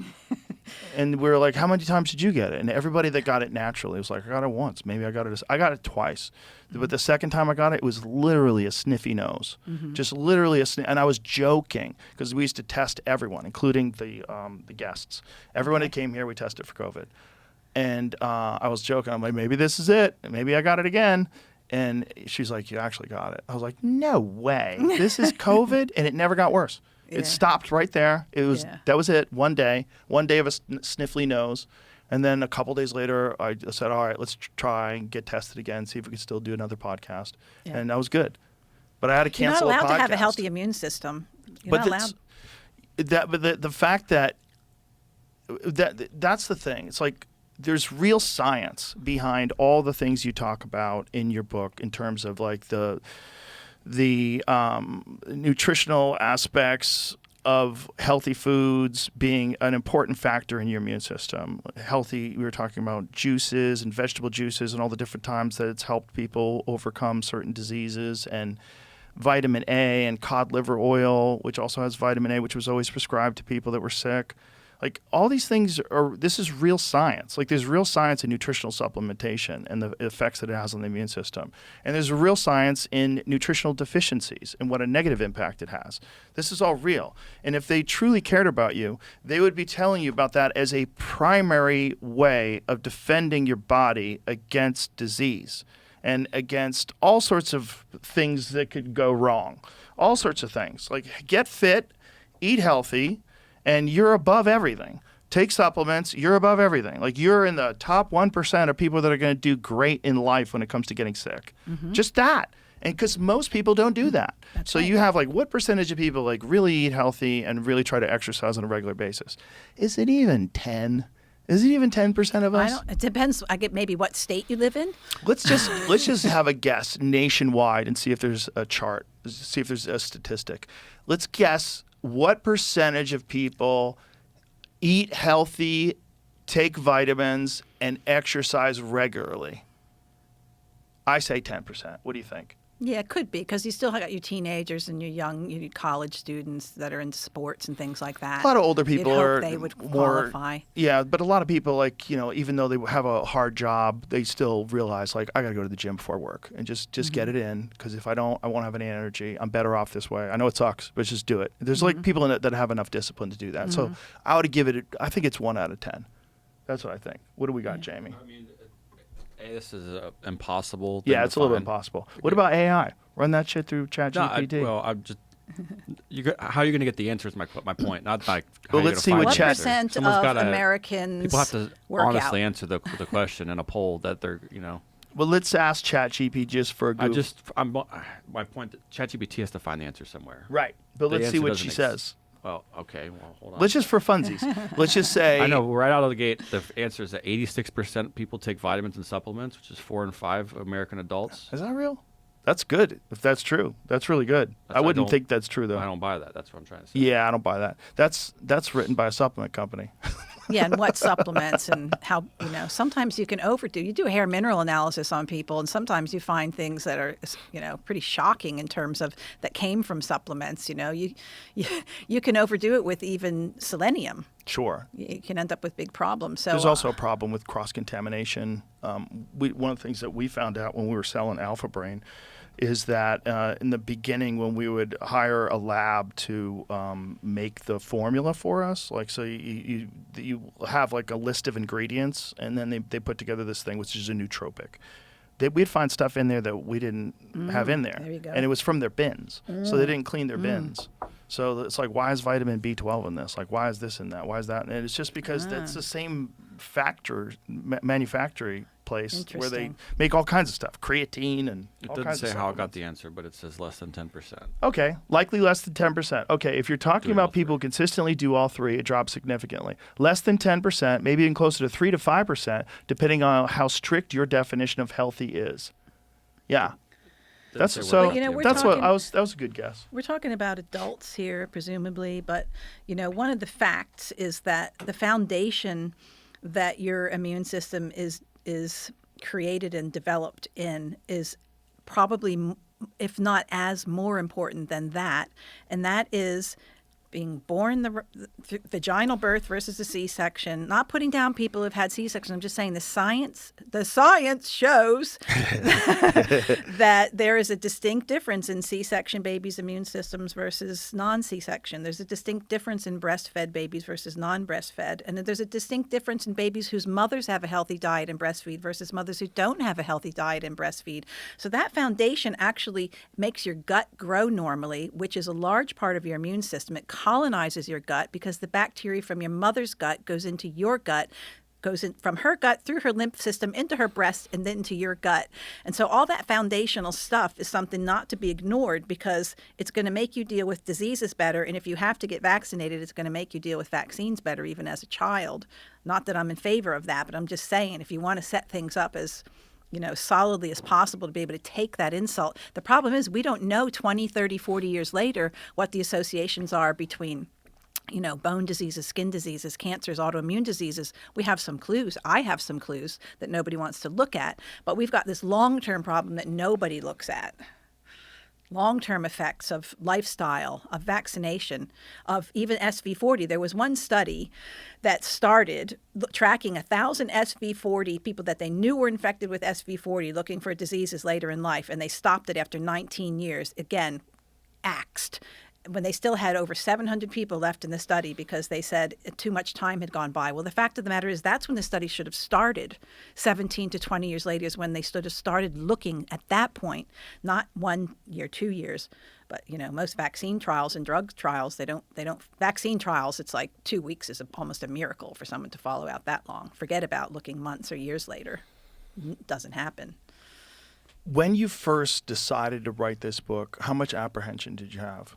Speaker 4: And we were like, how many times did you get it? And everybody that got it naturally was like, I got it once. Maybe I got it twice. But the second time I got it, it was literally a sniffy nose. Just literally a sniff. And I was joking because we used to test everyone, including the guests. Everyone that came here, we tested for COVID. And I was joking. I'm like, maybe this is it. Maybe I got it again. And she's like, you actually got it. I was like, no way. This is COVID? And it never got worse. It stopped right there. That was it. One day of a sniffly nose. And then a couple days later, I said, all right, let's try and get tested again, see if we can still do another podcast. And that was good. But I had to cancel a podcast.
Speaker 5: You're not allowed to have a healthy immune system. You're not allowed.
Speaker 4: But the fact that's the thing. It's like, there's real science behind all the things you talk about in your book in terms of like the nutritional aspects of healthy foods being an important factor in your immune system. We were talking about juices and vegetable juices and all the different times that it's helped people overcome certain diseases, and vitamin A and cod liver oil, which also has vitamin A, which was always prescribed to people that were sick. Like, all these things this is real science. Like, there's real science in nutritional supplementation and the effects that it has on the immune system. And there's real science in nutritional deficiencies and what a negative impact it has. This is all real. And if they truly cared about you, they would be telling you about that as a primary way of defending your body against disease and against all sorts of things that could go wrong. All sorts of things. Like, get fit, eat healthy, and you're above everything. Take supplements, you're above everything. Like, you're in the top 1% of people that are going to do great in life when it comes to getting sick. Just that. And because most people don't do that. So you have like, what percentage of people like really eat healthy and really try to exercise on a regular basis? Is it even 10? Is it even 10% of us?
Speaker 5: It depends. I get maybe what state you live in.
Speaker 4: Let's just have a guess nationwide and see if there's a chart, see if there's a statistic. Let's guess what percentage of people eat healthy, take vitamins, and exercise regularly. I say 10%. What do you think?
Speaker 5: Yeah, it could be because you still got your teenagers and your young college students that are in sports and things like that.
Speaker 4: A lot of older
Speaker 5: You'd
Speaker 4: people
Speaker 5: hope
Speaker 4: are
Speaker 5: they would
Speaker 4: more,
Speaker 5: qualify.
Speaker 4: yeah, but a lot of people, like, even though they have a hard job, they still realize, like, I got to go to the gym before work and just get it in, because if I don't, I won't have any energy. I'm better off this way. I know it sucks, but just do it. There's like people in it that have enough discipline to do that. So I would give it, I think it's 1 out of 10. That's what I think. What do we got, Jamie?
Speaker 6: I mean, this is impossible.
Speaker 4: Yeah, it's a little bit impossible. What about AI? Run that shit through ChatGPT.
Speaker 6: I'm just. How are you going to get the answer is my point, not like.
Speaker 4: Well, let's see what
Speaker 5: What
Speaker 4: Chat-
Speaker 5: percent
Speaker 6: Someone's
Speaker 5: of
Speaker 6: gotta-
Speaker 5: Americans
Speaker 6: People have to
Speaker 5: work
Speaker 6: honestly
Speaker 5: out?
Speaker 6: answer the question in a poll that they're.
Speaker 4: Well, let's ask ChatGPT just for a goof.
Speaker 6: My point that ChatGPT has to find the answer somewhere.
Speaker 4: Right. But
Speaker 6: The
Speaker 4: let's see
Speaker 6: answer
Speaker 4: what
Speaker 6: doesn't
Speaker 4: she
Speaker 6: ex-
Speaker 4: says.
Speaker 6: Well, okay. Well, hold on.
Speaker 4: Let's just for funsies. Let's just say.
Speaker 6: I know right out of the gate, the answer is that 86% people take vitamins and supplements, which is 4 in 5 American adults.
Speaker 4: Is that real? That's good. If that's true, that's really good. I wouldn't think that's true though.
Speaker 6: I don't buy that. That's what I'm trying to say.
Speaker 4: Yeah, I don't buy that. That's written by a supplement company.
Speaker 5: Yeah, and what supplements and how, sometimes you can overdo. You do a hair mineral analysis on people, and sometimes you find things that are, pretty shocking in terms of that came from supplements. You can overdo it with even selenium.
Speaker 4: Sure.
Speaker 5: You can end up with big problems. So
Speaker 4: There's also a problem with cross-contamination. One of the things that we found out when we were selling Alpha Brain is that in the beginning, when we would hire a lab to make the formula for us, like, so you have like a list of ingredients, and then they put together this thing, which is a nootropic. We'd find stuff in there that we didn't have in there.
Speaker 5: There you go.
Speaker 4: And it was from their bins. So they didn't clean their bins. So it's like, why is vitamin B12 in this? Like, why is this in that? Why is that? And it's just because that's the same manufacturing place where they
Speaker 5: Interesting.
Speaker 4: make all kinds of stuff, creatine and
Speaker 6: It
Speaker 4: all
Speaker 6: doesn't
Speaker 4: kinds
Speaker 6: say
Speaker 4: of
Speaker 6: how it got
Speaker 4: supplements.
Speaker 6: the answer, but it says less than 10%.
Speaker 4: Okay, likely less than 10%. Okay, if you're talking
Speaker 6: Doing all
Speaker 4: about people who consistently do all three, it drops significantly. Less than 10%, maybe even closer to 3 to 5%, depending on how strict your definition of healthy is. Yeah. That's
Speaker 6: Doesn't say
Speaker 4: so.
Speaker 6: what got the
Speaker 5: we're
Speaker 6: answer.
Speaker 4: That's what
Speaker 5: talking-
Speaker 4: that was a good guess.
Speaker 5: We're talking about adults here, presumably, but one of the facts is that the foundation that your immune system is created and developed in is probably, if not as more important than that, and that is being born the vaginal birth versus a C-section. Not putting down people who've had C-sections. I'm just saying the science shows that there is a distinct difference in C-section babies' immune systems versus non-C-section. There's a distinct difference in breastfed babies versus non-breastfed. And there's a distinct difference in babies whose mothers have a healthy diet and breastfeed versus mothers who don't have a healthy diet and breastfeed. So that foundation actually makes your gut grow normally, which is a large part of your immune system. It colonizes your gut because the bacteria from your mother's gut goes into your gut, goes in from her gut through her lymph system into her breast and then into your gut. And so all that foundational stuff is something not to be ignored because it's going to make you deal with diseases better. And if you have to get vaccinated, it's going to make you deal with vaccines better, even as a child. Not that I'm in favor of that, but I'm just saying if you want to set things up as solidly as possible to be able to take that insult. The problem is we don't know 20, 30, 40 years later what the associations are between, bone diseases, skin diseases, cancers, autoimmune diseases. We have some clues. I have some clues that nobody wants to look at. But we've got this long-term problem that nobody looks at. Long-term effects of lifestyle, of vaccination, of even SV40. There was one study that started tracking 1,000 SV40 people that they knew were infected with SV40 looking for diseases later in life, and they stopped it after 19 years. Again, axed. When they still had over 700 people left in the study because they said too much time had gone by. Well, the fact of the matter is that's when the study should have started. 17 to 20 years later is when they started looking at that point, not 1 year, 2 years. But, most vaccine trials and drug trials, they don't vaccine trials, it's like 2 weeks is almost a miracle for someone to follow out that long. Forget about looking months or years later. It doesn't happen.
Speaker 4: When you first decided to write this book, how much apprehension did you have?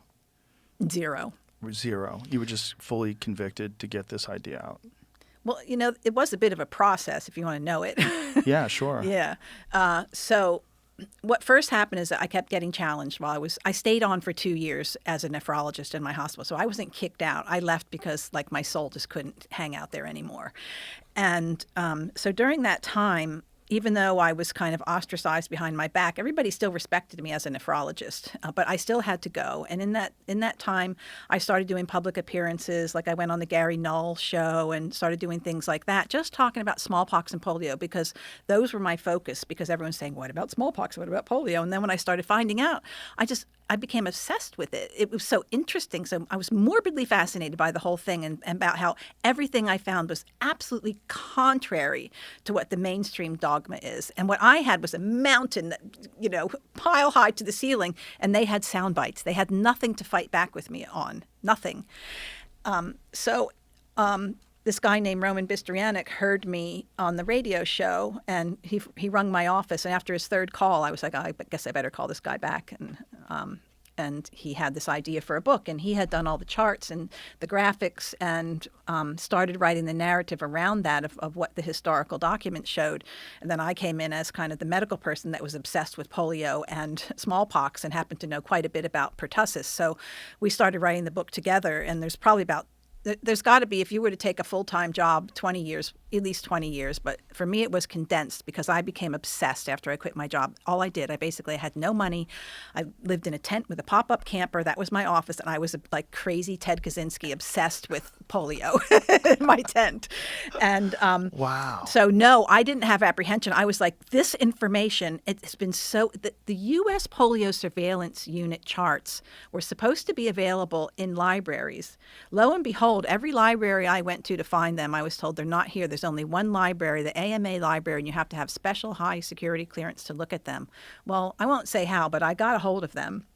Speaker 5: Zero.
Speaker 4: Zero. You were just fully convicted to get this idea out.
Speaker 5: Well, it was a bit of a process, if you want to know it.
Speaker 4: Yeah, sure.
Speaker 5: Yeah. So what first happened is that I kept getting challenged while I stayed on for 2 years as a nephrologist in my hospital. So I wasn't kicked out. I left because my soul just couldn't hang out there anymore. And so during that time, even though I was kind of ostracized behind my back, everybody still respected me as a nephrologist. But I still had to go. And in that time, I started doing public appearances. Like I went on the Gary Null show and started doing things like that, just talking about smallpox and polio, because those were my focus. Because everyone's saying, "What about smallpox? What about polio?" And then when I started finding out, I became obsessed with it. It was so interesting. So I was morbidly fascinated by the whole thing and about how everything I found was absolutely contrary to what the mainstream dogma is. And what I had was a mountain, pile high to the ceiling, and they had sound bites. They had nothing to fight back with me on, nothing. This guy named Roman Bistrianic heard me on the radio show, and he rung my office. And after his third call, I was like, I guess I better call this guy back. And he had this idea for a book, and he had done all the charts and the graphics and started writing the narrative around that of what the historical documents showed. And then I came in as kind of the medical person that was obsessed with polio and smallpox and happened to know quite a bit about pertussis. So we started writing the book together, and there's got to be, if you were to take a full-time job, 20 years, at least 20 years. But for me, it was condensed because I became obsessed after I quit my job. All I did, I had no money. I lived in a tent with a pop-up camper. That was my office. And I was like crazy Ted Kaczynski, obsessed with polio in my tent. And
Speaker 4: Wow.
Speaker 5: So no, I didn't have apprehension. I was like, this information, it's been the U.S. polio surveillance unit charts were supposed to be available in libraries. Lo and behold, every library I went to find them, I was told they're not here. There's only one library, the AMA library, and you have to have special high security clearance to look at them. Well, I won't say how, but I got a hold of them.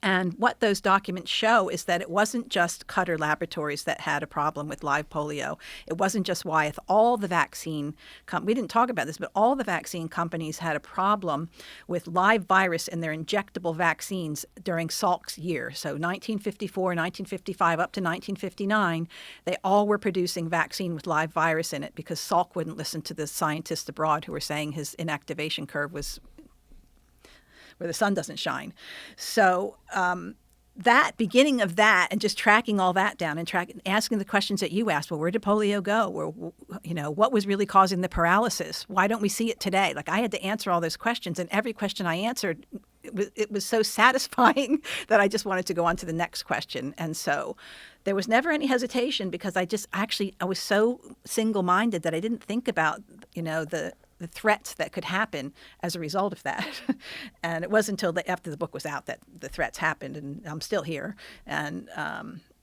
Speaker 5: And what those documents show is that it wasn't just Cutter Laboratories that had a problem with live polio. It wasn't just Wyeth. All the vaccine we didn't talk about this, but all the vaccine companies had a problem with live virus in their injectable vaccines during Salk's year. So 1954, 1955, up to 1959, they all were producing vaccine with live virus in it because Salk wouldn't listen to the scientists abroad who were saying his inactivation curve was where the sun doesn't shine. So that beginning of that and just tracking all that down and asking the questions that you asked, well, where did polio go? Or, what was really causing the paralysis? Why don't we see it today? Like I had to answer all those questions, and every question I answered, it was so satisfying that I just wanted to go on to the next question. And so there was never any hesitation because I was so single-minded that I didn't think about, the threats that could happen as a result of that. And it wasn't until after the book was out that the threats happened, and I'm still here. And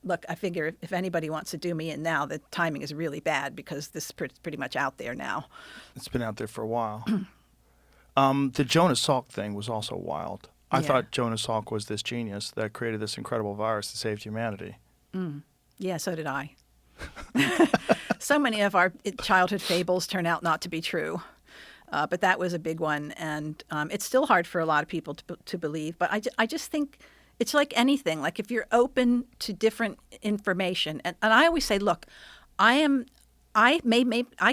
Speaker 5: look, I figure if anybody wants to do me in now, the timing is really bad because this is pretty much out there now.
Speaker 4: It's been out there for a while. The Jonas Salk thing was also wild. I thought Jonas Salk was this genius that created this incredible virus that saved humanity.
Speaker 5: Yeah, so did I. So many of our childhood fables turn out not to be true. But that was a big one, and it's still hard for a lot of people to believe. But I just think it's like anything. Like if you're open to different information, and I always say, look, I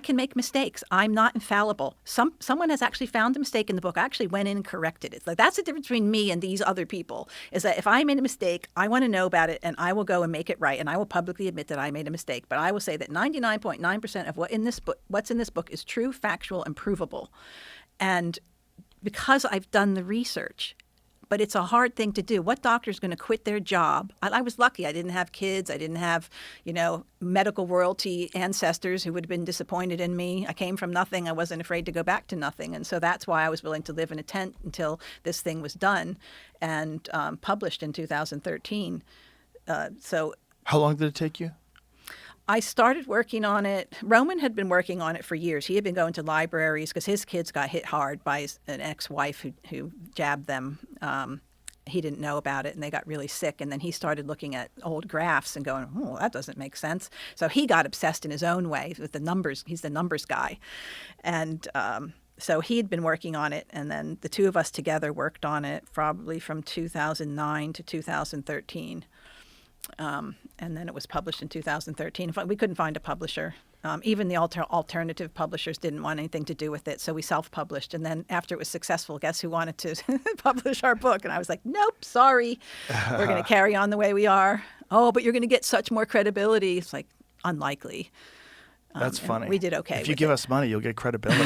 Speaker 5: can make mistakes. I'm not infallible. Someone has actually found a mistake in the book. I actually went in and corrected it. It's like that's the difference between me and these other people. Is that if I made a mistake, I want to know about it, and I will go and make it right, and I will publicly admit that I made a mistake. But I will say that 99.9% of what's in this book is true, factual, and provable. And because I've done the research. But it's a hard thing to do. What doctor is going to quit their job? I was lucky. I didn't have kids. I didn't have, medical royalty ancestors who would have been disappointed in me. I came from nothing. I wasn't afraid to go back to nothing. And so that's why I was willing to live in a tent until this thing was done and published in 2013.
Speaker 4: How long did it take you?
Speaker 5: I started working on it. Roman had been working on it for years. He had been going to libraries because his kids got hit hard by an ex-wife who jabbed them. He didn't know about it, and they got really sick. And then he started looking at old graphs and going, oh, that doesn't make sense. So he got obsessed in his own way with the numbers. He's the numbers guy. And so he had been working on it, and then the two of us together worked on it probably from 2009 to 2013. And then it was published in 2013. We couldn't find a publisher. Even the alternative publishers didn't want anything to do with it, so we self-published. And then after it was successful, guess who wanted to publish our book? And I was like, nope, sorry. We're going to carry on the way we are. Oh, but you're going to get such more credibility. It's like, unlikely.
Speaker 4: That's
Speaker 5: and
Speaker 4: funny.
Speaker 5: We did okay.
Speaker 4: If you
Speaker 5: with
Speaker 4: give
Speaker 5: it.
Speaker 4: us money, you'll get credibility.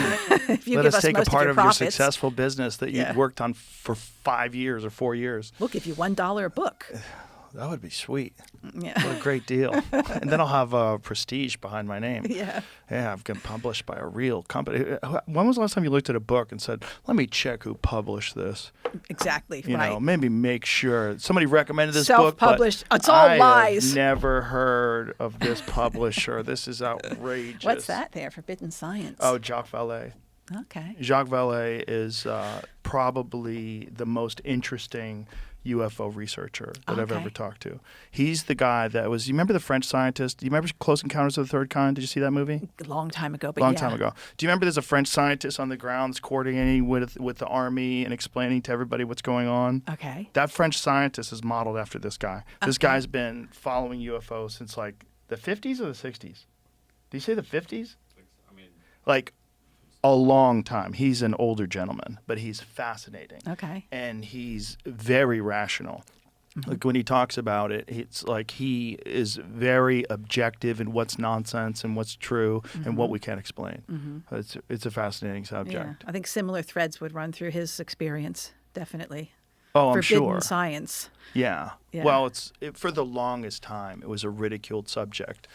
Speaker 5: If you
Speaker 4: Let
Speaker 5: give
Speaker 4: us take
Speaker 5: most
Speaker 4: a part
Speaker 5: of
Speaker 4: of
Speaker 5: your
Speaker 4: your
Speaker 5: profits,
Speaker 4: successful business that
Speaker 5: Yeah.
Speaker 4: you worked on for 5 years or 4 years.
Speaker 5: we'll give you $1 a book.
Speaker 4: That would be sweet.
Speaker 5: Yeah.
Speaker 4: What a great deal. And then I'll have prestige behind my name.
Speaker 5: Yeah.
Speaker 4: Yeah, I've been published by a real company. When was the last time you looked at a book and said, let me check who published this?
Speaker 5: Exactly.
Speaker 4: You
Speaker 5: right.
Speaker 4: know, maybe make sure. Somebody recommended this book, but
Speaker 5: Self-published. It's all
Speaker 4: I
Speaker 5: lies.
Speaker 4: have never heard of this publisher. This is outrageous.
Speaker 5: What's that there? Forbidden Science.
Speaker 4: Oh, Jacques Vallée.
Speaker 5: Okay.
Speaker 4: Jacques Vallée is probably the most interesting UFO researcher that I've
Speaker 5: Okay.
Speaker 4: ever talked to. He's the guy that was, you remember the French scientist? Do you remember Close Encounters of the Third Kind? Did you see that movie?
Speaker 5: A long time ago, but
Speaker 4: Long
Speaker 5: yeah.
Speaker 4: time ago. Do you remember there's a French scientist on the grounds coordinating with the army and explaining to everybody what's going on?
Speaker 5: Okay.
Speaker 4: That French scientist is modeled after this guy. This
Speaker 5: Okay.
Speaker 4: guy's been following UFOs since like the 50s or the 60s? Do you say the 50s? Like a long time. He's an older gentleman, but he's fascinating.
Speaker 5: Okay.
Speaker 4: And he's very rational. Like when he talks about it, it's like he is very objective in what's nonsense and what's true and what we can't explain. It's a fascinating
Speaker 5: Yeah.
Speaker 4: subject.
Speaker 5: I think similar threads would run through his experience, definitely.
Speaker 4: Oh, I'm
Speaker 5: Forbidden
Speaker 4: sure.
Speaker 5: Science.
Speaker 4: Yeah.
Speaker 5: Yeah.
Speaker 4: Well, for the longest time, it was a ridiculed subject.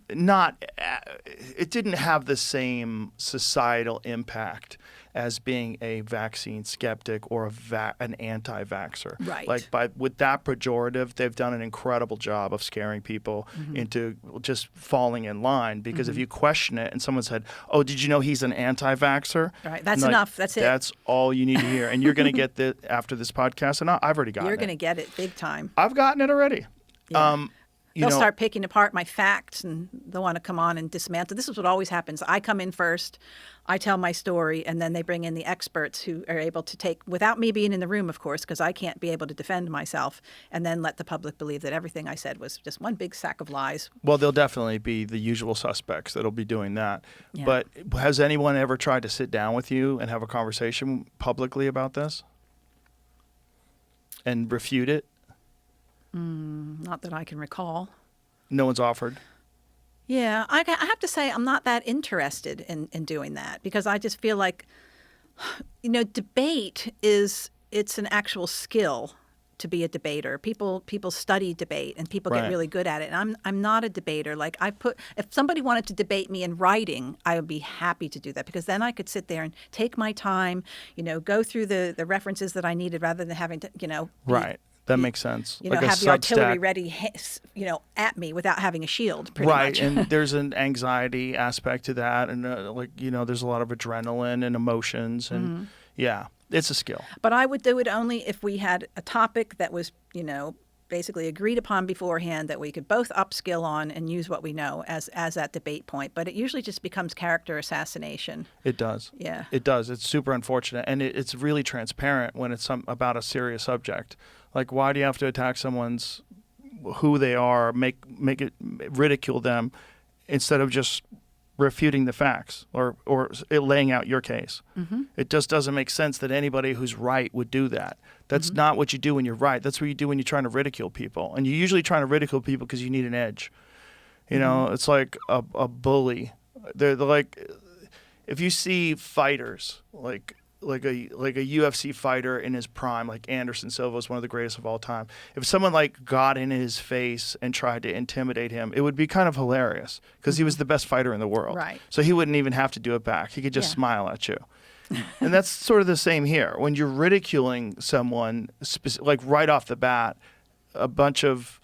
Speaker 4: It didn't have the same societal impact as being a vaccine skeptic or an anti-vaxxer.
Speaker 5: Right.
Speaker 4: Like with that pejorative, they've done an incredible job of scaring people into just falling in line. Because if you question it and someone said, "Oh, did you know he's an anti-vaxxer?"
Speaker 5: Right. That's
Speaker 4: I'm like,
Speaker 5: enough. That's it.
Speaker 4: That's all you need to hear, and you're going to get that after this podcast. And I've already gotten
Speaker 5: You're
Speaker 4: it.
Speaker 5: going to get it big time.
Speaker 4: I've gotten it already.
Speaker 5: Yeah.
Speaker 4: You
Speaker 5: They'll
Speaker 4: know,
Speaker 5: start picking apart my facts and they'll want to come on and dismantle. This is what always happens. I come in first, I tell my story, and then they bring in the experts who are able to take, without me being in the room, of course, because I can't be able to defend myself, and then let the public believe that everything I said was just one big sack of lies.
Speaker 4: Well, there'll definitely be the usual suspects that'll be doing that.
Speaker 5: Yeah.
Speaker 4: But has anyone ever tried to sit down with you and have a conversation publicly about this and refute it?
Speaker 5: Not that I can recall.
Speaker 4: No one's offered.
Speaker 5: Yeah, I have to say I'm not that interested in doing that because I just feel like, debate it's an actual skill to be a debater. People study debate and people
Speaker 4: Right.
Speaker 5: get really good at it. And I'm not a debater. Like if somebody wanted to debate me in writing, I would be happy to do that because then I could sit there and take my time, go through the references that I needed rather than having to,
Speaker 4: Right. That makes sense.
Speaker 5: have
Speaker 4: a
Speaker 5: the artillery
Speaker 4: Substack.
Speaker 5: ready, at me without having a shield, pretty
Speaker 4: Right,
Speaker 5: much.
Speaker 4: and there's an anxiety aspect to that, and there's a lot of adrenaline and emotions, and yeah, it's a skill.
Speaker 5: But I would do it only if we had a topic that was, basically agreed upon beforehand that we could both upskill on and use what we know as that debate point. But it usually just becomes character assassination.
Speaker 4: It does.
Speaker 5: Yeah.
Speaker 4: It does. It's super unfortunate, and it's really transparent when it's about a serious subject. Like, why do you have to attack someone's who they are, make it ridicule them, instead of just refuting the facts or laying out your case? It just doesn't make sense that anybody who's right would do that. That's not what you do when you're right. That's what you do when you're trying to ridicule people. And you're usually trying to ridicule people because you need an edge. It's like a bully. They're like, if you see fighters like a UFC fighter in his prime, like Anderson Silva is one of the greatest of all time. If someone got in his face and tried to intimidate him, it would be kind of hilarious because he was the best fighter in the world.
Speaker 5: Right.
Speaker 4: So he wouldn't even have to do it back. He could just
Speaker 5: Yeah.
Speaker 4: smile at you. And that's sort of the same here. When you're ridiculing someone, right off the bat, a bunch of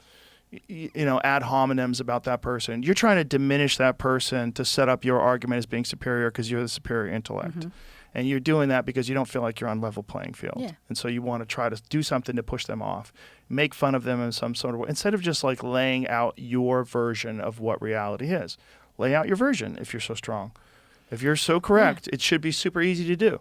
Speaker 4: ad hominems about that person, you're trying to diminish that person to set up your argument as being superior because you're the superior intellect. And you're doing that because you don't feel like you're on level playing field.
Speaker 5: Yeah.
Speaker 4: And so you want to try to do something to push them off, make fun of them in some sort of way, instead of just laying out your version of what reality is. Lay out your version if you're so strong. If you're so correct, it should be super easy to do.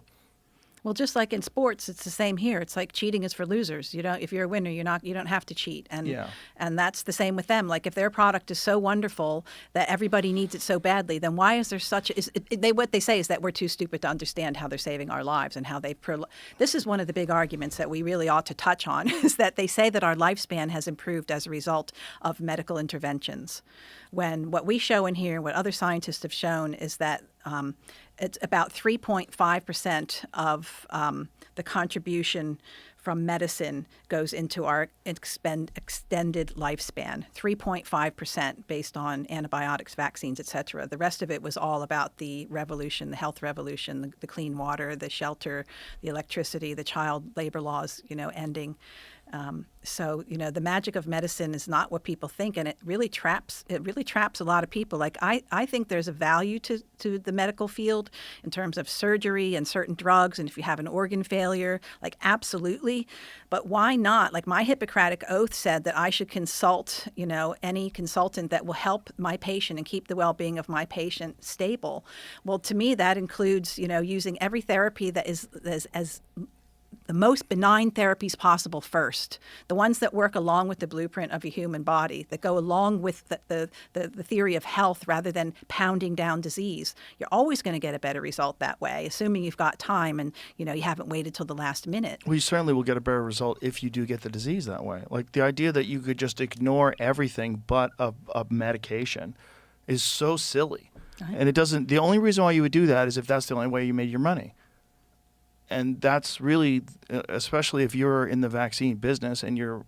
Speaker 5: Well, just like in sports, it's the same here. It's like cheating is for losers. If you're a winner, you don't have to cheat. And that's the same with them. Like if their product is so wonderful that everybody needs it so badly, then why is there such? What they say is that we're too stupid to understand how they're saving our lives and how they. This is one of the big arguments that we really ought to touch on is that they say that our lifespan has improved as a result of medical interventions, when what we show in here, what other scientists have shown, is that it's about 3.5% of the contribution from medicine goes into our extended lifespan, 3.5% based on antibiotics, vaccines, et cetera. The rest of it was all about the revolution, the health revolution, the clean water, the shelter, the electricity, the child labor laws, ending. So the magic of medicine is not what people think, and it really traps a lot of people. Like I think there's a value to the medical field in terms of surgery and certain drugs, and if you have an organ failure, like absolutely. But why not? Like my Hippocratic oath said that I should consult, any consultant that will help my patient and keep the well-being of my patient stable. Well, to me that includes, using every therapy that is as the most benign therapies possible first, the ones that work along with the blueprint of a human body, that go along with the theory of health rather than pounding down disease. You're always going to get a better result that way, assuming you've got time and you haven't waited till the last minute.
Speaker 4: Well, you certainly will get a better result if you do get the disease that way. Like the idea that you could just ignore everything but a medication is so silly. Right. And it doesn't. The only reason why you would do that is if that's the only way you made your money. And that's really, especially if you're in the vaccine business and you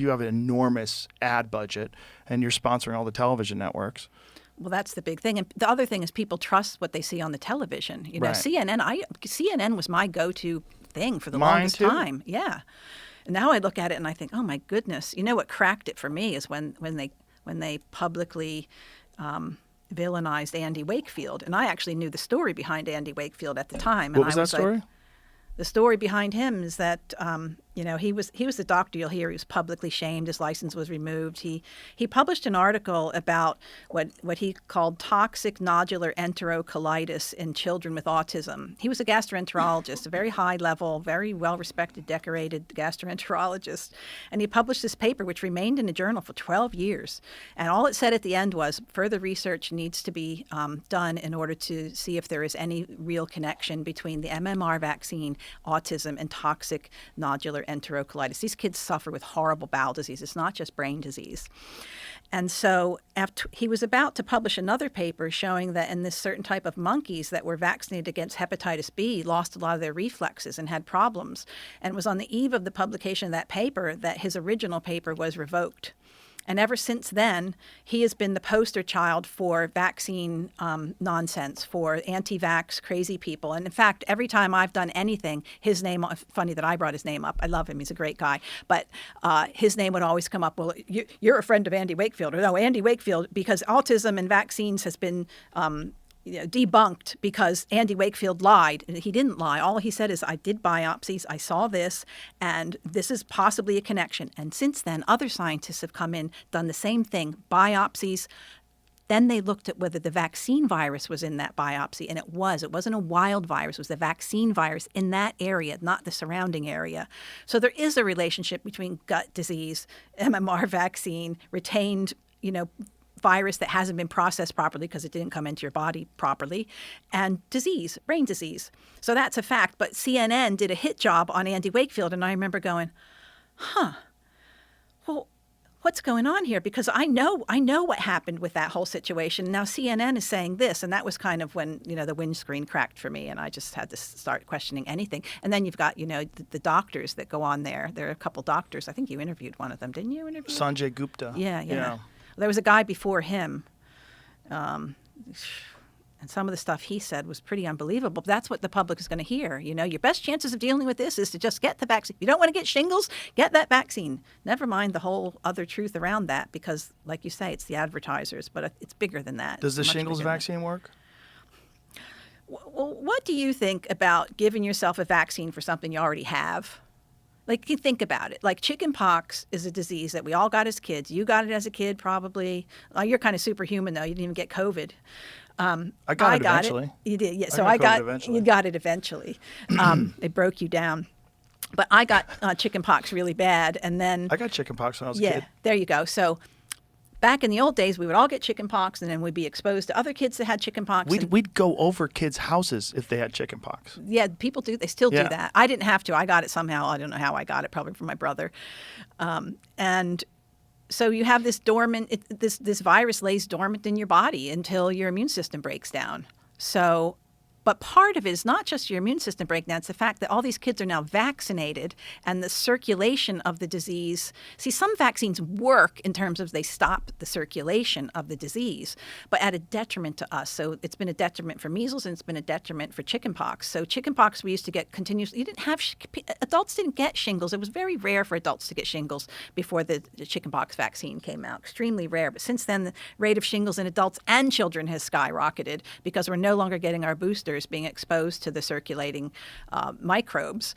Speaker 4: have an enormous ad budget and you're sponsoring all the television networks.
Speaker 5: Well, that's the big thing. And the other thing is people trust what they see on the television.
Speaker 4: Right.
Speaker 5: CNN was my go-to thing for the longest time. Yeah. And now I look at it and I think, oh my goodness. What cracked it for me is when they publicly villainized Andy Wakefield. And I actually knew the story behind Andy Wakefield at the time.
Speaker 4: What was that story?
Speaker 5: The story behind him is that he was the doctor. You'll hear he was publicly shamed. His license was removed. He published an article about what he called toxic nodular enterocolitis in children with autism. He was a gastroenterologist, a very high level, very well respected, decorated gastroenterologist, and he published this paper which remained in a journal for 12 years. And all it said at the end was further research needs to be done in order to see if there is any real connection between the MMR vaccine, autism, and toxic nodular enterocolitis. These kids suffer with horrible bowel disease. It's not just brain disease. And so after he was about to publish another paper showing that in this certain type of monkeys that were vaccinated against hepatitis B lost a lot of their reflexes and had problems. And it was on the eve of the publication of that paper that his original paper was revoked. And ever since then, he has been the poster child for vaccine nonsense, for anti-vax crazy people. And in fact, every time I've done anything, his name, funny that I brought his name up. I love him. He's a great guy. But his name would always come up. Well, you're a friend of Andy Wakefield. Or no, Andy Wakefield, because autism and vaccines has been debunked because Andy Wakefield lied. He didn't lie. All he said is, I did biopsies, I saw this, and this is possibly a connection. And since then, other scientists have come in, done the same thing, biopsies. Then they looked at whether the vaccine virus was in that biopsy, and it was. It wasn't a wild virus. It was the vaccine virus in that area, not the surrounding area. So there is a relationship between gut disease, MMR vaccine, retained, virus that hasn't been processed properly because it didn't come into your body properly, and disease, brain disease. So that's a fact. But CNN did a hit job on Andy Wakefield, and I remember going, well, what's going on here? Because I know what happened with that whole situation. Now CNN is saying this, and that was kind of when, the windscreen cracked for me, and I just had to start questioning anything. And then you've got, the doctors that go on there. There are a couple doctors. I think you interviewed one of them, didn't you?
Speaker 4: Sanjay Gupta.
Speaker 5: Yeah. There was a guy before him, and some of the stuff he said was pretty unbelievable. But that's what the public is going to hear. Your best chances of dealing with this is to just get the vaccine. You don't want to get shingles? Get that vaccine. Never mind the whole other truth around that, because, like you say, it's the advertisers, but it's bigger than that.
Speaker 4: Does the shingles vaccine work?
Speaker 5: Well, what do you think about giving yourself a vaccine for something you already have? Like, you think about it. Like, chicken pox is a disease that we all got as kids. You got it as a kid, probably. You're kind of superhuman, though. You didn't even get COVID.
Speaker 4: I got it eventually.
Speaker 5: You did, yeah.
Speaker 4: I
Speaker 5: So
Speaker 4: got COVID
Speaker 5: I
Speaker 4: eventually.
Speaker 5: you got it eventually. It broke you down. But I got chickenpox really bad, and then
Speaker 4: I got chickenpox when I was a
Speaker 5: yeah,
Speaker 4: kid.
Speaker 5: there you go. So back in the old days, we would all get chickenpox, and then we'd be exposed to other kids that had chickenpox.
Speaker 4: We'd go over kids' houses if they had chickenpox.
Speaker 5: Yeah, people do. They still
Speaker 4: Yeah.
Speaker 5: do that. I didn't have to. I got it somehow. I don't know how I got it. Probably from my brother. And so you have this dormant. This virus lays dormant in your body until your immune system breaks down. So. But part of it is not just your immune system breakdown. It's the fact that all these kids are now vaccinated and the circulation of the disease. See, some vaccines work in terms of they stop the circulation of the disease, but at a detriment to us. So it's been a detriment for measles and it's been a detriment for chickenpox. So chickenpox we used to get continuously. You didn't have, adults didn't get shingles. It was very rare for adults to get shingles before the chickenpox vaccine came out. Extremely rare. But since then, the rate of shingles in adults and children has skyrocketed because we're no longer getting our boosters being exposed to the circulating microbes.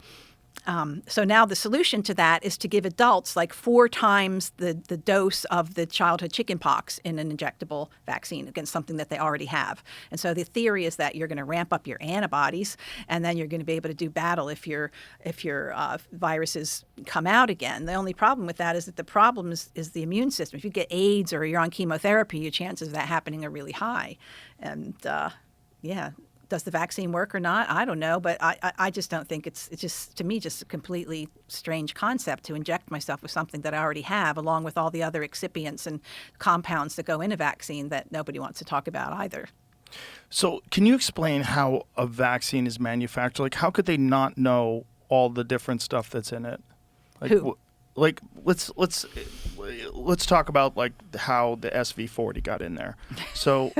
Speaker 5: So now the solution to that is to give adults like 4 times the dose of the childhood chickenpox in an injectable vaccine against something that they already have. And so the theory is that you're going to ramp up your antibodies, and then you're going to be able to do battle if your viruses come out again. The only problem with that is that the problem is the immune system. If you get AIDS or you're on chemotherapy, your chances of that happening are really high. And yeah. Does the vaccine work or not? I don't know, but I just don't think it's just, to me, just a completely strange concept to inject myself with something that I already have, along with all the other excipients and compounds that go in a vaccine that nobody wants to talk about either.
Speaker 4: So can you explain how a vaccine is manufactured? Like, how could they not know all the different stuff that's in it? Like,
Speaker 5: Who?
Speaker 4: Like, let's talk about like how the SV40 got in there. So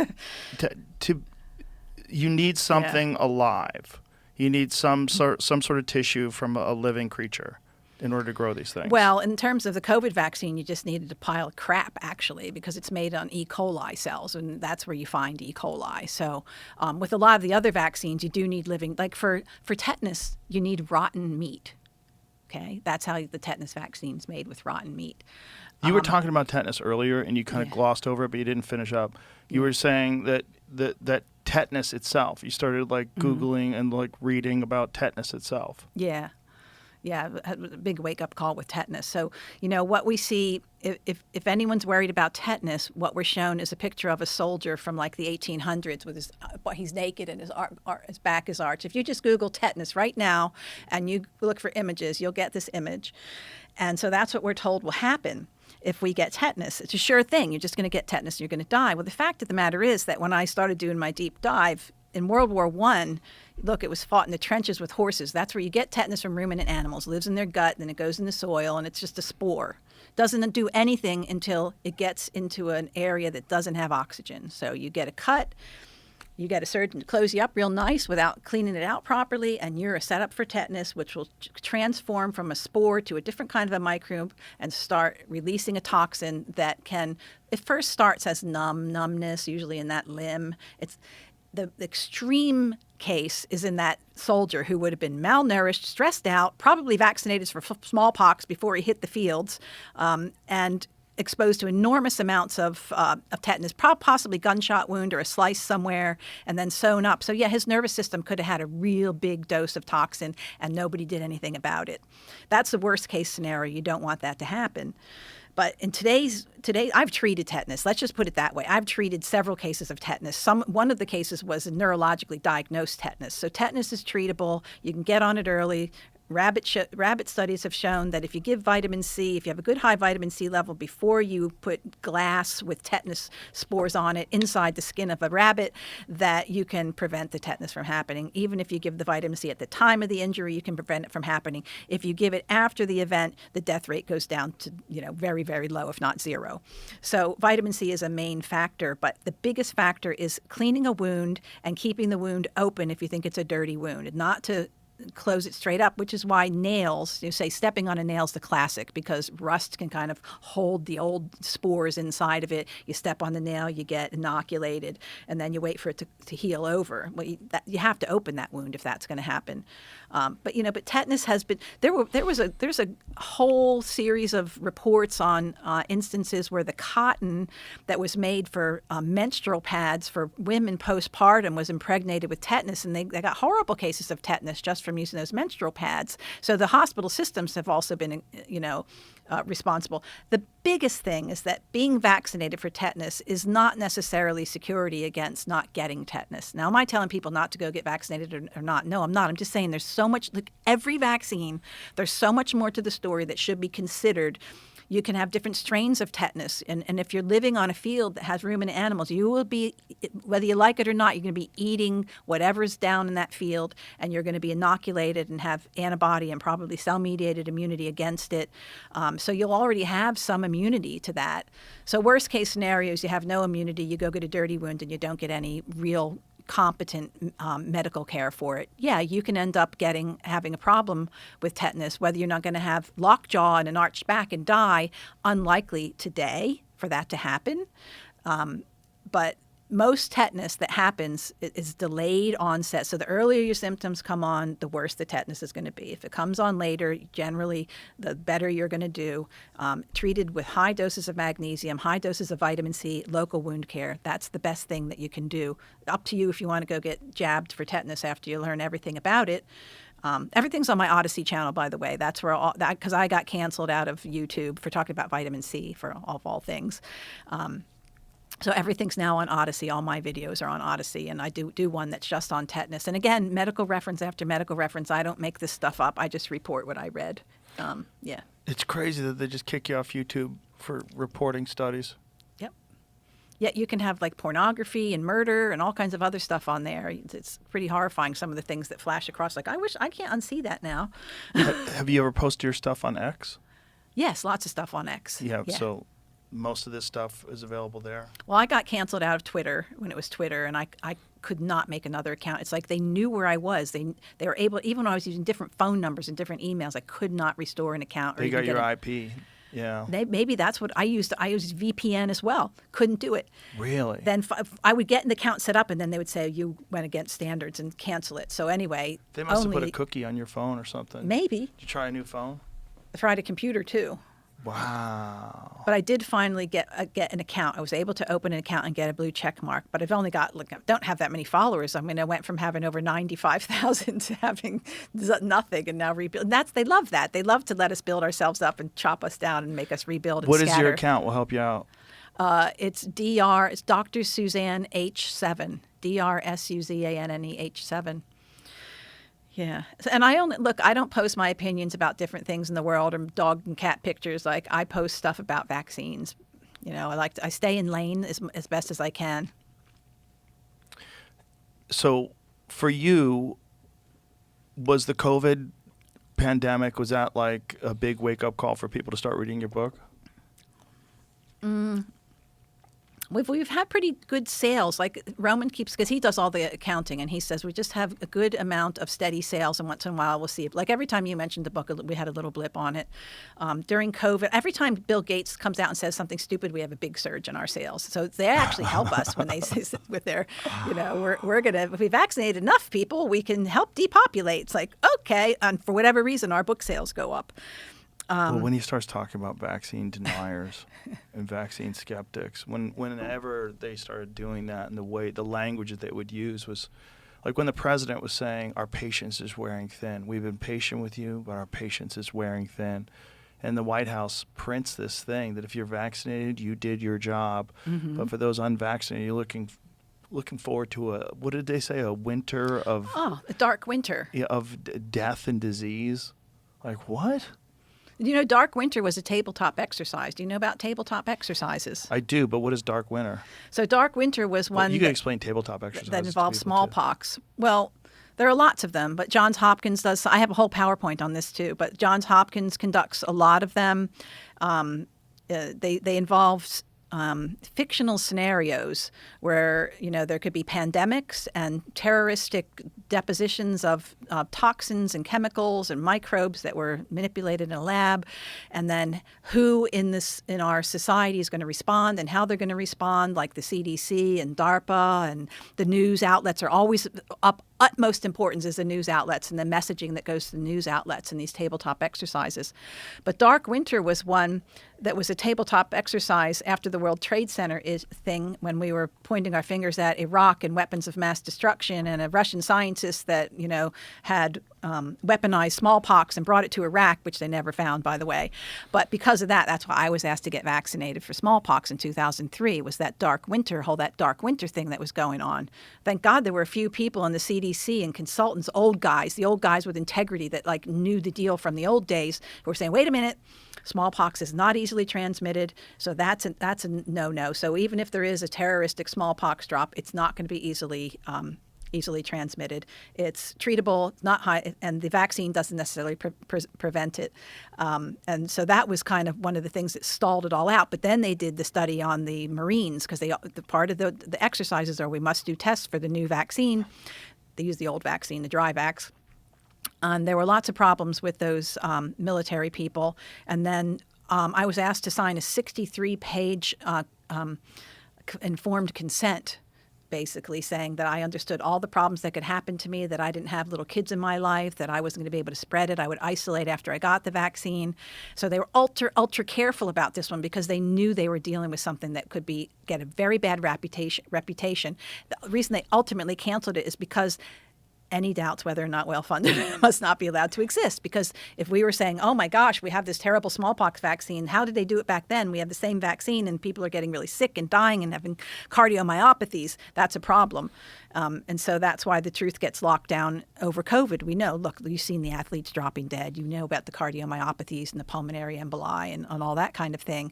Speaker 4: you need something alive. You need some sort of tissue from a living creature in order to grow these things.
Speaker 5: Well, in terms of the COVID vaccine, you just needed a pile of crap, actually, because it's made on E. coli cells, and that's where you find E. coli. So with a lot of the other vaccines, you do need living. Like for tetanus, you need rotten meat. Okay? That's how the tetanus vaccine is made, with rotten meat.
Speaker 4: You were talking about tetanus earlier, and you kind of glossed over it, but you didn't finish up. You were saying that tetanus itself, you started like Googling and like reading about tetanus itself.
Speaker 5: Yeah. Yeah, a big wake-up call with tetanus. So, what we see, if anyone's worried about tetanus, what we're shown is a picture of a soldier from like the 1800s with he's naked and his back is arched. If you just Google tetanus right now and you look for images, you'll get this image. And so that's what we're told will happen if we get tetanus. It's a sure thing. You're just going to get tetanus and you're going to die. Well, the fact of the matter is that when I started doing my deep dive in World War I, look, it was fought in the trenches with horses. That's where you get tetanus from ruminant animals. It lives in their gut, then it goes in the soil, and it's just a spore. Doesn't do anything until it gets into an area that doesn't have oxygen. So you get a cut, you get a surgeon to close you up real nice without cleaning it out properly, and you're set up for tetanus, which will transform from a spore to a different kind of a microbe and start releasing a toxin that it first starts as numbness, usually in that limb. It's the extreme case is in that soldier who would have been malnourished, stressed out, probably vaccinated for smallpox before he hit the fields, and exposed to enormous amounts of tetanus, possibly gunshot wound or a slice somewhere, and then sewn up. So yeah, his nervous system could have had a real big dose of toxin, and nobody did anything about it. That's the worst case scenario. You don't want that to happen. But in today, I've treated tetanus. Let's just put it that way. I've treated several cases of tetanus. One of the cases was a neurologically diagnosed tetanus. So tetanus is treatable. You can get on it early. Rabbit studies have shown that if you give vitamin C, if you have a good high vitamin C level before you put glass with tetanus spores on it inside the skin of a rabbit, that you can prevent the tetanus from happening. Even if you give the vitamin C at the time of the injury, you can prevent it from happening. If you give it after the event, the death rate goes down to very, very low, if not zero. So vitamin C is a main factor, but the biggest factor is cleaning a wound and keeping the wound open if you think it's a dirty wound, not to close it straight up, which is why nails, you say stepping on a nail is the classic, because rust can kind of hold the old spores inside of it. You step on the nail, you get inoculated, and then you wait for it to heal over. Well, you have to open that wound if that's going to happen. But tetanus has been there's a whole series of reports on instances where the cotton that was made for menstrual pads for women postpartum was impregnated with tetanus, and they got horrible cases of tetanus just from using those menstrual pads. So the hospital systems have also been, responsible. The biggest thing is that being vaccinated for tetanus is not necessarily security against not getting tetanus. Now, am I telling people not to go get vaccinated or not? No, I'm not. I'm just saying there's so much, like every vaccine, there's so much more to the story that should be considered. You can have different strains of tetanus. And if you're living on a field that has ruminant animals, you will be, whether you like it or not, you're going to be eating whatever's down in that field, and you're going to be inoculated and have antibody and probably cell-mediated immunity against it. So you'll already have some immunity to that. So worst case scenarios, you have no immunity, you go get a dirty wound, and you don't get any real competent medical care for it. Yeah, you can end up having a problem with tetanus, whether you're not going to have lockjaw and an arched back and die. Unlikely today for that to happen. But most tetanus that happens is delayed onset. So the earlier your symptoms come on, the worse the tetanus is going to be. If it comes on later, generally the better you're going to do. Treated with high doses of magnesium, high doses of vitamin C, local wound care. That's the best thing that you can do. Up to you if you want to go get jabbed for tetanus after you learn everything about it. Everything's on my Odyssey channel, by the way. That's where because I got canceled out of YouTube for talking about vitamin C, of all things. So everything's now on Odyssey. All my videos are on Odyssey, and I do one that's just on tetanus. And again, medical reference after medical reference. I don't make this stuff up. I just report what I read. Yeah.
Speaker 4: It's crazy that they just kick you off YouTube for reporting studies.
Speaker 5: Yep. Yet you can have like pornography and murder and all kinds of other stuff on there. It's pretty horrifying, some of the things that flash across. Like, I wish I can't unsee that now.
Speaker 4: Have you ever posted your stuff on X?
Speaker 5: Yes, lots of stuff on X.
Speaker 4: Yeah. So most of this stuff is available there.
Speaker 5: Well, I got canceled out of Twitter when it was Twitter, and I could not make another account. It's like they knew where I was. They were able, even when I was using different phone numbers and different emails, I could not restore an account.
Speaker 4: They got your IP. Yeah.
Speaker 5: Maybe that's what I used. I used VPN as well. Couldn't do it.
Speaker 4: Really?
Speaker 5: Then I would get an account set up, and then they would say you went against standards and cancel it. So anyway,
Speaker 4: they must have put a cookie on your phone or something.
Speaker 5: Maybe.
Speaker 4: Did you try a new phone?
Speaker 5: I tried a computer too.
Speaker 4: Wow.
Speaker 5: But I did finally get an account. I was able to open an account and get a blue check mark. But I've only got, don't have that many followers. I mean, I went from having over 95,000 to having nothing and now rebuild. They love that. They love to let us build ourselves up and chop us down and make us rebuild and
Speaker 4: What
Speaker 5: scatter.
Speaker 4: is your account? We'll help you out.
Speaker 5: It's Dr. Suzanne H7. DrSuzanne H7. Yeah. And I don't post my opinions about different things in the world or dog and cat pictures. Like, I post stuff about vaccines. I stay in lane as best as I can.
Speaker 4: So for you, was the COVID pandemic, was that like a big wake-up call for people to start reading your book?
Speaker 5: We've had pretty good sales. Like Roman keeps, because he does all the accounting, and he says we just have a good amount of steady sales, and once in a while we'll see. Like every time you mentioned the book, we had a little blip on it. During COVID, every time Bill Gates comes out and says something stupid, we have a big surge in our sales. So they actually help us when they say with their, we're gonna, if we vaccinate enough people, we can help depopulate. It's like, okay, and for whatever reason, our book sales go up.
Speaker 4: Well, when he starts talking about vaccine deniers and vaccine skeptics, whenever they started doing that, and the language that they would use was like when the president was saying, our patience is wearing thin. We've been patient with you, but our patience is wearing thin. And the White House prints this thing that if you're vaccinated, you did your job. Mm-hmm. But for those unvaccinated, you're looking forward to what did they say, a winter of...
Speaker 5: Oh, a dark winter.
Speaker 4: Yeah, of death and disease. Like, what?
Speaker 5: Dark winter was a tabletop exercise. Do you know about tabletop exercises?
Speaker 4: I do, but what is dark winter?
Speaker 5: So dark winter was one...
Speaker 4: You can explain tabletop exercises.
Speaker 5: That involves smallpox. Well, there are lots of them, but Johns Hopkins does... I have a whole PowerPoint on this too, but Johns Hopkins conducts a lot of them. They involve fictional scenarios where, there could be pandemics and terroristic depositions of toxins and chemicals and microbes that were manipulated in a lab, and then who in our society is going to respond and how they're going to respond, like the CDC and DARPA, and the news outlets are always utmost importance is the news outlets and the messaging that goes to the news outlets in these tabletop exercises. But Dark Winter was one that was a tabletop exercise after the World Trade Center thing, when we were pointing our fingers at Iraq and weapons of mass destruction, and a Russian scientist that, had weaponized smallpox and brought it to Iraq, which they never found, by the way. But because of that, that's why I was asked to get vaccinated for smallpox in 2003, was that dark winter thing that was going on. Thank God there were a few people in the CDC and consultants, the old guys with integrity that knew the deal from the old days, who were saying, wait a minute, smallpox is not easily transmitted, so that's a no-no. So even if there is a terroristic smallpox drop, it's not going to be easily transmitted. It's treatable, not high, and the vaccine doesn't necessarily prevent it. And so that was kind of one of the things that stalled it all out. But then they did the study on the Marines, because the part of the exercises are we must do tests for the new vaccine. They use the old vaccine, the dry vax. There were lots of problems with those military people. And then I was asked to sign a 63-page informed consent, basically saying that I understood all the problems that could happen to me, that I didn't have little kids in my life, that I wasn't going to be able to spread it. I would isolate after I got the vaccine. So they were ultra careful about this one, because they knew they were dealing with something that could get a very bad reputation. The reason they ultimately canceled it is because any doubts whether or not well-funded must not be allowed to exist. Because if we were saying, oh my gosh, we have this terrible smallpox vaccine, how did they do it back then? We have the same vaccine and people are getting really sick and dying and having cardiomyopathies, that's a problem. And so that's why the truth gets locked down over COVID. We know, look, you've seen the athletes dropping dead. You know about the cardiomyopathies and the pulmonary emboli and all that kind of thing.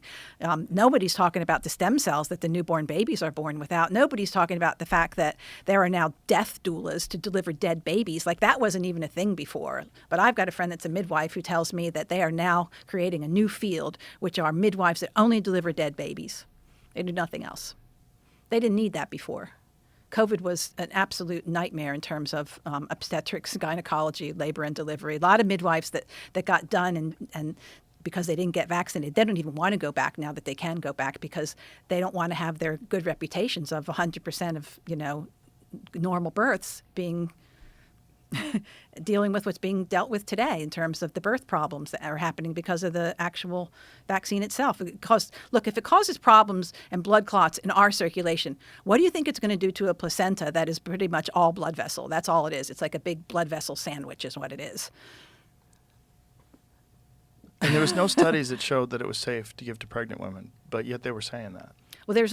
Speaker 5: Nobody's talking about the stem cells that the newborn babies are born without. Nobody's talking about the fact that there are now death doulas to deliver dead babies. Like, that wasn't even a thing before. But I've got a friend that's a midwife who tells me that they are now creating a new field, which are midwives that only deliver dead babies. They do nothing else. They didn't need that before. COVID was an absolute nightmare in terms of obstetrics, gynecology, labor and delivery. A lot of midwives that got done and because they didn't get vaccinated, they don't even want to go back now that they can go back, because they don't want to have their good reputations of 100% of, normal births being dealing with what's being dealt with today in terms of the birth problems that are happening because of the actual vaccine itself. If it causes problems and blood clots in our circulation, what do you think it's going to do to a placenta that is pretty much all blood vessel? That's all it is. It's like a big blood vessel sandwich is what it is.
Speaker 4: And there was no studies that showed that it was safe to give to pregnant women, but yet they were saying that.
Speaker 5: Well,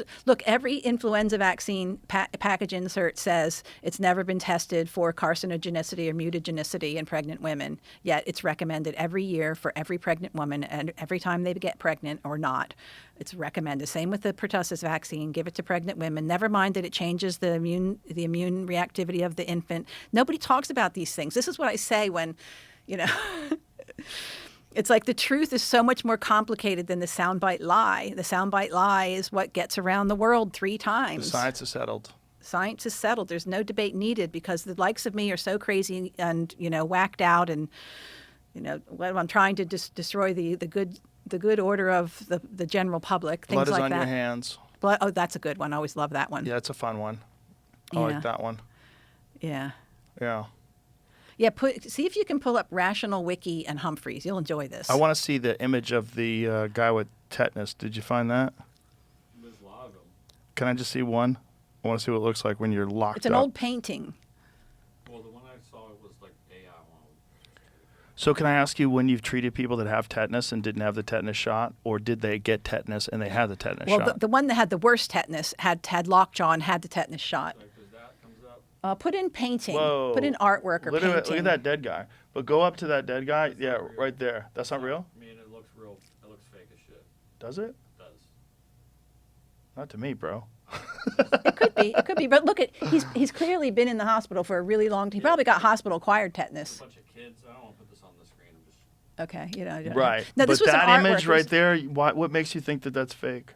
Speaker 5: every influenza vaccine package insert says it's never been tested for carcinogenicity or mutagenicity in pregnant women, yet it's recommended every year for every pregnant woman, and every time they get pregnant or not, it's recommended. Same with the pertussis vaccine, give it to pregnant women. Never mind that it changes the immune reactivity of the infant. Nobody talks about these things. This is what I say when, It's like the truth is so much more complicated than the soundbite lie. The soundbite lie is what gets around the world 3 times.
Speaker 4: The science is settled.
Speaker 5: Science is settled. There's no debate needed, because the likes of me are so crazy and, whacked out, and, I'm trying to destroy the good order of the general public. Things
Speaker 4: Blood is
Speaker 5: like
Speaker 4: on
Speaker 5: that.
Speaker 4: your hands.
Speaker 5: Blood. Oh, that's a good one. I always love that one.
Speaker 4: Yeah, it's a fun one. I
Speaker 5: Yeah.
Speaker 4: like that one.
Speaker 5: Yeah.
Speaker 4: Yeah.
Speaker 5: Yeah, see if you can pull up Rational Wiki and Humphries. You'll enjoy this.
Speaker 4: I want to see the image of the guy with tetanus. Did you find that?
Speaker 6: There's a lot of them.
Speaker 4: Can I just see one? I want to see what it looks like when you're locked
Speaker 5: It's an
Speaker 4: up.
Speaker 5: old painting.
Speaker 6: Well, the one I saw was like AI one.
Speaker 4: So can I ask you, when you've treated people that have tetanus and didn't have the tetanus shot, or did they get tetanus and they had the tetanus
Speaker 5: Well,
Speaker 4: shot?
Speaker 5: the one that had the worst tetanus had lockjaw and had the tetanus shot.
Speaker 6: Like, as that comes up,
Speaker 5: Put in painting.
Speaker 4: Whoa.
Speaker 5: Put in artwork or
Speaker 4: Look
Speaker 5: painting.
Speaker 4: at that dead guy. But go up to that dead guy. Yeah, right there. That's not real?
Speaker 6: I mean, it looks real. It looks fake as shit.
Speaker 4: Does it?
Speaker 6: It does.
Speaker 4: Not to me, bro.
Speaker 5: It could be. But look he's clearly been in the hospital for a really long time. He probably got hospital-acquired tetanus.
Speaker 6: A bunch of kids. I don't want to put this on the screen. I'm just.
Speaker 5: Okay,
Speaker 4: Right.
Speaker 5: No, this
Speaker 4: but
Speaker 5: was
Speaker 4: that
Speaker 5: an artwork.
Speaker 4: image right there, what makes you think that that's fake?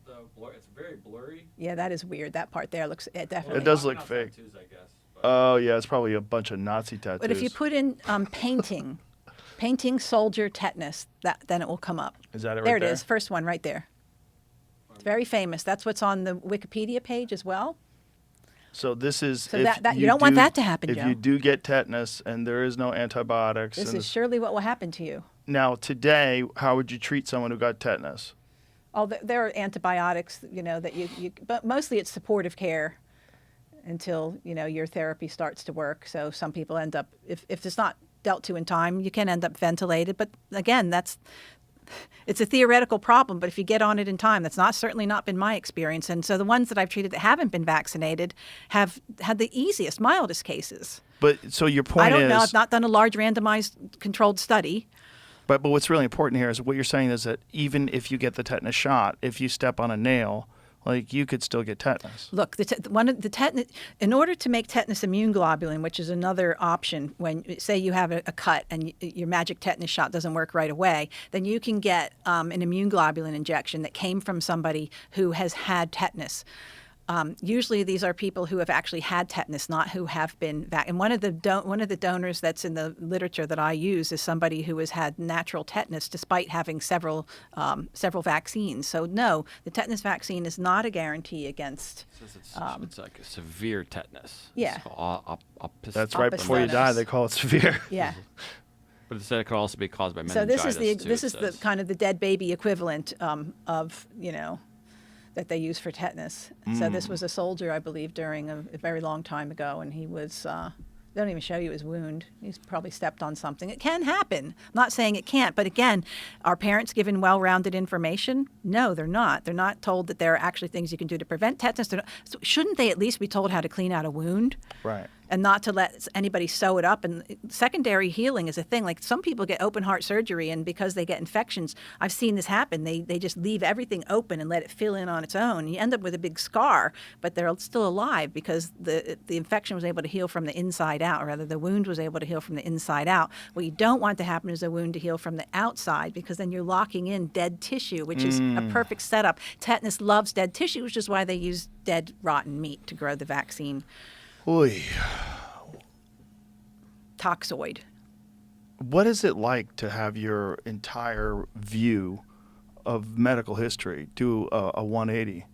Speaker 6: The It's very blurry.
Speaker 5: Yeah, that is weird. That part there looks definitely.
Speaker 4: It does look fake.
Speaker 6: Tattoos, I guess.
Speaker 4: Oh yeah, it's probably a bunch of Nazi tattoos.
Speaker 5: But if you put in painting soldier tetanus, then it will come up.
Speaker 4: Is that it right
Speaker 5: there?
Speaker 4: there?
Speaker 5: It is. First one right there. It's very famous. That's what's on the Wikipedia page as well.
Speaker 4: So this is
Speaker 5: So
Speaker 4: if
Speaker 5: that you don't want that to happen,
Speaker 4: If
Speaker 5: Joe.
Speaker 4: you do get tetanus and there is no antibiotics.
Speaker 5: This
Speaker 4: and
Speaker 5: is surely what will happen to you.
Speaker 4: Now today, how would you treat someone who got tetanus?
Speaker 5: Oh, there are antibiotics, that but mostly it's supportive care until, your therapy starts to work. So some people end up, if it's not dealt to in time, you can end up ventilated. But again, it's a theoretical problem, but if you get on it in time, that's certainly not been my experience. And so the ones that I've treated that haven't been vaccinated have had the easiest, mildest cases.
Speaker 4: But so your point is,
Speaker 5: I don't know. I've not done a large randomized controlled study.
Speaker 4: But what really important here is what you're saying is that even if you get the tetanus shot, if you step on a nail, like you could still get tetanus.
Speaker 5: Look, tetanus. In order to make tetanus immune globulin, which is another option, when say you have a cut and your magic tetanus shot doesn't work right away, then you can get an immune globulin injection that came from somebody who has had tetanus. Usually these are people who have actually had tetanus, not who have been and one of the donors that's in the literature that I use is somebody who has had natural tetanus despite having several vaccines. So no, the tetanus vaccine is not a guarantee against.
Speaker 6: It's like a severe tetanus.
Speaker 5: Yeah.
Speaker 4: That's right before you die. They call it severe.
Speaker 5: Yeah.
Speaker 6: But instead, it could also be caused by meningitis.
Speaker 5: So this is
Speaker 6: too,
Speaker 5: the kind of the dead baby equivalent of that they use for tetanus. So this was a soldier, I believe, during a very long time ago, and he was, they don't even show you his wound. He's probably stepped on something. It can happen. I'm not saying it can't, but again, are parents given well-rounded information? No, they're not. They're not told that there are actually things you can do to prevent tetanus. So shouldn't they at least be told how to clean out a wound?
Speaker 4: Right.
Speaker 5: And not to let anybody sew it up. And secondary healing is a thing. Like some people get open heart surgery, and because they get infections, I've seen this happen. They just leave everything open and let it fill in on its own. You end up with a big scar, but they're still alive because the infection was able to heal from the inside out, or rather the wound was able to heal from the inside out. What you don't want to happen is a wound to heal from the outside, because then you're locking in dead tissue, which is a perfect setup. Tetanus loves dead tissue, which is why they use dead, rotten meat to grow the vaccine.
Speaker 4: Oy.
Speaker 5: Toxoid.
Speaker 4: What is it like to have your entire view of medical history do a 180?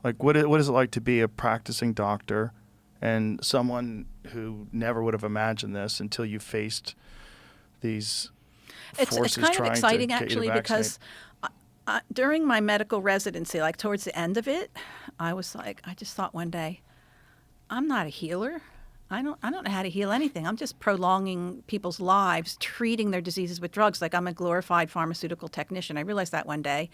Speaker 4: Like, what is it like to be a practicing doctor and someone who never would have imagined this until you faced these forces
Speaker 5: it's kind
Speaker 4: trying
Speaker 5: of exciting,
Speaker 4: to get you to
Speaker 5: actually, because during my medical residency, like towards the end of it, I just thought one day, I'm not a healer. I don't know how to heal anything. I'm just prolonging people's lives, treating their diseases with drugs. Like I'm a glorified pharmaceutical technician. I realized that one day.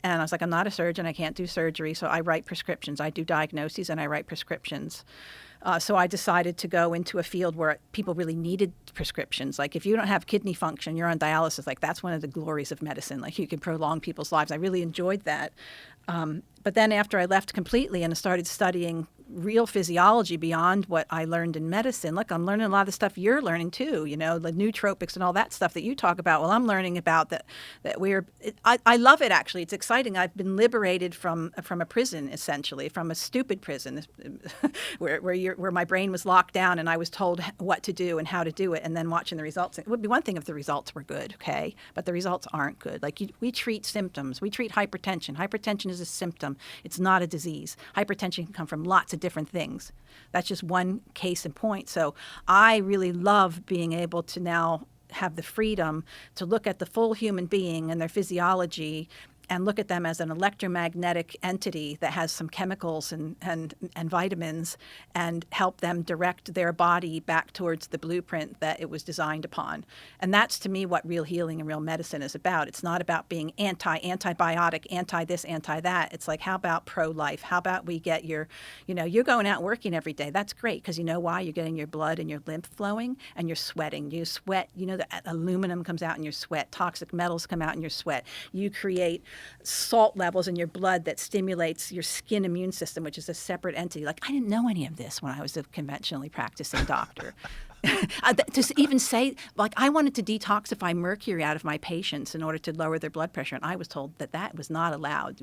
Speaker 5: And I was like, I'm not a surgeon. I can't do surgery. So I write prescriptions. I do diagnoses and I write prescriptions. So I decided to go into a field where people really needed prescriptions. Like if you don't have kidney function, you're on dialysis. Like that's one of the glories of medicine. Like you can prolong people's lives. I really enjoyed that. But then after I left completely and started studying real physiology beyond what I learned in medicine, look, I'm learning a lot of the stuff you're learning too, the nootropics and all that stuff that you talk about. Well, I'm learning about that I love it, actually. It's exciting. I've been liberated from a prison, essentially, from a stupid prison where my brain was locked down and I was told what to do and how to do it, and then watching the results. It would be one thing if the results were good, okay? But the results aren't good. Like we treat symptoms. We treat hypertension. Hypertension is a symptom. It's not a disease. Hypertension can come from lots of different things. That's just one case in point. So I really love being able to now have the freedom to look at the full human being and their physiology and look at them as an electromagnetic entity that has some chemicals and vitamins, and help them direct their body back towards the blueprint that it was designed upon. And that's, to me, what real healing and real medicine is about. It's not about being antibiotic, anti-this, anti-that. It's like, how about pro-life? How about we get you're going out working every day. That's great, because you know why? You're getting your blood and your lymph flowing, and you're sweating. You sweat, the aluminum comes out in your sweat. Toxic metals come out in your sweat. You create salt levels in your blood that stimulates your skin immune system, which is a separate entity. Like, I didn't know any of this when I was a conventionally practicing doctor. To even say, like, I wanted to detoxify mercury out of my patients in order to lower their blood pressure, and I was told that was not allowed.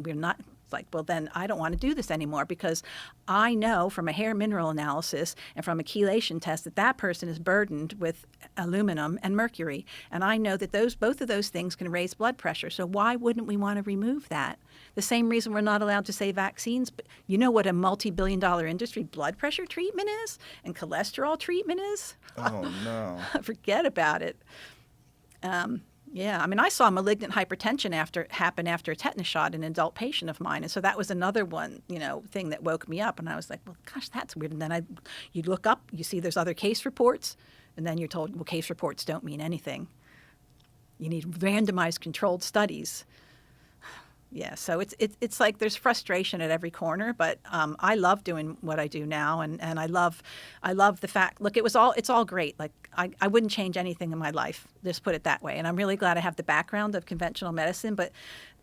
Speaker 5: It's like, well, then I don't want to do this anymore because I know from a hair mineral analysis and from a chelation test that that person is burdened with aluminum and mercury. And I know that both of those things can raise blood pressure. So why wouldn't we want to remove that? The same reason we're not allowed to say vaccines. But you know what a multi-billion-dollar industry blood pressure treatment is and cholesterol treatment is?
Speaker 4: Oh, no.
Speaker 5: Forget about it. Yeah, I mean, I saw malignant hypertension happen after a tetanus shot in an adult patient of mine, and so that was another one, thing that woke me up. And I was like, well, gosh, that's weird. And then you look up, you see there's other case reports, and then you're told, well, case reports don't mean anything. You need randomized controlled studies. Yeah, so it's like there's frustration at every corner, but I love doing what I do now, and I love the fact. Look, it's all great. Like I wouldn't change anything in my life. Just put it that way. And I'm really glad I have the background of conventional medicine, but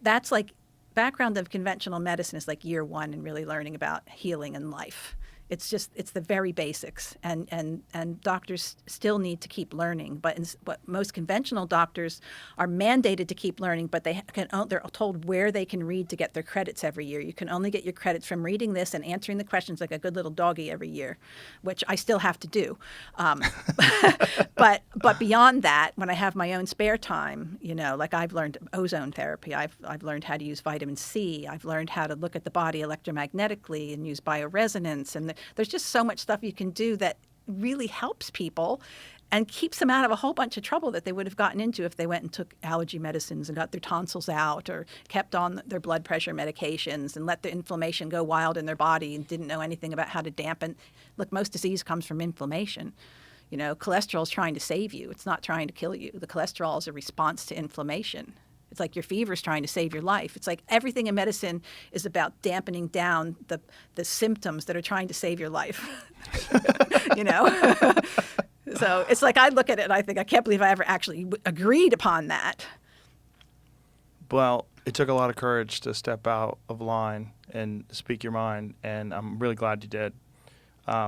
Speaker 5: that's like background of conventional medicine is like year one in really learning about healing and life. It's the very basics, and doctors still need to keep learning. But most conventional doctors are mandated to keep learning, but they're told where they can read to get their credits every year. You can only get your credits from reading this and answering the questions like a good little doggy every year, which I still have to do. But beyond that, when I have my own spare time, like I've learned ozone therapy, I've learned how to use vitamin C, I've learned how to look at the body electromagnetically and use bioresonance, and there's just so much stuff you can do that really helps people and keeps them out of a whole bunch of trouble that they would have gotten into if they went and took allergy medicines and got their tonsils out or kept on their blood pressure medications and let the inflammation go wild in their body and didn't know anything about how to dampen. Look, most disease comes from inflammation. Cholesterol is trying to save you. It's not trying to kill you. The cholesterol is a response to inflammation. It's like your fever is trying to save your life. It's like everything in medicine is about dampening down the symptoms that are trying to save your life. So it's like I look at it and I think, I can't believe I ever actually agreed upon that.
Speaker 4: Well, it took a lot of courage to step out of line and speak your mind, and I'm really glad you did.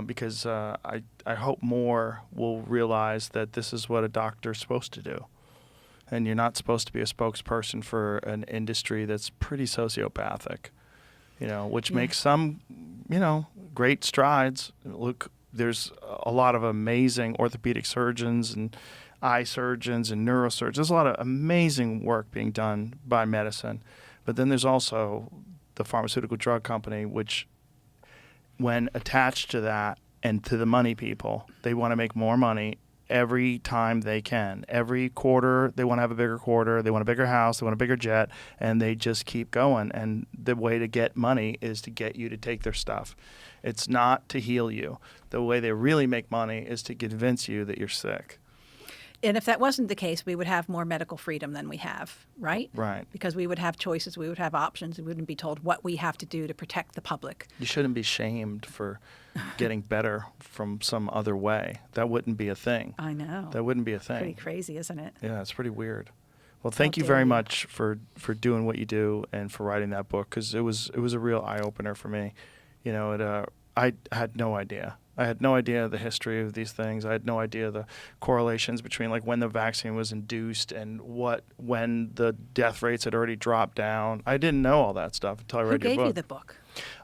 Speaker 4: Because I hope more will realize that this is what a doctor's supposed to do. And you're not supposed to be a spokesperson for an industry that's pretty sociopathic, which makes some, great strides. Look, there's a lot of amazing orthopedic surgeons and eye surgeons and neurosurgeons. There's a lot of amazing work being done by medicine. But then there's also the pharmaceutical drug company, which when attached to that and to the money people, they want to make more money every time they can. Every quarter, they want to have a bigger quarter. They want a bigger house. They want a bigger jet. And they just keep going. And the way to get money is to get you to take their stuff. It's not to heal you. The way they really make money is to convince you that you're sick.
Speaker 5: And if that wasn't the case, we would have more medical freedom than we have, right?
Speaker 4: Right.
Speaker 5: Because we would have choices, we would have options, we wouldn't be told what we have to do to protect the public.
Speaker 4: You shouldn't be shamed for getting better from some other way. That wouldn't be a thing.
Speaker 5: I know.
Speaker 4: That wouldn't be a thing.
Speaker 5: Pretty crazy, isn't it?
Speaker 4: Yeah, it's pretty weird. Well, thank you very much for doing what you do and for writing that book, because it was a real eye-opener for me. I had no idea. I had no idea the history of these things. I had no idea the correlations between like when the vaccine was induced and when the death rates had already dropped down. I didn't know all that stuff until I read your book.
Speaker 5: Who gave you the book?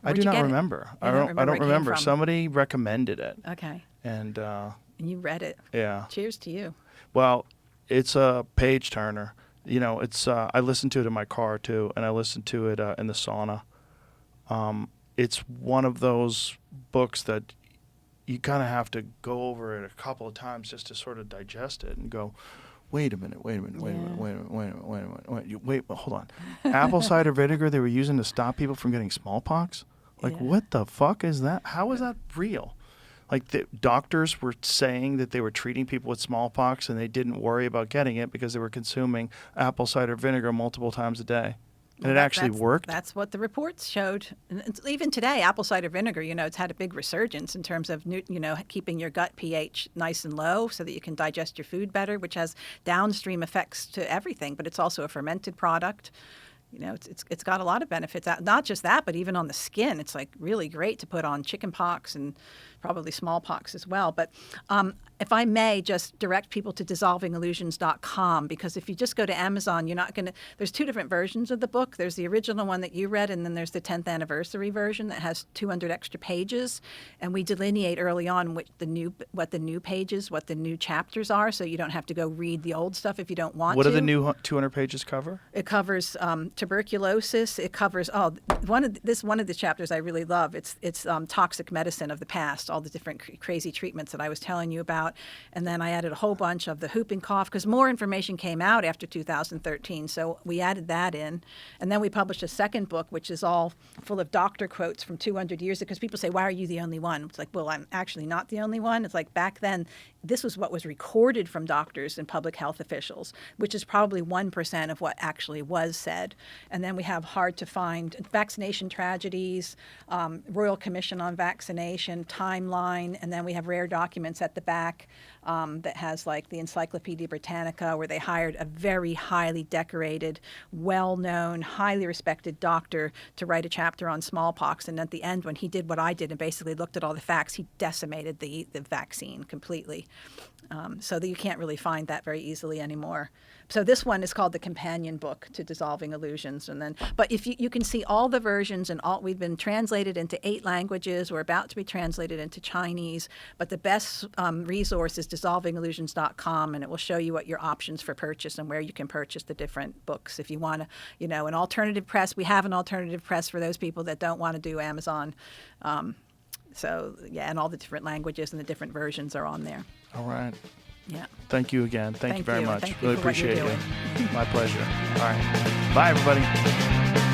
Speaker 4: I do not remember. I don't remember. Somebody recommended it.
Speaker 5: Okay.
Speaker 4: And
Speaker 5: you read it.
Speaker 4: Yeah.
Speaker 5: Cheers to you.
Speaker 4: Well, it's a page turner. It's I listen to it in my car too, and I listen to it in the sauna. It's one of those books that you kind of have to go over it a couple of times just to sort of digest it and go, wait a minute, hold on. Apple cider vinegar they were using to stop people from getting smallpox? Like, what the fuck is that? How is that real? Like, the doctors were saying that they were treating people with smallpox and they didn't worry about getting it because they were consuming apple cider vinegar multiple times a day. And it actually worked?
Speaker 5: That's what the reports showed. And even today, apple cider vinegar, it's had a big resurgence in terms of, keeping your gut pH nice and low so that you can digest your food better, which has downstream effects to everything. But it's also a fermented product. It's got a lot of benefits. Not just that, but even on the skin, it's like really great to put on chicken pox and probably smallpox as well. But if I may just direct people to dissolvingillusions.com, because if you just go to Amazon, you're not going to, there's two different versions of the book. There's the original one that you read, and then there's the 10th anniversary version that has 200 extra pages. And we delineate early on what the new pages, what the new chapters are, so you don't have to go read the old stuff if you don't want to.
Speaker 4: What do the new 200 pages cover?
Speaker 5: It covers tuberculosis. It covers one of the chapters I really love. It's toxic medicine of the past, all the different crazy treatments that I was telling you about. And then I added a whole bunch of the whooping cough, because more information came out after 2013. So we added that in. And then we published a second book, which is all full of doctor quotes from 200 years ago, because people say, why are you the only one? It's like, well, I'm actually not the only one. It's like back then, this was what was recorded from doctors and public health officials, which is probably 1% of what actually was said. And then we have hard to find vaccination tragedies, Royal Commission on Vaccination, timeline, and then we have rare documents at the back that has like the Encyclopedia Britannica, where they hired a very highly decorated, well-known, highly respected doctor to write a chapter on smallpox. And at the end, when he did what I did and basically looked at all the facts, he decimated the vaccine completely. So that you can't really find that very easily anymore. So this one is called the companion book to Dissolving Illusions. But if you can see all the versions, and we've been translated into 8 languages. We're about to be translated into Chinese. But the best resource is dissolvingillusions.com, and it will show you what your options for purchase and where you can purchase the different books. If you want to, an alternative press, we have an alternative press for those people that don't want to do Amazon. And all the different languages and the different versions are on there.
Speaker 4: All right.
Speaker 5: Yeah.
Speaker 4: Thank you again. Thank you very much.
Speaker 5: Thank you
Speaker 4: Really
Speaker 5: for what you're
Speaker 4: appreciate
Speaker 5: doing.
Speaker 4: you. My pleasure. All right. Bye, everybody.